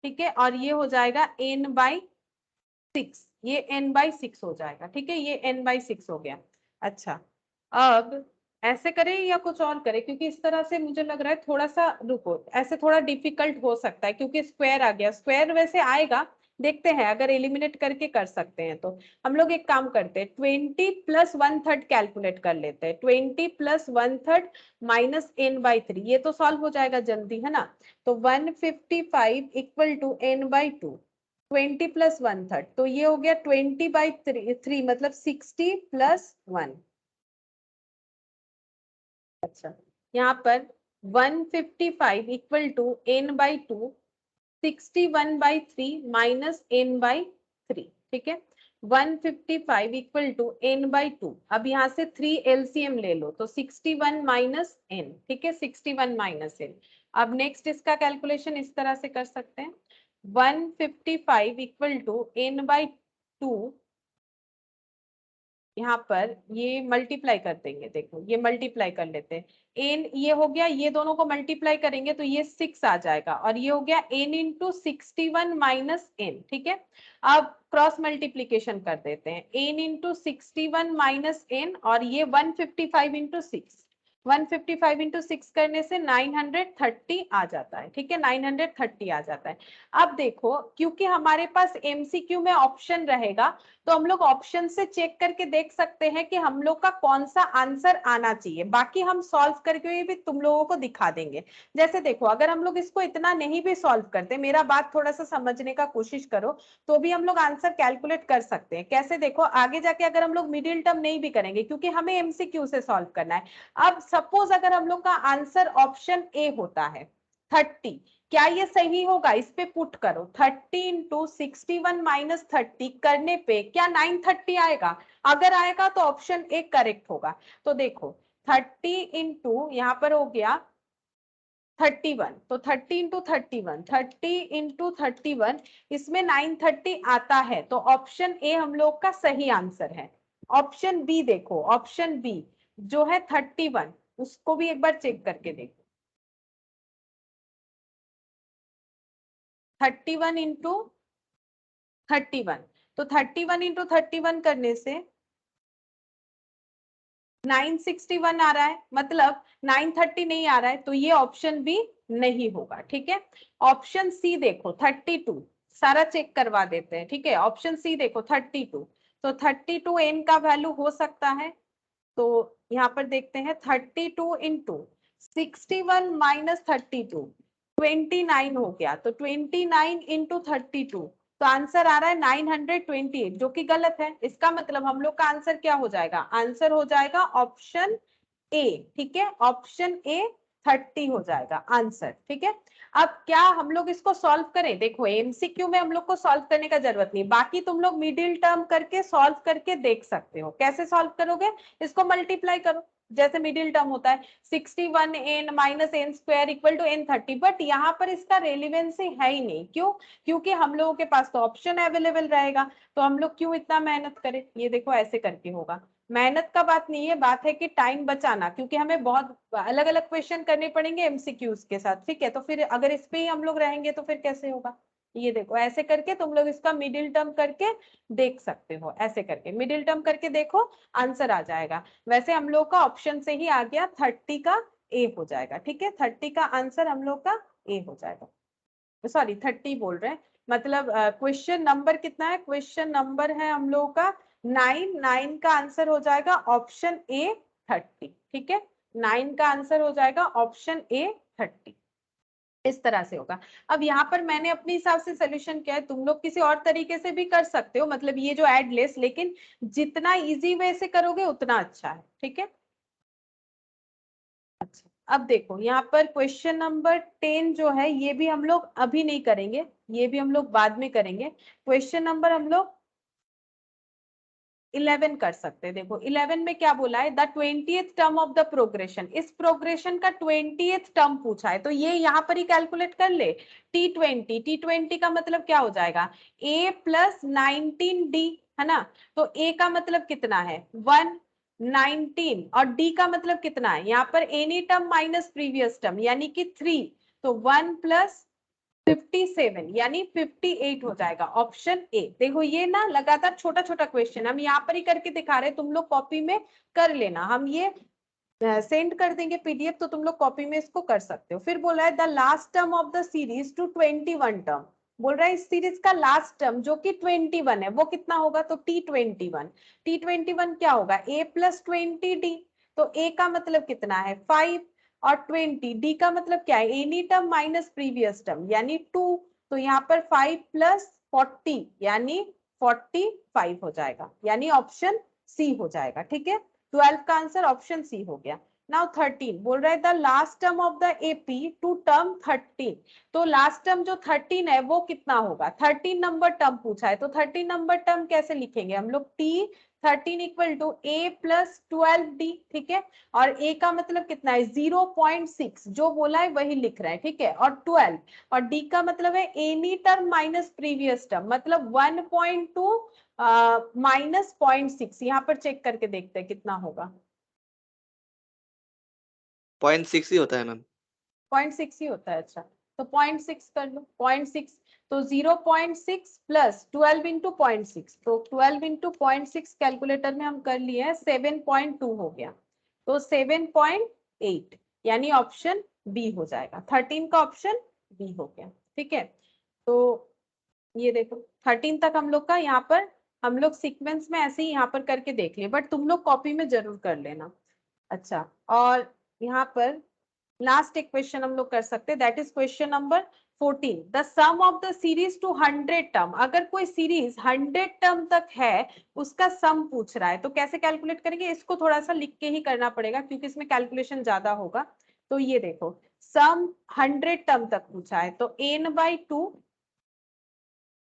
ठीक है, और ये हो जाएगा n/6। ये n/6 हो जाएगा, ठीक है, ये n/6 हो गया। अच्छा, अब ऐसे करें या कुछ और करें, क्योंकि इस तरह से मुझे लग रहा है थोड़ा सा, रुको, ऐसे थोड़ा डिफिकल्ट हो सकता है क्योंकि स्क्वायर आ गया। स्क्वायर वैसे आएगा, देखते हैं अगर एलिमिनेट करके कर सकते हैं तो। हम लोग एक काम करते हैं, 20 + 1/3 कैलकुलेट कर लेते हैं। 20 + 1/3 माइनस n/3, ये तो सॉल्व हो जाएगा जल्दी, है ना। तो 155 = n/2, 20 + 1/3, तो ये हो गया 20/3, मतलब 60 + 1। अच्छा, यहाँ पर 155 = n/2, 61/3 माइनस n/3, ठीक है। 155 = n/2, अब यहाँ से 3 LCM ले लो, तो 61 माइनस n, ठीक है, 61 माइनस n। अब नेक्स्ट इसका कैलकुलेशन इस तरह से कर सकते हैं, 155 = n/2, यहाँ पर ये मल्टीप्लाई कर देंगे, देखो ये मल्टीप्लाई कर लेते हैं, n ये हो गया, ये दोनों को मल्टीप्लाई करेंगे तो ये 6 आ जाएगा, और ये हो गया n × 61 माइनस n, ठीक है। अब क्रॉस मल्टीप्लीकेशन कर देते हैं, n × 61 माइनस n, और ये 155 × 6, 155 × 6 करने से 930 आ जाता है, ठीक है, 930 आ जाता है। अब देखो, क्योंकि हमारे पास MCQ में ऑप्शन रहेगा, तो हम लोग ऑप्शन से चेक करके देख सकते हैं कि हम लोग का कौन सा आंसर आना चाहिए। बाकी हम सॉल्व करके भी तुम लोगों को दिखा देंगे। जैसे देखो, अगर हम लोग इसको इतना नहीं भी सॉल्व करते, मेरा बात थोड़ा सा समझने का कोशिश करो, तो भी हम लोग आंसर कैलकुलेट कर सकते हैं। कैसे, देखो आगे जाके अगर हम लोग मिडिल टर्म नहीं भी करेंगे, क्योंकि हमें MCQ से सॉल्व करना है। अब सपोज अगर हम लोग का आंसर ऑप्शन ए होता है 30, क्या ये सही होगा, इस पे पुट करो, 30 × 61 माइनस 30 करने पे क्या 930 आएगा? अगर आएगा तो ऑप्शन ए करेक्ट होगा। तो देखो 30 × यहाँ पर हो गया 31, तो 30 × 31, 30 × 31, इसमें 930 आता है, तो ऑप्शन ए हम लोग का सही आंसर है। ऑप्शन बी देखो, ऑप्शन बी जो है 31, उसको भी एक बार चेक करके देखो, 31 × 31, तो 31 × 31 करने से 961 आ रहा है, मतलब 930 नहीं आ रहा है, तो ये ऑप्शन भी नहीं होगा, ठीक है। ऑप्शन सी देखो 32, सारा चेक करवा देते हैं, ठीक है। ऑप्शन सी देखो 32, तो 32 n का वैल्यू हो सकता है, तो यहाँ पर देखते हैं 32 × 61 माइनस 32, 29 हो गया, तो 29 × 32, तो आंसर आ रहा है 928, जो कि गलत है। इसका मतलब हम लोग का आंसर क्या हो जाएगा, आंसर हो जाएगा ऑप्शन ए, ठीक है, ऑप्शन ए 30 हो जाएगा आंसर, ठीक है। अब क्या हम लोग इसको सॉल्व करें, देखो MCQ में हम लोग को सॉल्व करने का जरूरत नहीं, बाकी तुम लोग मिडिल टर्म करके सॉल्व करके देख सकते हो। कैसे सॉल्व करोगे, इसको मल्टीप्लाई करो, जैसे मिडिल टर्म होता है 61n minus n² = n30, but यहाँ पर इसका रेलिवेंसी है ही नहीं। क्यों? क्योंकि हम लोगों के पास तो ऑप्शन अवेलेबल रहेगा, तो हम लोग क्यों इतना मेहनत करें। ये देखो ऐसे करके होगा, मेहनत का बात नहीं है, बात है कि टाइम बचाना, क्योंकि हमें बहुत अलग अलग क्वेश्चन करने पड़ेंगे MCQs के साथ, ठीक है। तो फिर अगर इस पे ही हम लोग रहेंगे तो फिर कैसे होगा। ये देखो ऐसे करके तुम लोग इसका मिडिल टर्म करके देख सकते हो, ऐसे करके मिडिल टर्म करके देखो, आंसर आ जाएगा। वैसे हम लोग का ऑप्शन से ही आ गया, 30 का ए हो जाएगा, ठीक है, 30 का आंसर हम लोग का ए हो जाएगा। सॉरी 30 बोल रहे हैं, मतलब क्वेश्चन नंबर कितना है, क्वेश्चन नंबर है हम लोगों का 9 का आंसर हो जाएगा ऑप्शन ए 30, ठीक है, 9 का आंसर हो जाएगा ऑप्शन ए 30, इस तरह से होगा। अब यहाँ पर मैंने अपने हिसाब से सोल्यूशन किया है, तुम लोग किसी और तरीके से भी कर सकते हो, मतलब ये जो एड लेस, लेकिन जितना इजी वे से करोगे उतना अच्छा है, ठीक है। अच्छा, अब देखो यहाँ पर क्वेश्चन नंबर 10 जो है, ये भी हम लोग अभी नहीं करेंगे, ये भी हम लोग बाद में करेंगे। क्वेश्चन नंबर हम लोग 11 कर सकते हैं। देखो 11 में क्या बोला है, the 20th term of the progression, इस प्रोग्रेशन का 20th टर्म पूछा है, तो ये यहाँ पर ही कैलकुलेट कर ले, T20, T20 का मतलब क्या हो जाएगा, A + 19D, है ना। तो A का मतलब कितना है 1, 19, और D का मतलब कितना है, यहाँ पर any term minus previous term यानी कि 3, तो 1 + 57 यानी 58 हो जाएगा, ऑप्शन ए। देखो ये ना लगातार छोटा छोटा क्वेश्चन हम यहाँ पर ही करके दिखा रहे हैं, तुम लोग कॉपी में कर लेना, हम ये सेंड कर देंगे पीडीएफ, तो तुम लोग कॉपी में इसको कर सकते हो। फिर बोल रहा है the last term of the series to 21 term, बोल रहा है इस सीरीज का लास्ट टर्म जो कि 21 है वो कितना होगा, तो T21। T21 क्या होगा, a प्लस 20d, तो a का मतलब कितना है 5 और 20, d का मतलब क्या है any term minus previous term यानी 2, तो यहाँ पर 5 प्लस 40 यानी 45 हो जाएगा, यानी ऑप्शन सी हो जाएगा। ठीक है, 12 का आंसर ऑप्शन सी हो गया। नाउ 13 बोल रहा है the last term of the AP to term 13, तो लास्ट टर्म जो 13 है वो कितना होगा, 13 नंबर टर्म पूछा है, तो 13 नंबर टर्म कैसे लिखेंगे हम लोग, T13 equal to a plus 12d। ठीक है, और a का मतलब कितना है 0.6, जो बोला है वही लिख रहा है। ठीक है, और 12, और d का मतलब है any term minus previous term, मतलब 1.2 माइनस 0.6, यहाँ पर चेक करके देखते हैं कितना होगा, 0.6 ही होता है मैम। 0.6 ही होता है। अच्छा, तो 0.6 कर लो, 0.6 तो 0.6 प्लस 12 इंटू 0.6, तो 12 इंटू 0.6 कैलकुलेटर में हम कर लिए हैं, 7.2 हो गया, तो 7.8 यानी ऑप्शन बी हो जाएगा, 13 का ऑप्शन बी हो गया। ठीक है, तो ये देखो 13 तक हम लोग का यहाँ पर हम लोग सीक्वेंस में ऐसे ही यहाँ पर करके देख लिए, बट तुम लोग कॉपी में जरूर कर लेना। अच्छा, और यहाँ पर लास्ट एक क्वेश्चन हम लोग कर सकते हैं, that is question number 14। The sum of the series to 100 term, अगर कोई सीरीज 100 टर्म तक है उसका सम पूछ रहा है, तो कैसे कैलकुलेट करेंगे, इसको थोड़ा सा लिख के ही करना पड़ेगा क्योंकि इसमें कैलकुलेशन ज्यादा होगा। तो ये देखो सम 100 टर्म तक पूछा है, तो n/2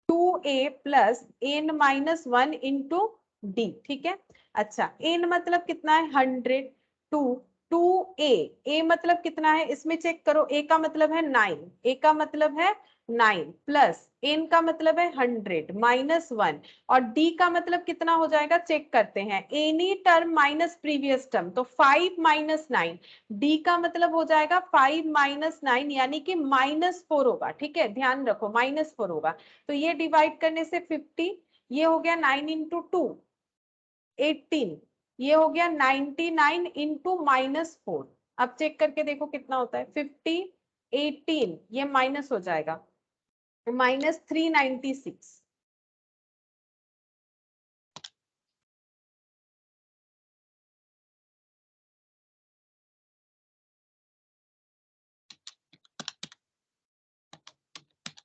2a plus n minus 1 into D. ठीक है, अच्छा n मतलब कितना है 100, 2a मतलब कितना है, इसमें चेक करो, a का मतलब है 9, a का मतलब है 9 प्लस n का मतलब है 100 माइनस 1, और d का मतलब कितना हो जाएगा, चेक करते हैं, any term minus previous term, तो 5 माइनस 9, d का मतलब हो जाएगा 5 माइनस 9 यानी कि -4 होगा। ठीक है, ध्यान रखो -4 होगा, तो ये डिवाइड करने से 50, ये हो गया 9 इंटू 2 18, ये हो गया 99 इंटू -4। अब चेक करके देखो कितना होता है, 50 18, ये माइनस हो जाएगा -396।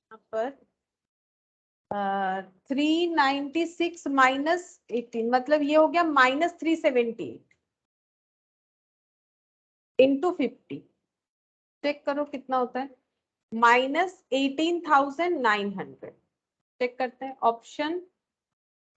यहाँ पर 396 माइनस 18 मतलब ये हो गया -378 इंटू 50, चेक करो कितना होता है, -18,900। चेक करते हैं, ऑप्शन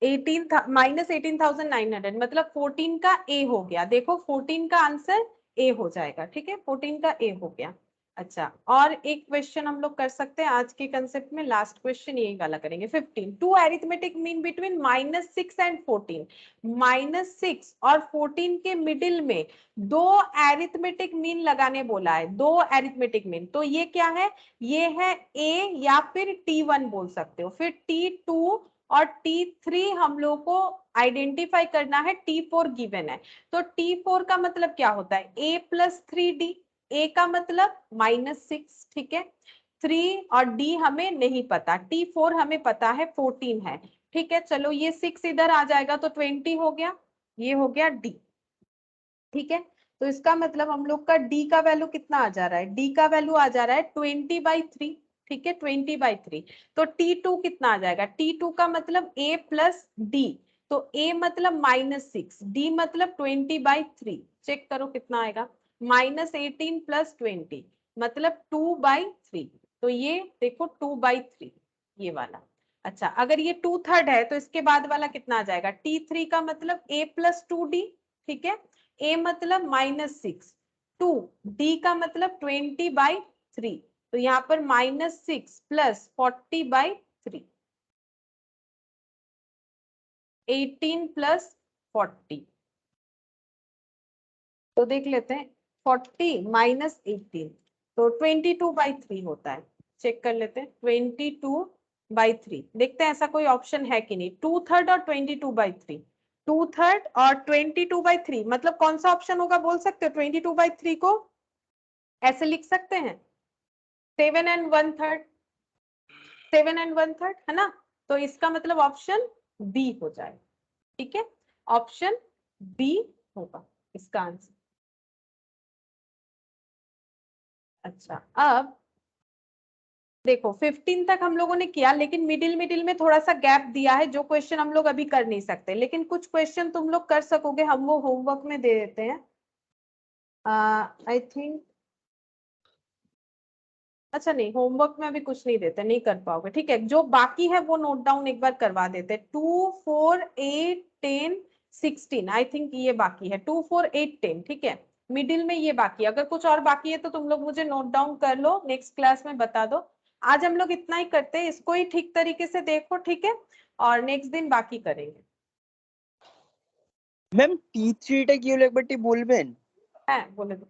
18 -18,900 मतलब 14 का ए हो गया, देखो 14 का आंसर ए हो जाएगा। ठीक है, 14 का ए हो गया। अच्छा, और एक क्वेश्चन हम लोग कर सकते हैं आज के कंसेप्ट में, लास्ट क्वेश्चन यही वाला करेंगे। 15 two arithmetic mean between -6 and 14, -6 और 14 के मिडिल में दो अरिथमेटिक मीन लगाने बोला है, दो अरिथमेटिक मीन, तो ये क्या है, ये है ए या फिर T1 बोल सकते हो, फिर T2 और T3 हम लोग को आइडेंटिफाई करना है, T4 गिवन है, तो T4 का मतलब क्या होता है, a प्लस 3d, a का मतलब -6। ठीक है, 3 और d हमें नहीं पता, T4 हमें पता है 14 है। ठीक है, चलो ये 6 इधर आ जाएगा तो 20 हो गया, ये हो गया d। ठीक है, तो इसका मतलब हम लोग का d का वैल्यू कितना आ जा रहा है, d का वैल्यू आ जा रहा है 20/3। ठीक है, 20/3, तो T2 कितना आ जाएगा, T2 का मतलब a प्लस d, तो a मतलब -6, d मतलब 20/3, चेक करो कितना आएगा, -18 प्लस 20 मतलब 2/3, तो ये देखो 2/3 ये वाला। अच्छा, अगर ये 2/3 है तो इसके बाद वाला कितना आ जाएगा, T3 का मतलब a प्लस 2d। ठीक है, a मतलब -6, 2 d का मतलब 20/3, तो यहाँ पर -6 प्लस 40/3, 18 प्लस 40, तो देख लेते हैं 40 माइनस 18, तो 22/3 होता है। चेक कर लेते हैं 22/3 देखते हैं ऐसा कोई ऑप्शन है कि नहीं 2/3 और 22/3 2/3 और 22/3 मतलब कौन सा ऑप्शन होगा बोल सकते हो 22/3 को ऐसे लिख सकते हैं 7 and 1/3 7 and 1/3 है ना तो इसका मतलब ऑप्शन बी हो जाए ठीक है ऑप्शन बी होगा इसका आंसर अच्छा अब देखो 15 तक हम लोगों ने किया लेकिन मिडिल में थोड़ा सा गैप दिया है जो क्वेश्चन हम लोग अभी कर नहीं सकते लेकिन कुछ क्वेश्चन तुम लोग कर सकोगे हम वो होमवर्क में दे देते हैं आई थिंक अच्छा नहीं होमवर्क में अभी कुछ नहीं देते नहीं कर पाओगे ठीक है जो बाकी है वो नोट डाउन एक बार करवा देते 2 4 8 10 16 आई थिंक ये बाकी है 2 4 8 10 ठीक है मिडिल में ये बाकी है अगर कुछ और बाकी है तो तुम लोग मुझे नोट डाउन कर लो नेक्स्ट क्लास में बता दो आज हम लोग इतना ही करते हैं इसको ही ठीक तरीके से देखो ठीक है और नेक्स्ट दिन बाकी करेंगे ম্যাম টি3টা কি হলো একবার টি বলবেন হ্যাঁ বলে দো